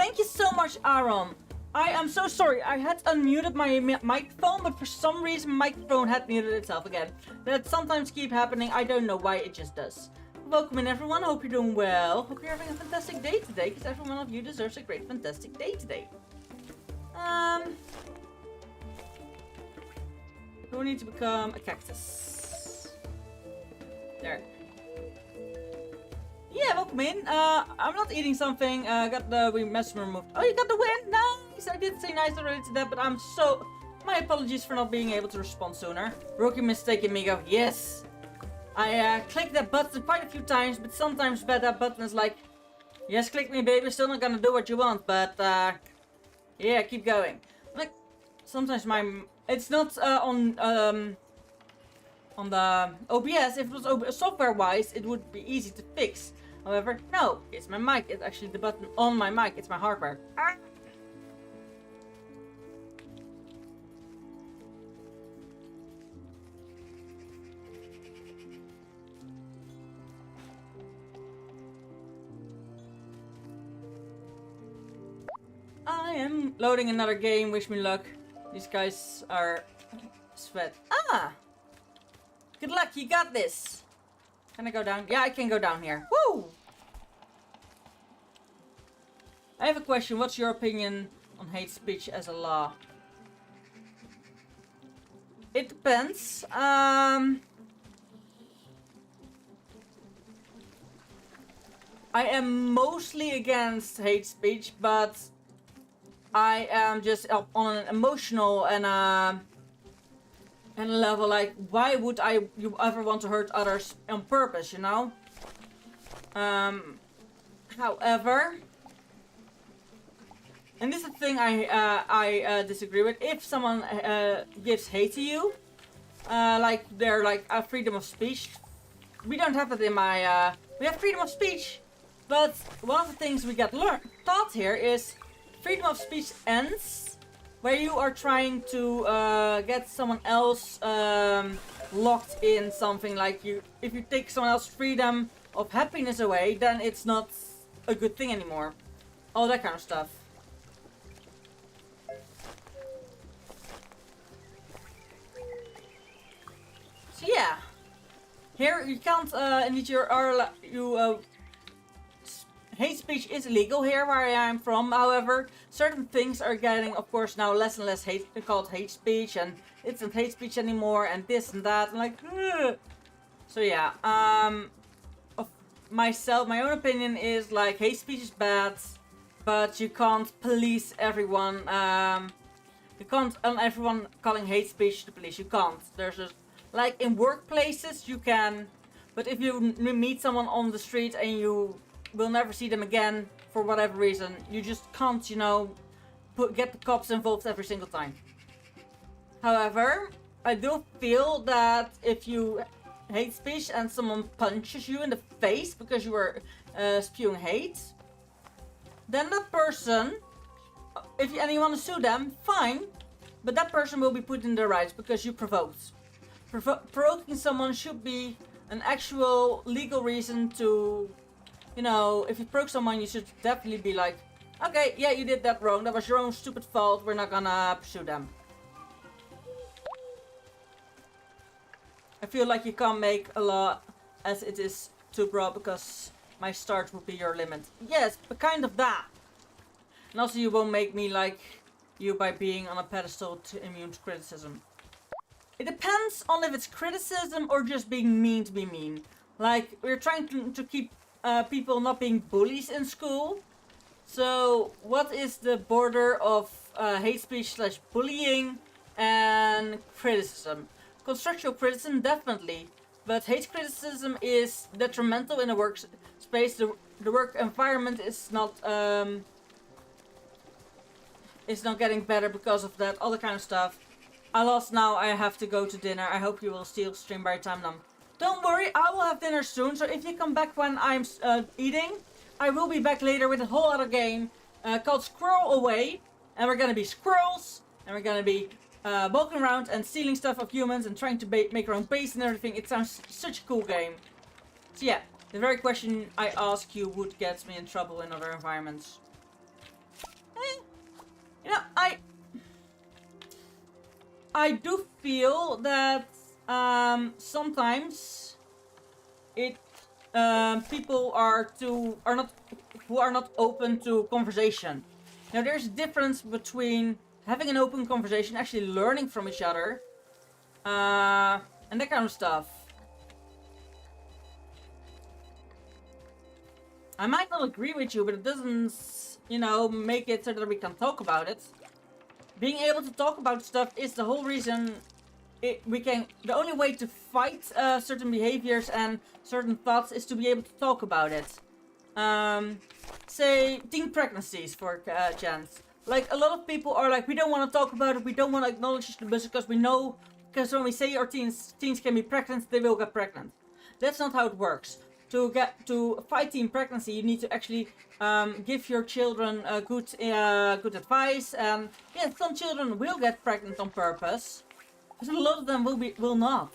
Thank you so much, Aaron. I am so sorry. I had unmuted my microphone, but for some reason my microphone had muted itself again. That sometimes keep happening. I don't know why, it just does. Welcome in, everyone. Hope you're doing well. Hope you're having a fantastic day today, because every one of you deserves a great, fantastic day today. Who needs to become a cactus? There. Yeah, welcome in. I'm not eating something. Got the mess removed. Oh, you got the win? Nice! I did say nice already to that, but I'm so... My apologies for not being able to respond sooner. Rookie mistake, amigo. Yes! I clicked that button quite a few times, but sometimes that button is like... Yes, click me, baby. Still not gonna do what you want, but... yeah, keep going. Like, sometimes it's not on the OBS. If it was software-wise, it would be easy to fix. However, no, it's my mic. It's actually the button on my mic. It's my hardware. I am loading another game. Wish me luck. These guys are sweat. Good luck. You got this. Can I go down? Yeah, I can go down here. Woo! I have a question. What's your opinion on hate speech as a law? It depends. I am mostly against hate speech, but I am just on an emotional and a level like, why would you ever want to hurt others on purpose, you know? However, and this is the thing I disagree with. If someone gives hate to you, like they're like a freedom of speech, we don't have that in my. We have freedom of speech, but one of the things we get taught here is freedom of speech ends where you are trying to get someone else locked in something. Like if you take someone else's freedom of happiness away, then it's not a good thing anymore. All that kind of stuff. So yeah, here you can't hate speech is illegal here where I am from. However, certain things are getting, of course, now less and less called hate speech, and it's not hate speech anymore, and this and that, and like, ugh. So yeah, of myself, my own opinion is like hate speech is bad, but you can't police everyone. You can't everyone calling hate speech to police. You can't. There's just like in workplaces you can, but if you meet someone on the street and you will never see them again for whatever reason, you just can't, you know, get the cops involved every single time. However, I do feel that if you hate speech and someone punches you in the face because you were spewing hate, then that person, if you want to sue them, fine, but that person will be put in their rights because you provoked. Provoking someone should be an actual legal reason to, you know, if you provoke someone, you should definitely be like, okay, yeah, you did that wrong. That was your own stupid fault. We're not gonna pursue them. I feel like you can't make a law as it is too broad because my start would be your limit. Yes, but kind of that. And also you won't make me like you by being on a pedestal to immune to criticism. It depends on if it's criticism or just being mean to be mean. Like, we're trying to keep people not being bullies in school. So, what is the border of hate speech / bullying and criticism? Constructive criticism, definitely. But hate criticism is detrimental in a workspace. The work environment is not getting better because of that. All the kind of stuff. I lost now. I have to go to dinner. I hope you will still stream by the time now. Don't worry, I will have dinner soon. So if you come back when I'm eating, I will be back later with a whole other game called Squirrel Away. And we're gonna be squirrels. And we're gonna be walking around and stealing stuff of humans and trying to make our own base and everything. It sounds such a cool game. So yeah, the very question I ask you would get me in trouble in other environments. I do feel that sometimes people who are not open to conversation. Now, there's a difference between having an open conversation, actually learning from each other, and that kind of stuff. I might not agree with you, but it doesn't, make it so that we can talk about it. Being able to talk about stuff is the whole reason the only way to fight certain behaviors and certain thoughts is to be able to talk about it. Say, teen pregnancies, for chance. Like, a lot of people are like, we don't want to talk about it, we don't want to acknowledge it because we know, because when we say our teens can be pregnant, they will get pregnant. That's not how it works. To fight teen pregnancy, you need to actually give your children good advice. And yeah, some children will get pregnant on purpose, but a lot of them will not.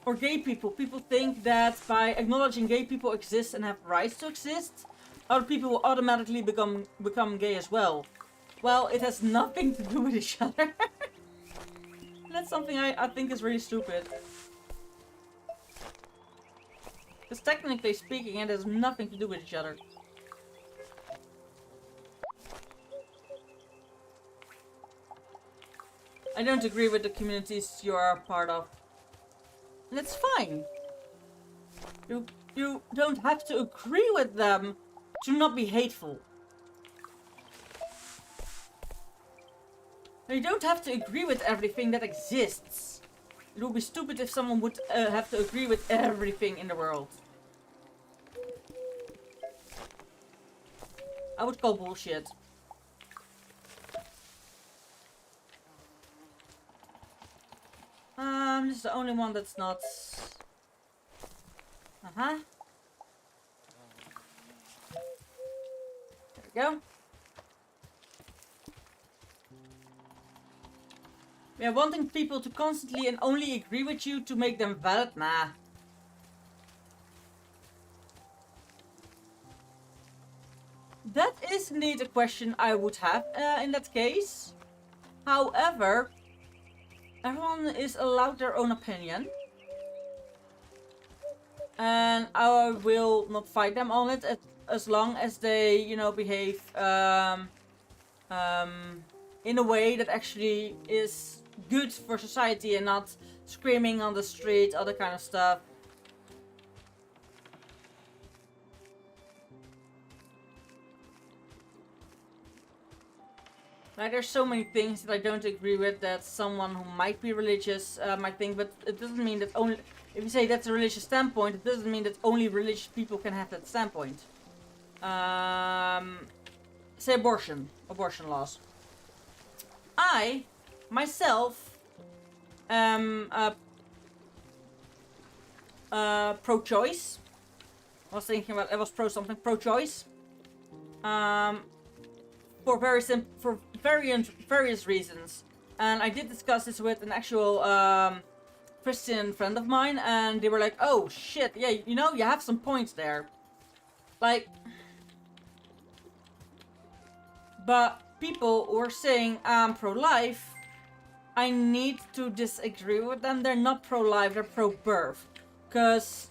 Or gay people. People think that by acknowledging gay people exist and have rights to exist, other people will automatically become gay as well. Well, it has nothing to do with each other. That's something I think is really stupid. Because technically speaking, it has nothing to do with each other. I don't agree with the communities you are a part of. And it's fine. You don't have to agree with them to not be hateful. You don't have to agree with everything that exists. It would be stupid if someone would have to agree with everything in the world. I would call bullshit. This is the only one that's not... Uh-huh. There we go. Yeah, wanting people to constantly and only agree with you to make them valid? Nah. That is indeed a question I would have in that case. However, everyone is allowed their own opinion. And I will not fight them on it as long as they, behave in a way that actually is good for society and not screaming on the street, other kind of stuff. Like, there's so many things that I don't agree with that someone who might be religious might think, but it doesn't mean that only... If you say that's a religious standpoint, it doesn't mean that only religious people can have that standpoint. Say abortion laws. I, myself, am pro-choice. I was thinking about, I was pro-choice. For various reasons. And I did discuss this with an actual Christian friend of mine, and they were like, oh shit, yeah, you have some points there. Like, but people who are saying I'm pro-life, I need to disagree with them. They're not pro-life, they're pro-birth. Because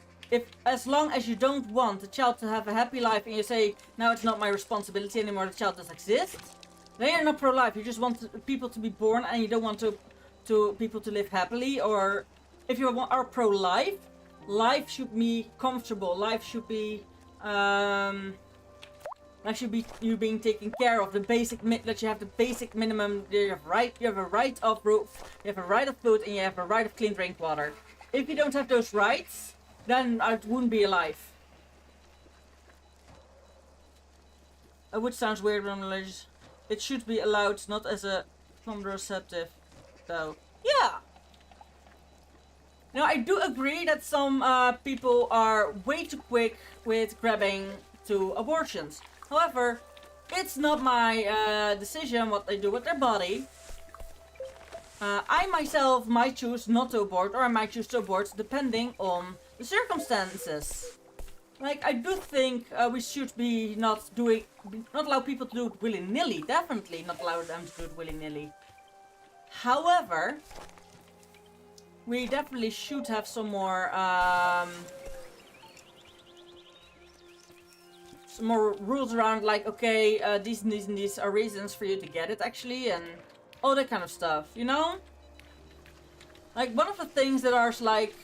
as long as you don't want the child to have a happy life and you say, now it's not my responsibility anymore, the child does exist, then you're not pro-life. You just want people to be born and you don't want people to live happily. Or if you are pro-life, life should be comfortable. Life should be you being taken care of. That you have the basic minimum. You have a right of roof, you have a right of food, and you have a right of clean drink water. If you don't have those rights, then I wouldn't be alive. Which sounds weird when religious. It should be allowed, not as a contraceptive, though. Yeah. Now, I do agree that some people are way too quick with grabbing to abortions. However, it's not my decision what they do with their body. I myself might choose not to abort, or I might choose to abort depending on the circumstances. Like, I do think we should be not allow people to do it willy-nilly. Definitely not allow them to do it willy-nilly. However, we definitely should have some more rules around, like, okay, these and these and these are reasons for you to get it, actually, and all that kind of stuff, you know? Like, one of the things that are, like,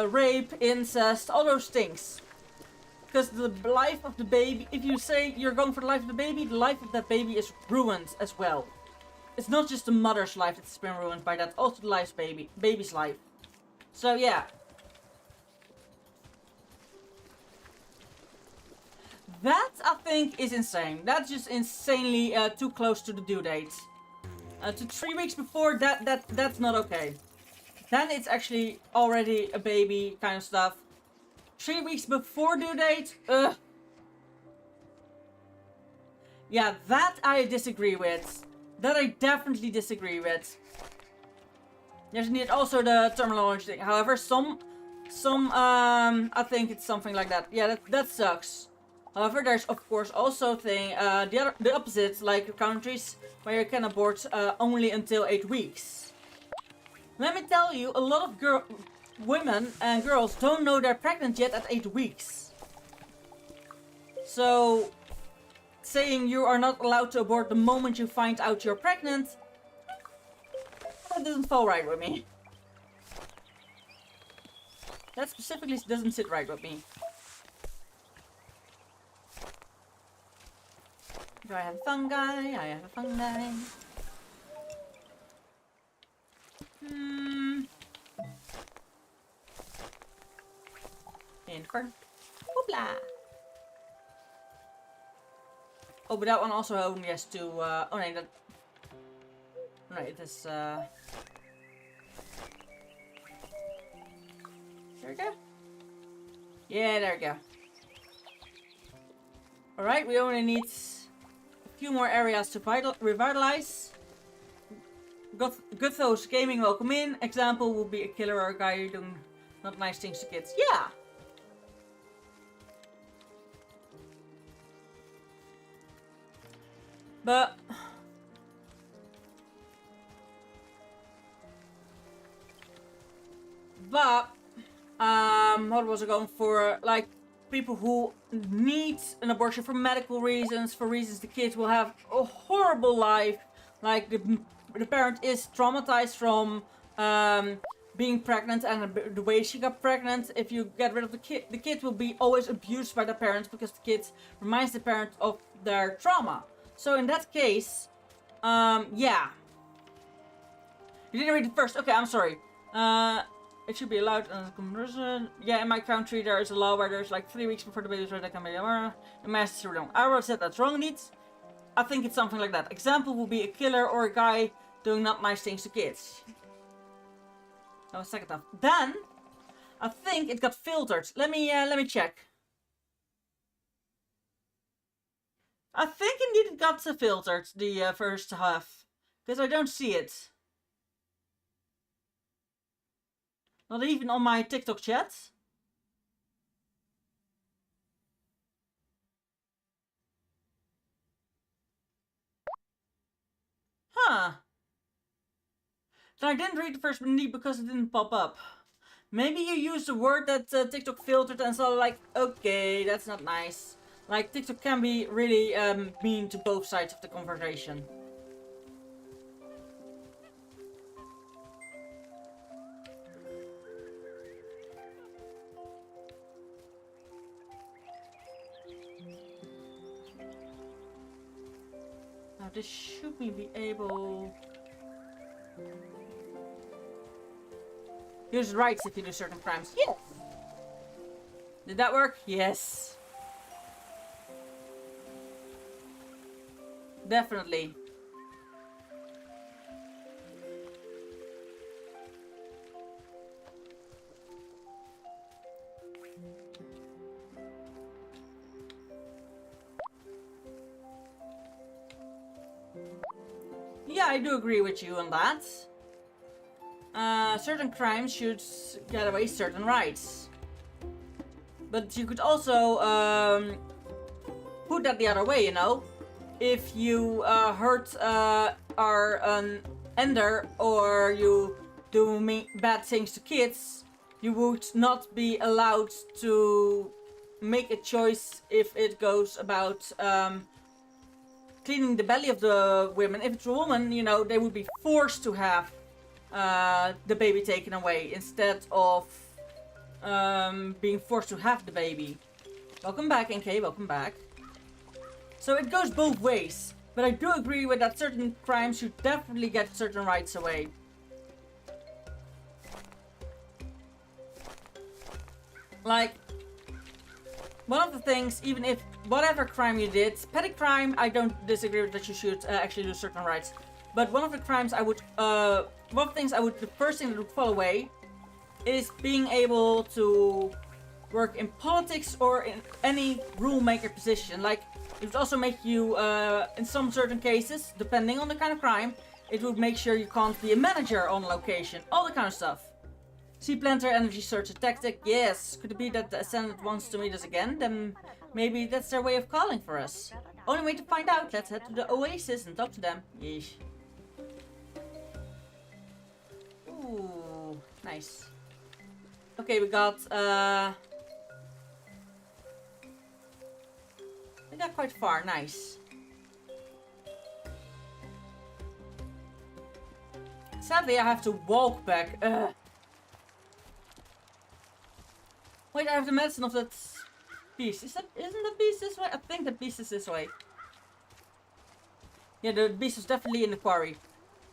rape, incest, all those things. Because the life of the baby, if you say you're going for the life of the life of that baby is ruined as well. It's not just the mother's life that's been ruined by that, also the baby's life. So, yeah. That, I think, is insane. That's just insanely too close to the due date. To 3 weeks before, that's not okay. Then it's actually already a baby kind of stuff. 3 weeks before due date? Ugh. Yeah, that I disagree with. That I definitely disagree with. There's indeed also the terminology thing. However, I think it's something like that. Yeah, that sucks. However, there's of course also the opposite, like countries where you can abort only until 8 weeks. Let me tell you, a lot of women and girls don't know they're pregnant yet at 8 weeks. So, saying you are not allowed to abort the moment you find out you're pregnant, that doesn't fall right with me. That specifically doesn't sit right with me. Do I have fungi? I have a fungi. Infer. Hoopla. Oh, but that one also only has to, oh no, that... No, it is, There we go. Yeah, there we go. Alright, we only need a few more areas to revitalize. Gothos Gaming, welcome in. Example would be a killer or a guy doing not nice things to kids. Yeah! But... what was I going for? Like, people who need an abortion for medical reasons, for reasons the kid will have a horrible life. Like, the parent is traumatized from being pregnant and the way she got pregnant. If you get rid of the kid will be always abused by the parents because the kid reminds the parent of their trauma. So in that case, yeah. You didn't read it first. Okay, I'm sorry. It should be allowed in conversion. Yeah, in my country there is a law where there's like 3 weeks before the baby's ready. That can be a master wrong. I wrote said that's wrong. Needs. I think it's something like that. Example will be a killer or a guy doing not nice things to kids. That was second half. Then I think it got filtered. Let me check. I think indeed it got filtered, the first half. Because I don't see it. Not even on my TikTok chat. Huh. Then I didn't read the first indeed because it didn't pop up. Maybe you used a word that TikTok filtered and saw like, okay, that's not nice. Like, TikTok can be really mean to both sides of the conversation. Now this should be able... Use rights if you do certain crimes. Yes! Did that work? Yes. Definitely. Yeah, I do agree with you on that. Certain crimes should get away certain rights. But you could also put that the other way, you know? If you hurt our ender or you do bad things to kids, you would not be allowed to make a choice if it goes about cleaning the belly of the women. If it's a woman, you know, they would be forced to have the baby taken away instead of being forced to have the baby. Welcome back, NK, welcome back. So it goes both ways. But I do agree with that certain crimes should definitely get certain rights away. Like, one of the things, even if whatever crime you did, petty crime, I don't disagree with that you should actually lose certain rights. But one of the crimes I would, one of the things I would, the first thing that would fall away is being able to work in politics or in any rule maker position. Like, it would also make you, in some certain cases, depending on the kind of crime, it would make sure you can't be a manager on location. All that kind of stuff. Sea planter, energy search tactic. Yes. Could it be that the Ascendant wants to meet us again? Then maybe that's their way of calling for us. Only way to find out. Let's head to the Oasis and talk to them. Yeesh. Ooh, nice. Okay, we got quite far. Nice. Sadly, I have to walk back. Wait, I have the medicine of that beast. Isn't that beast this way? I think that beast is this way. Yeah, the beast is definitely in the quarry.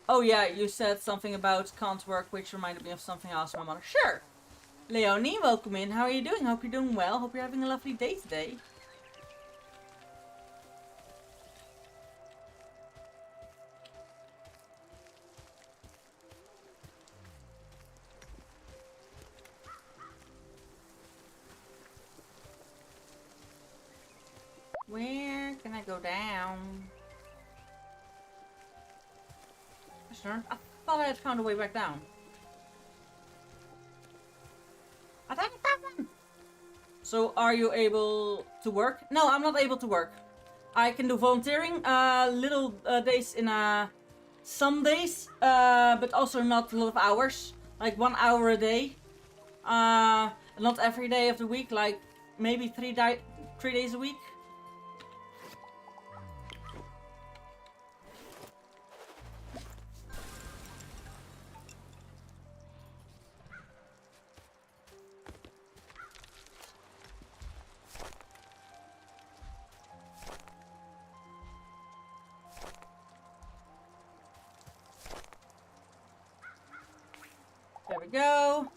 Oh yeah, you said something about can't work, which reminded me of something else my mother. Sure. Leonie, welcome in. How are you doing? Hope you're doing well. Hope you're having a lovely day today. Where can I go down? I thought I had found a way back down. I thought I found one! So, are you able to work? No, I'm not able to work. I can do volunteering, little days in some days, but also not a lot of hours. Like 1 hour a day. Not every day of the week, like maybe 3 days a week. There we go.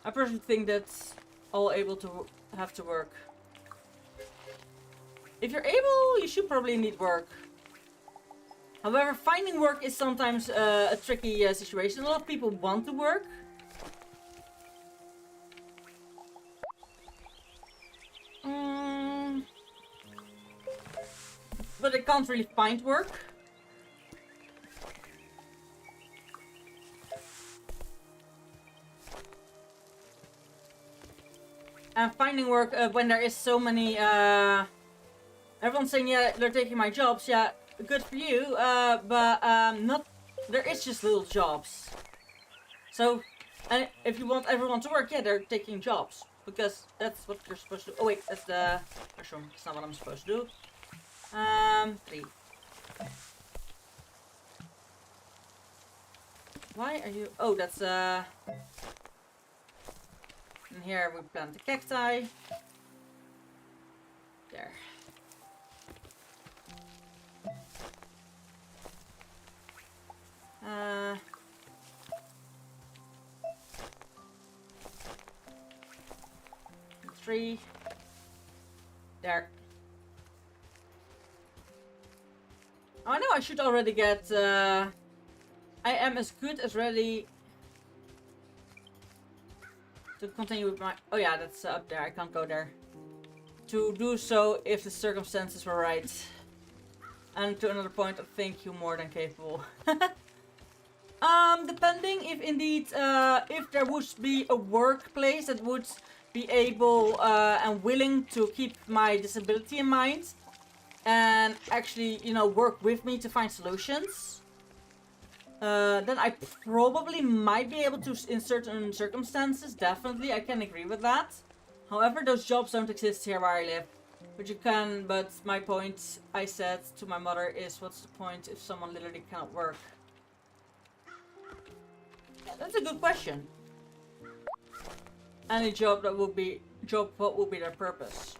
I personally think that's all able to have to work. If you're able, you should probably need work. However, finding work is sometimes a tricky situation. A lot of people want to work. But they can't really find work. And finding work when there is so many, everyone's saying, yeah, they're taking my jobs, yeah, good for you, but not, there is just little jobs. So, and if you want everyone to work, yeah, they're taking jobs, because that's what you're supposed to do. Oh wait, that's the mushroom, that's not what I'm supposed to do. 3. Why are you, oh, that's, and here we plant the cacti. There. Three. There. Oh, I know I should already get, I am as good as ready to continue with my... Oh yeah, that's up there. I can't go there. To do so if the circumstances were right. And to another point, I think you're more than capable. Depending if indeed, if there would be a workplace that would be able and willing to keep my disability in mind. And actually, you know, work with me to find solutions. then I probably might be able to, in certain circumstances, definitely, I can agree with that. However, those jobs don't exist here where I live. But you can, but my point I said to my mother is, what's the point if someone literally cannot work? Yeah, that's a good question. Any job that would be, what would be their purpose?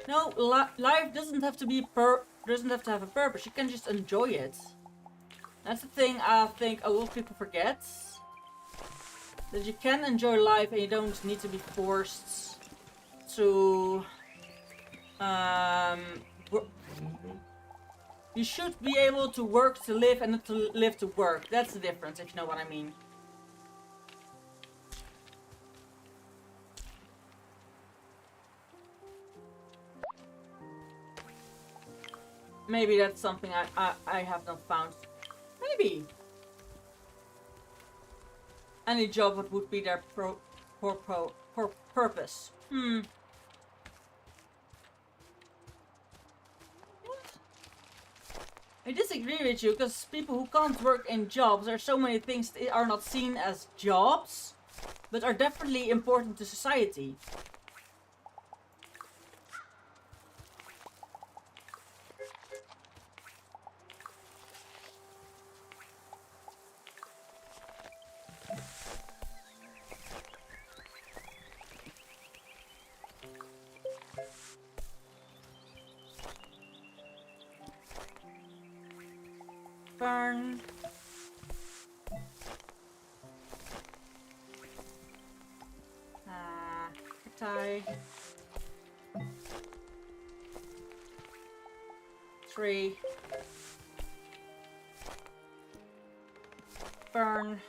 No, life doesn't have to be doesn't have to have a purpose. You can just enjoy it. That's the thing I think a lot of people forget. That you can enjoy life and you don't need to be forced to you should be able to work to live and not to live to work. That's the difference, if you know what I mean. Maybe that's something I have not found. Maybe. Any job what would be their purpose. I disagree with you, because people who can't work in jobs, there are so many things that are not seen as jobs, but are definitely important to society. Burn. Tie. 3. Burn.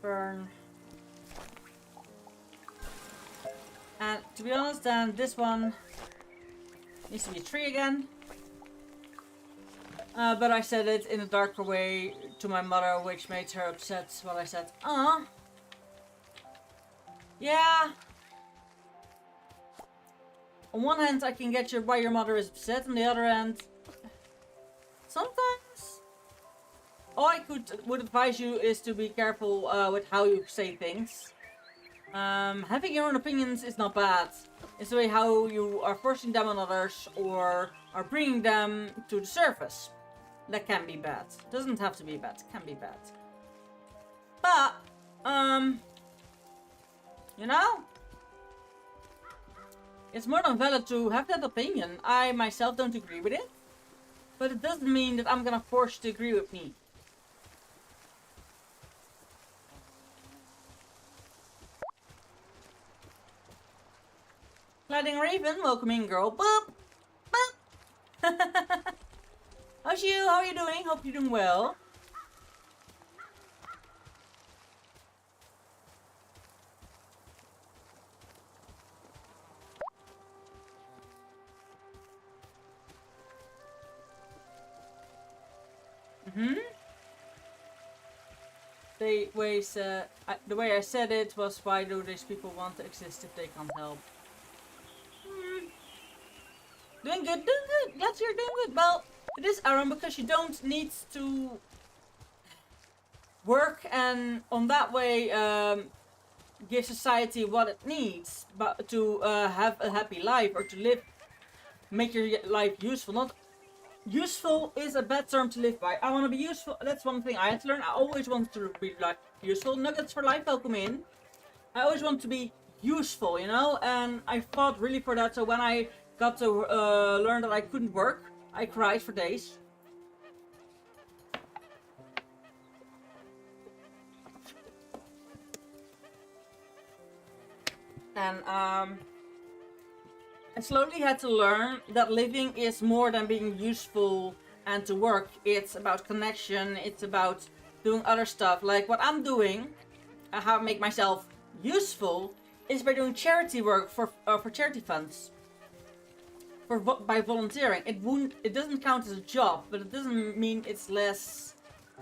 Burn. And to be honest, then this one needs to be 3 again. But I said it in a darker way to my mother, which made her upset when I said, yeah. On one hand, I can get why your mother is upset. On the other hand, sometimes all I would advise you is to be careful with how you say things. Having your own opinions is not bad. It's the way how you are forcing them on others or are bringing them to the surface. That can be bad. Doesn't have to be bad. Can be bad. But, you know, it's more than valid to have that opinion. I myself don't agree with it. But it doesn't mean that I'm gonna force you to agree with me. Gliding Raven, welcome in, girl. Boop! Boop! How's you? How are you doing? Hope you're doing well. The way I said it was, why do these people want to exist if they can't help? Doing good, doing good. Glad you're doing good. Well, it is, Aaron, because you don't need to work and on that way give society what it needs, but to have a happy life or to live, make your life useful. Not useful is a bad term to live by. I want to be useful. That's one thing I had to learn. I always want to be useful. Nuggets for life, welcome in. I always want to be useful, you know, and I fought really for that. So when I got to learn that I couldn't work, I cried for days. And I slowly had to learn that living is more than being useful and to work. It's about connection. It's about doing other stuff. Like what I'm doing, how I make myself useful, is by doing charity work for charity funds. By volunteering. It doesn't count as a job, but it doesn't mean it's less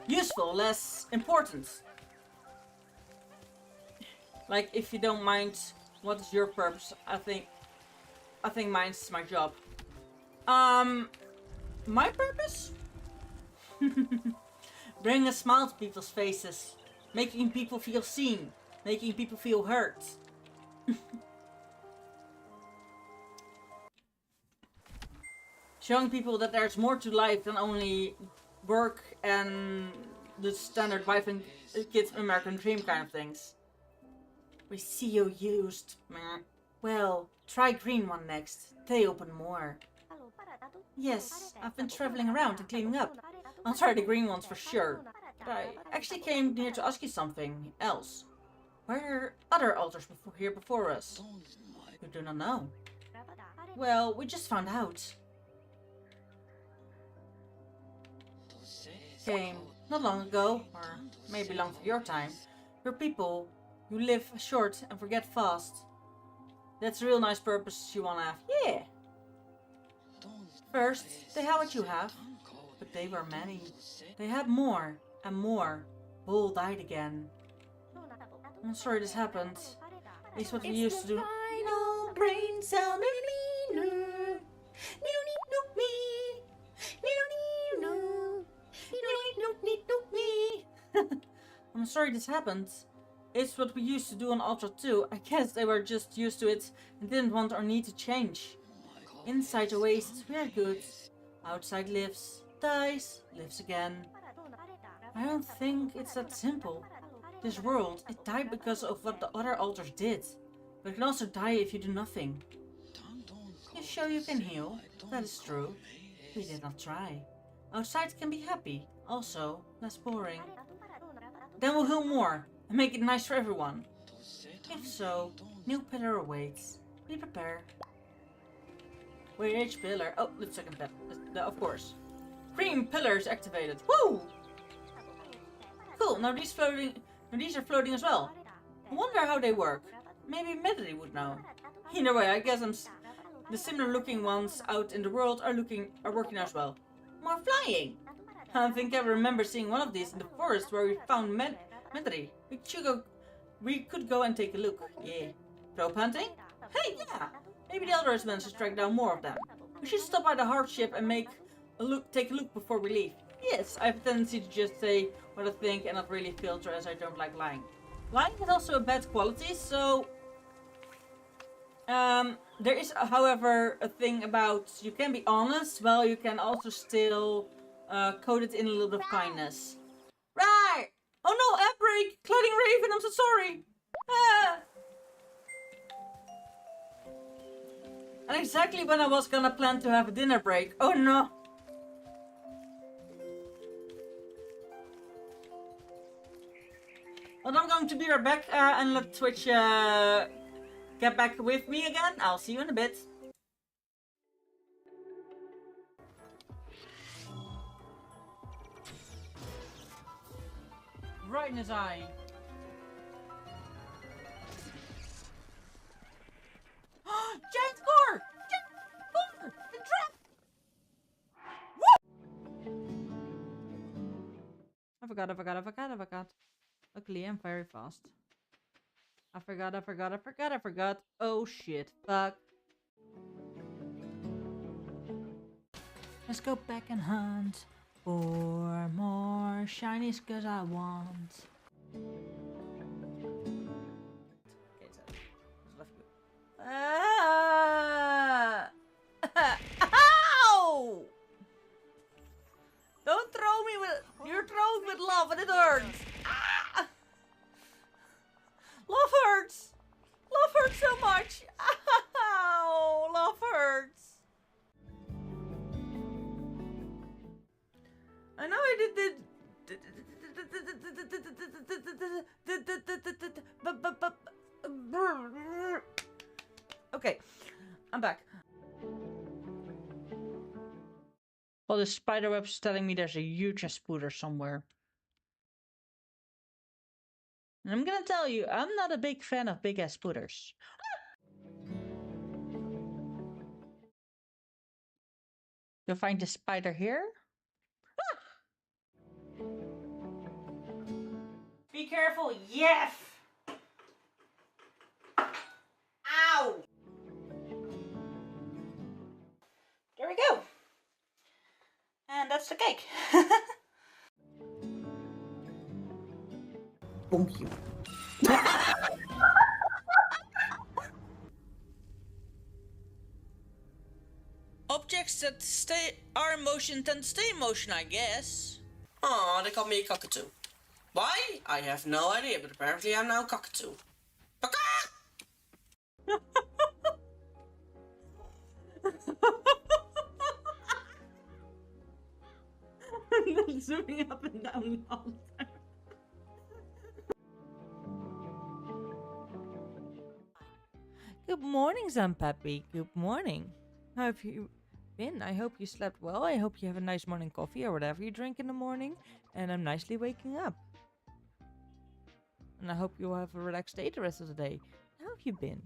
useful, less important. Like, if you don't mind, what is your purpose? I think mine's my job. My purpose? Bring a smile to people's faces. Making people feel seen. Making people feel heard. Showing people that there's more to life than only work and the standard wife and kids American dream kind of things. We see you used. Meh. Well, try green one next. They open more. Yes, I've been traveling around and cleaning up. I'll try the green ones for sure. But I actually came here to ask you something else. Were there other altars here before us? We do not know. Well, we just found out. Came not long ago, or maybe long for your time. We're people who live short and forget fast. That's a real nice purpose you wanna have. Yeah. First, they had what you have, but they were many. They had more and more. Bull died again. I'm sorry this happened. It's what we used to do. Final brain cell. I'm sorry this happened. It's what we used to do on Ultra 2. I guess they were just used to it and didn't want or need to change. Inside the waste, we are good. Outside lives, dies, lives again. I don't think it's that simple. This world, it died because of what the other altars did. But it can also die if you do nothing. You show you can heal. That is true. We did not try. Outside can be happy. Also, less boring. Then we'll heal more and make it nice for everyone. If so, new pillar awaits. Be prepared. Which pillar? Oh, the second pillar. Of course. Green pillars activated. Woo! Cool. Now these are floating as well. I wonder how they work. Maybe Medley would know. Either way, I guess the similar looking ones out in the world are working as well. More flying. I think I remember seeing one of these in the forest where we found Medley. We could go and take a look. Yeah. Rope hunting? Hey, yeah. Maybe the others managed to track down more of them. We should stop by the hardship and take a look before we leave. Yes, I have a tendency to just say what I think and not really filter, as I don't like lying. Lying is also a bad quality, so there is, however, a thing about you can be honest, while you can also still code it in a little bit of kindness. Right! Oh no, app break! Clouding Raven, I'm so sorry! Ah! And exactly when I was gonna plan to have a dinner break. Oh no! Well, I'm going to be right back and let Twitch get back with me again. I'll see you in a bit. Right in his eye. Giant score! Giant score! The trap! Woo! I forgot. Luckily, I'm very fast. I forgot. Oh shit. Fuck. Let's go back and hunt for more shinies, cause I want. Okay, so let's go. Ah! Ow! Don't throw me with. You're throwing with love and it hurts. Ah! Love hurts. Love hurts so much. Ow! Love hurts. I know I did. Okay, I'm back. Well, the spiderweb's telling me there's a huge spooder somewhere. And I'm gonna tell you, I'm not a big fan of big ass spooters. You'll find the spider here. Be careful, yes! Ow! There There we go. And that's the cake. Bonk you. Objects that are in motion tend to stay in motion, I guess. Aw, they call me a cockatoo. Why? I have no idea, but apparently I'm now a cockatoo. Zooming up and down all the time. Good morning, Zampappy. Good morning. How have you been? I hope you slept well. I hope you have a nice morning coffee or whatever you drink in the morning. And I'm nicely waking up. And I hope you will have a relaxed day the rest of the day. How have you been?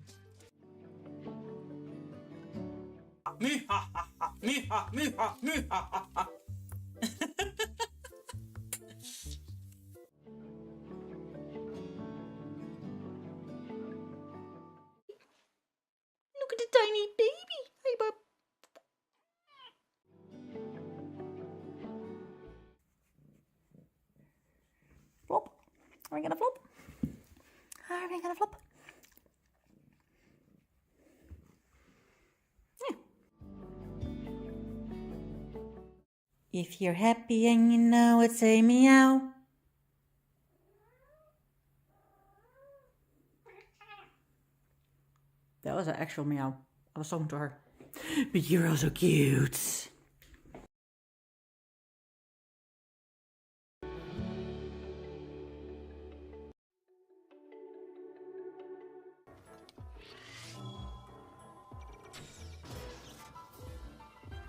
Me ha ha ha, me ha, me ha, me ha ha ha. Look at the tiny baby. Hey, bub. Flop. Are we gonna flop? Are we gonna flop? Yeah. If you're happy and you know it, say meow. That was an actual meow. I was talking to her. But you're also cute.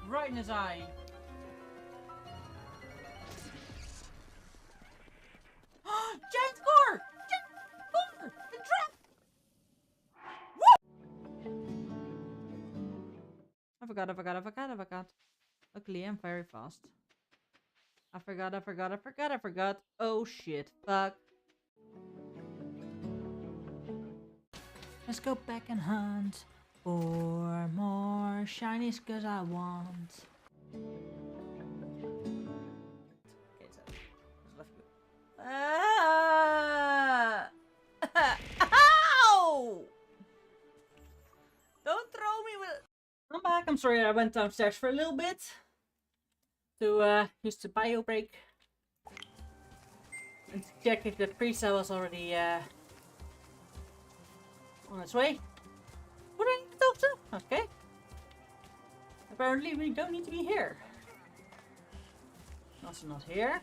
Right in his eye. Giant score! Giant score! The trap! I forgot. Luckily, I'm very fast. I forgot. Oh shit, fuck. Let's go back and hunt for more shinies, cause I want. Okay, so left you. Ow! Don't throw me with. I'm back. I'm sorry I went downstairs for a little bit to use the bio break and to check if the preset was already on its way. What do I need to talk to? Okay. Apparently we don't need to be here. Also not here.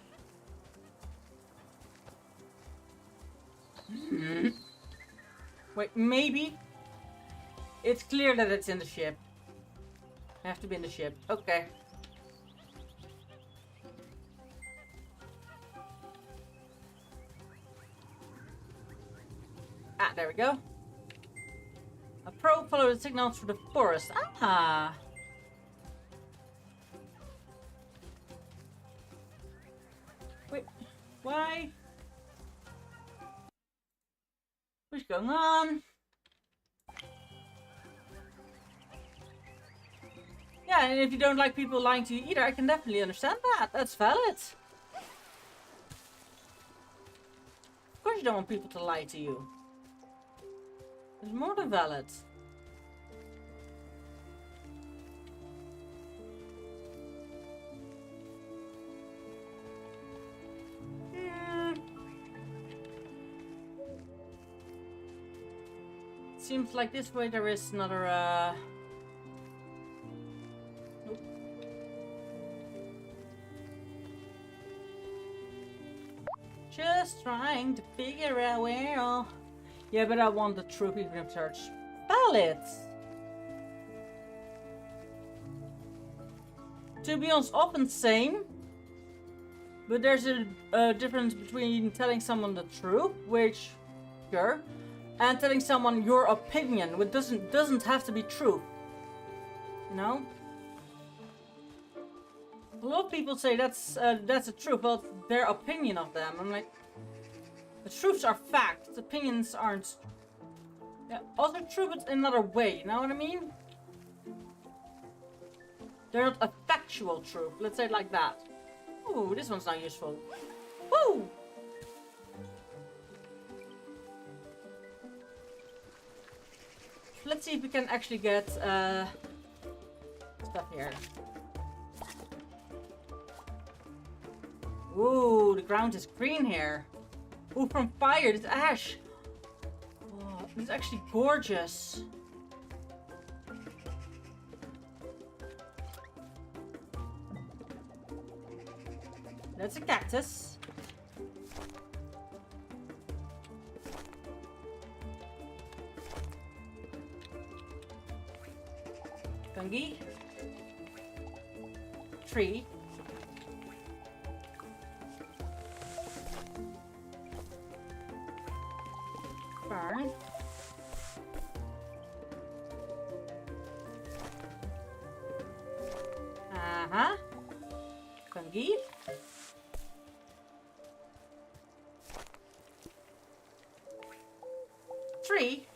Wait, maybe it's clear that it's in the ship. I have to be in the ship. Okay. Ah, there we go. A probe followed the signals through the forest. Ah! Wait, why? What's going on? Yeah, and if you don't like people lying to you either, I can definitely understand that. That's valid. Of course you don't want people to lie to you. It's more than valid. Seems like this way there is another nope. Just trying to figure out where all. Yeah, but I want the true people in church. Valid. To be honest, often same. But there's a difference between telling someone the truth, which, sure, and telling someone your opinion, which doesn't have to be true. You know? A lot of people say that's the truth, but their opinion of them. I'm like, the truths are facts. Opinions aren't. Yeah, also true, but in another way. You know what I mean? They're not a factual truth. Let's say it like that. Ooh, this one's not useful. Woo! Let's see if we can actually get stuff here. Ooh, the ground is green here. Ooh, from fire, this ash. Oh, this is actually gorgeous. That's a cactus. Fungi. Tree. Fern. Uh-huh. Fungi. Tree.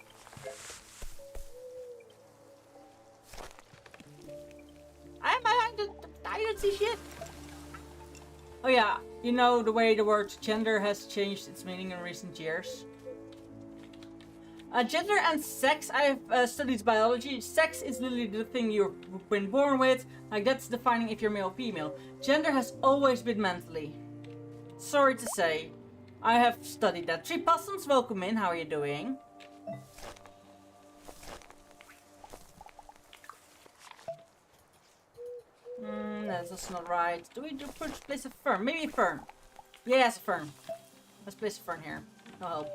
I don't see shit. Oh yeah, you know the way the word gender has changed its meaning in recent years. Gender and sex, I've studied biology. Sex is literally the thing you've been born with. Like that's defining if you're male or female. Gender has always been mentally. Sorry to say. I have studied that. Tree Possums, welcome in. How are you doing? That's not right. Do we place a fern? Maybe a fern. Yes, a fern. Let's place a fern here. No help.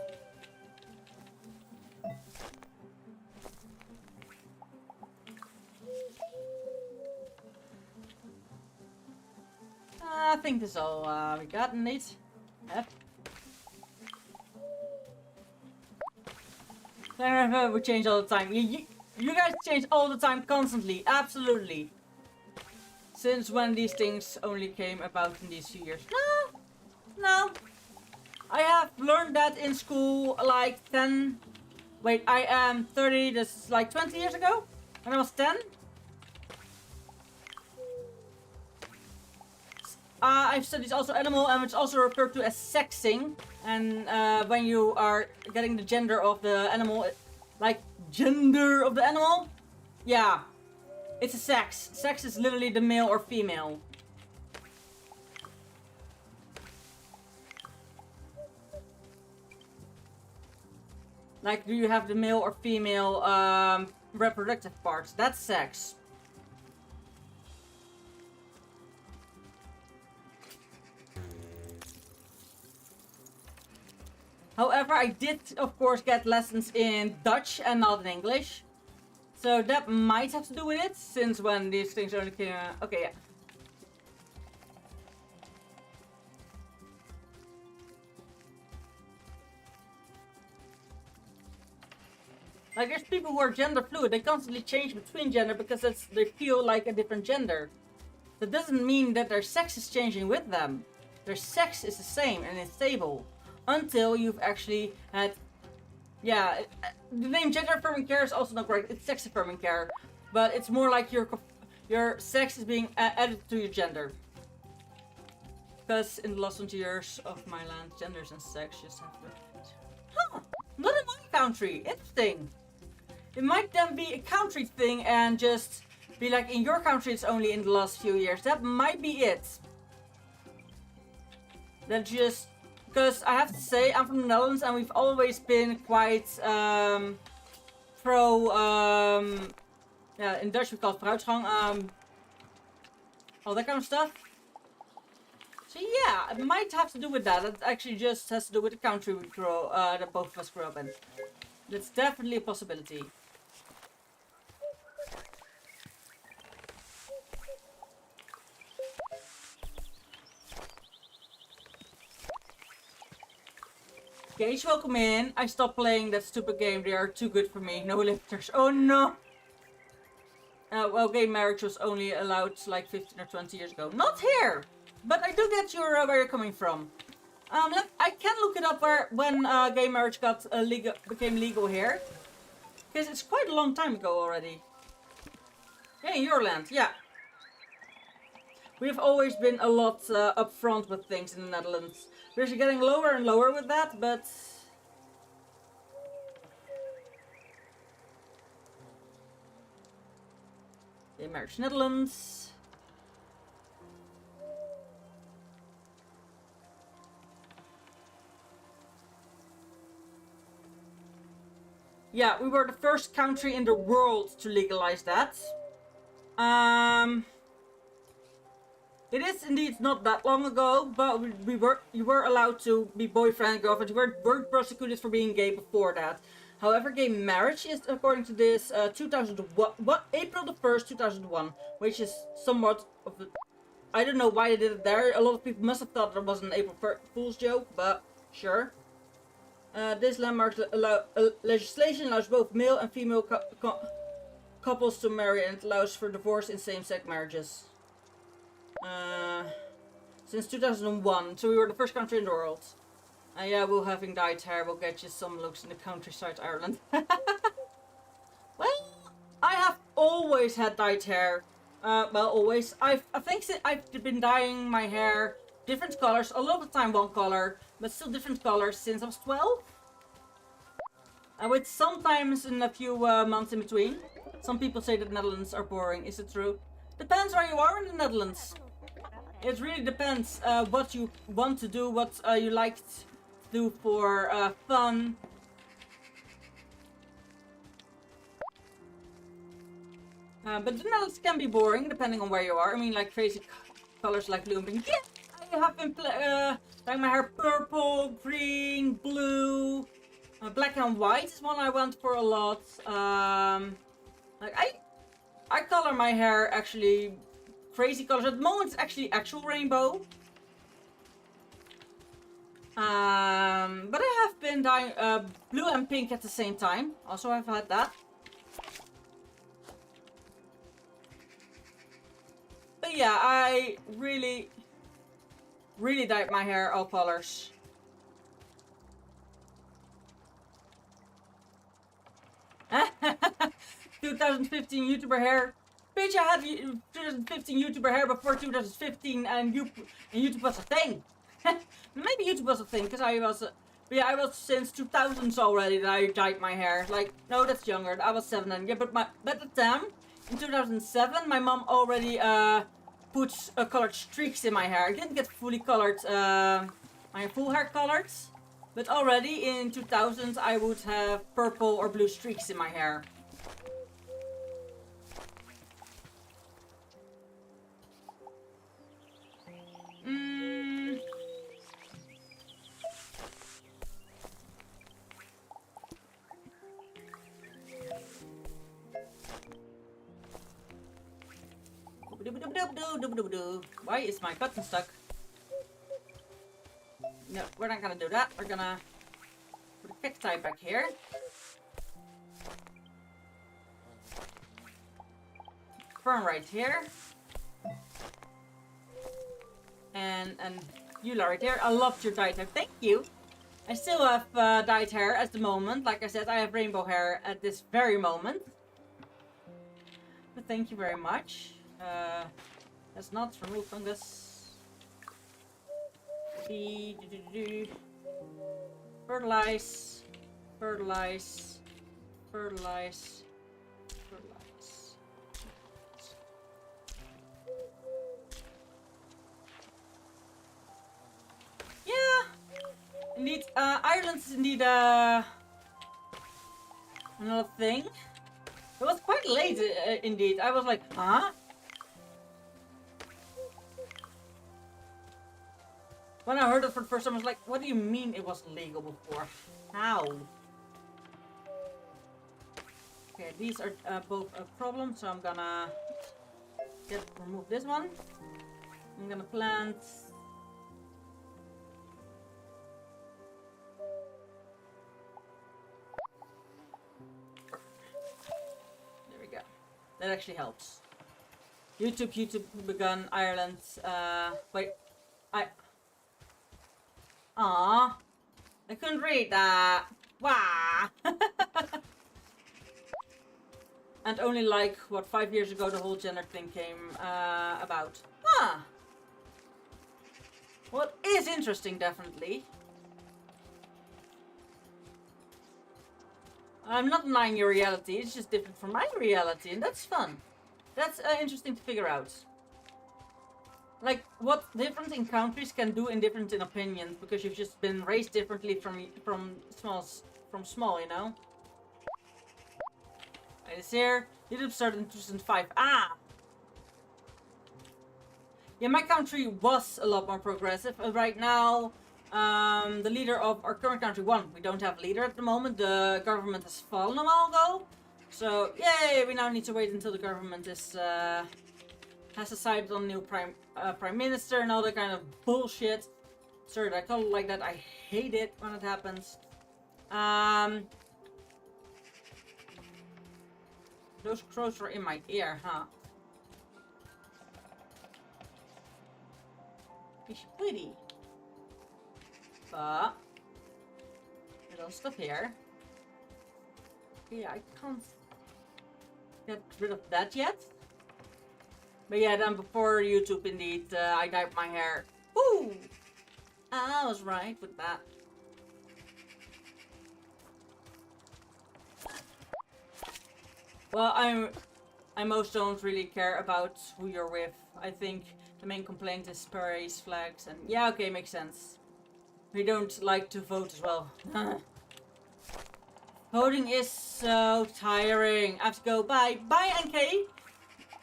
I think this is all we got in it. Yep. We change all the time. You guys change all the time, constantly. Absolutely. Since when these things only came about in these few years? No. I have learned that in school like 10... Wait, I am 30, this is like 20 years ago? When I was 10? I've studied also animal, and it's also referred to as sexing. And when you are getting the gender of the animal, like gender of the animal, yeah, it's a sex. Sex is literally the male or female. Like, do you have the male or female reproductive parts? That's sex. However, I did, of course, get lessons in Dutch and not in English. So that might have to do with it, since when these things only came out. Okay, yeah. Like, there's people who are gender fluid. They constantly change between gender because they feel like a different gender. That doesn't mean that their sex is changing with them. Their sex is the same and it's stable. Until you've actually had... Yeah, the name gender affirming care is also not correct. It's sex affirming care. But it's more like your sex is being added to your gender. Because in the last 20 years of my land, genders and sex just have... Huh! Not in my country! Interesting! It might then be a country thing and just be like in your country it's only in the last few years. That might be it. That just... Because I have to say, I'm from the Netherlands and we've always been quite pro... yeah, in Dutch we call it vooruitgang. All that kind of stuff. So yeah, it might have to do with that. It actually just has to do with the country we that both of us grew up in. That's definitely a possibility. Gage, welcome in. I stopped playing that stupid game. They are too good for me. No lifters. Oh no! Well, gay marriage was only allowed like 15 or 20 years ago. Not here! But I do get where you're coming from. I can look it up when gay marriage became legal here. Because it's quite a long time ago already. Yeah, in your land, yeah. we've always been a lot upfront with things in the Netherlands. We're actually getting lower and lower with that, but... The American Netherlands. Yeah, we were the first country in the world to legalize that. It is indeed not that long ago, but you were allowed to be boyfriend and girlfriend. You weren't prosecuted for being gay before that. However, gay marriage is, according to this, 2001, April the 1st, 2001, which is somewhat of a... I don't know why they did it there. A lot of people must have thought it was an April Fool's joke, but sure. This landmark legislation allows both male and female couples to marry and allows for divorce in same-sex marriages. Since 2001, so we were the first country in the world. Yeah, we'll having dyed hair will get you some looks in the countryside Ireland. Well, I have always had dyed hair. Well, always. I think I've been dyeing my hair different colors, a lot of the time one color, but still different colors since I was 12. And with sometimes in a few months in between. Some people say that the Netherlands are boring. Is it true? Depends where you are in the Netherlands. It really depends what you want to do, what you like to do for fun. But the Netherlands can be boring depending on where you are. I mean, like crazy colors like blue and pink. Yeah, I have been dyeing my hair purple, green, blue. Black and white is one I went for a lot. Like I color my hair actually crazy colors. At the moment it's actually actual rainbow. But I have been dyeing blue and pink at the same time. Also I've had that. But yeah, I really dyed my hair all colors. "2015 YouTuber hair. Bitch, I had 2015 YouTuber hair before 2015 and YouTube was a thing." Maybe YouTube was a thing, because I was... But yeah, I was since 2000s already that I dyed my hair. Like, no, that's younger. I was 7 then. Yeah, but at the time, in 2007, my mom already put colored streaks in my hair. I didn't get fully colored, my full hair colored. But already in 2000s, I would have purple or blue streaks in my hair. Why is my button stuck? No, we're not gonna do that. We're gonna put a cacti back here. Fern right here. And you right here. I loved your dyed hair. Thank you. I still have dyed hair at the moment. Like I said, I have rainbow hair at this very moment. But thank you very much. Let's not remove fungus. Fertilize. Fertilize. Fertilize. Fertilize. Yeah. Indeed, Ireland is indeed another thing. It was quite late, indeed. I was like, huh? When I heard it for the first time, I was like, what do you mean it wasn't legal before? How? Okay, these are both a problem, so I'm gonna remove this one. I'm gonna plant... There we go. That actually helps. YouTube begun, Ireland, wait, Aww. I couldn't read that. Wow. And only like, what, 5 years ago the whole gender thing came about. Huh. Well, it is interesting, definitely. I'm not denying your reality, it's just different from my reality, and that's fun. That's interesting to figure out. Like, what different in countries can do in different in opinions, because you've just been raised differently from small, you know? It is here. YouTube started in 2005. Ah! Yeah, my country was a lot more progressive. Right now, the leader of our current country won. We don't have a leader at the moment. The government has fallen a while ago. So, yay! We now need to wait until the government is has decided on a new prime minister and all that kind of bullshit. Sorry, I call it like that. I hate it when it happens. Those crows were in my ear, huh? It's pretty. But there's all stuff here. Yeah, I can't get rid of that yet. But yeah, then before YouTube, indeed, I dyed my hair. Woo! I was right with that. Well, I most don't really care about who you're with. I think the main complaint is parades, flags, and yeah, okay, makes sense. We don't like to vote as well. Voting is so tiring. I have to go. Bye. Bye, NK.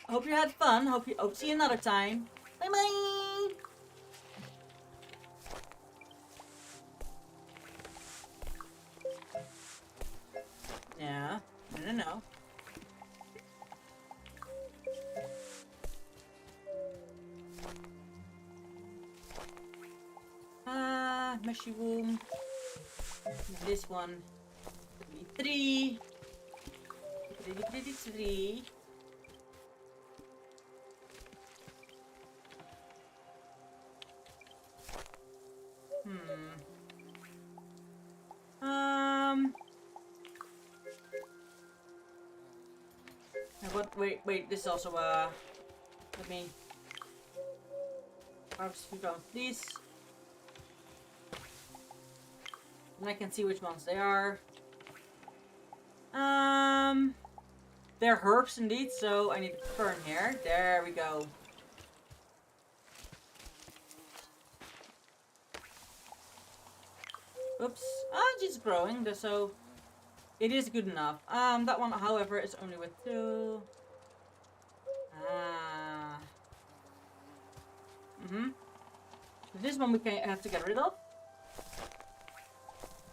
Hope you had fun. Hope to see you another time. Bye bye. Yeah. No. Mushroom. This one. 3. 3. What? Wait. This is also let me harvest food on these. And I can see which ones they are. They're herbs indeed, so I need to fern here. There we go. Oops. It's growing, so it is good enough. That one, however, is only with 2. So this one we have to get rid of.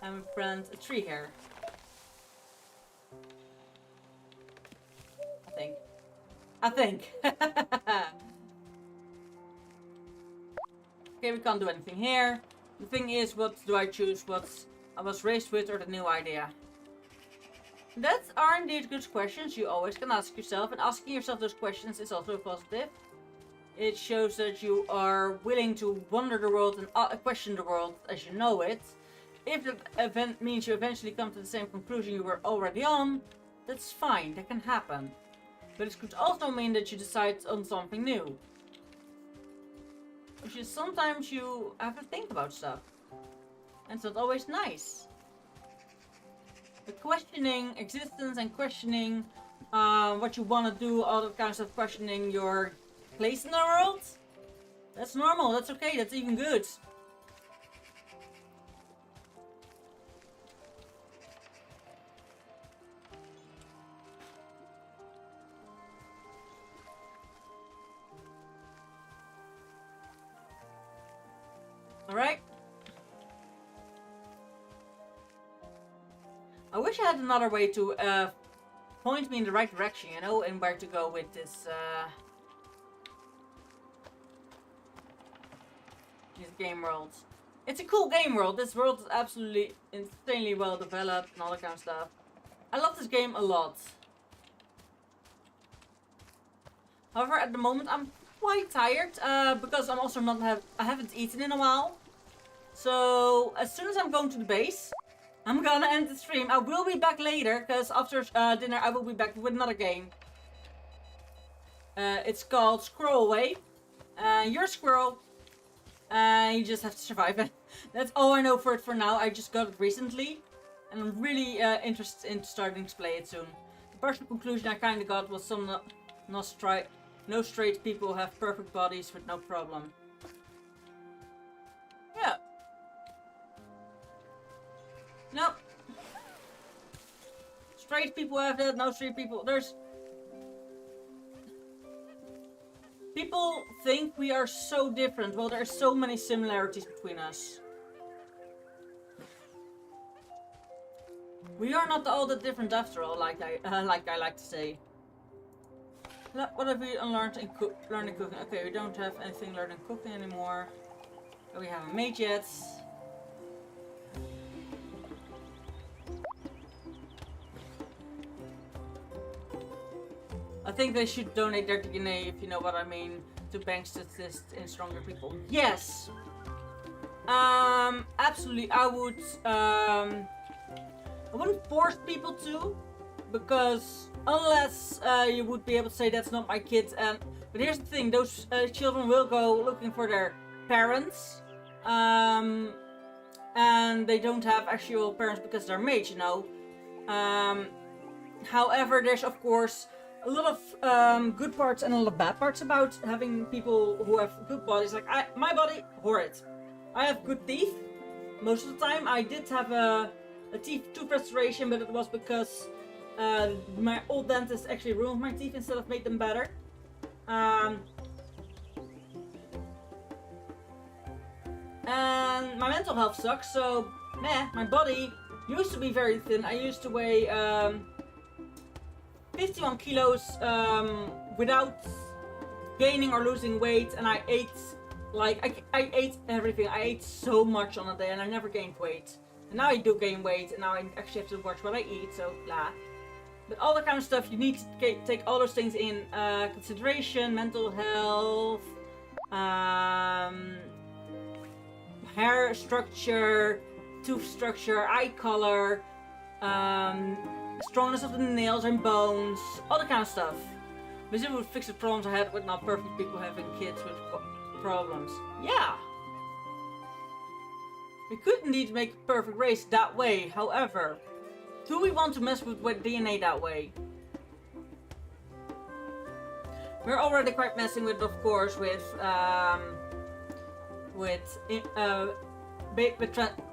And we plant a tree here. I think. Okay, we can't do anything here. The thing is, what do I choose? What I was raised with or the new idea? That are indeed good questions you always can ask yourself. And asking yourself those questions is also positive. It shows that you are willing to wonder the world and question the world as you know it. If the event means you eventually come to the same conclusion you were already on, that's fine, that can happen. But it could also mean that you decide on something new. Which is sometimes you have to think about stuff. And it's not always nice. But questioning existence and questioning what you want to do, all that kind of stuff, questioning your place in the world, that's normal, that's okay, that's even good. Alright. I wish I had another way to point me in the right direction, you know, and where to go with this game world. It's a cool game world. This world is absolutely insanely well developed and all that kind of stuff. I love this game a lot. However, at the moment I'm quite tired because I'm also I haven't eaten in a while. So as soon as I'm going to the base, I'm gonna end the stream. I will be back later because after dinner I will be back with another game. It's called Scroll Away. You're a squirrel. You just have to survive. That's all I know for it for now. I just got it recently. And I'm really interested in starting to play it soon. The partial conclusion I kinda got was no straight people have perfect bodies with no problem. Yeah. No. Straight people have that, no straight people. People think we are so different. Well, there are so many similarities between us. We are not all that different after all, like I like to say. What have we learned in learning cooking? Okay, we don't have anything learned in cooking anymore. We haven't made yet. I think they should donate their DNA, if you know what I mean, to banks that assist in stronger people. Yes! Absolutely, I wouldn't force people to, because unless you would be able to say that's not my kid. But here's the thing, those children will go looking for their parents. And they don't have actual parents because they're made, you know. However, there's of course a lot of good parts and a lot of bad parts about having people who have good bodies. Like my body, horrid. I have good teeth. Most of the time I did have a tooth restoration, but it was because my old dentist actually ruined my teeth instead of made them better. And my mental health sucks, so meh, my body used to be very thin. I used to weigh 51 kilos without gaining or losing weight, and I ate like I ate everything. I ate so much on a day and I never gained weight. And now I do gain weight, and now I actually have to watch what I eat, so blah. But all that kind of stuff, you need to take all those things in consideration: mental health, hair structure, tooth structure, eye color, strongness of the nails and bones, all that kind of stuff. But it would fix the problems I had with not perfect people having kids with problems. Yeah! We could indeed make a perfect race that way. However, do we want to mess with DNA that way? We're already quite messing with, of course, with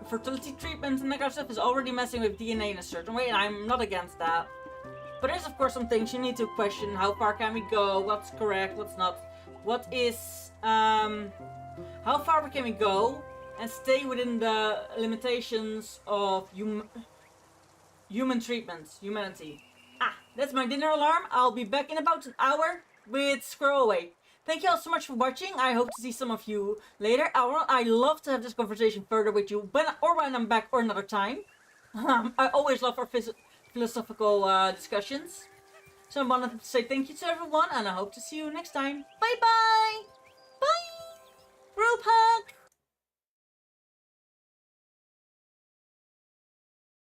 fertility treatments and that kind of stuff is already messing with DNA in a certain way, and I'm not against that. But there's of course some things you need to question. How far can we go? What's correct? What's not? What is how far can we go and stay within the limitations of human treatments, humanity? Ah, that's my dinner alarm. I'll be back in about an hour with Squirrel Away. Thank you all so much for watching. I hope to see some of you later. I love to have this conversation further with you, when I'm back or another time. I always love our philosophical discussions. So I wanted to say thank you to everyone, and I hope to see you next time. Bye bye!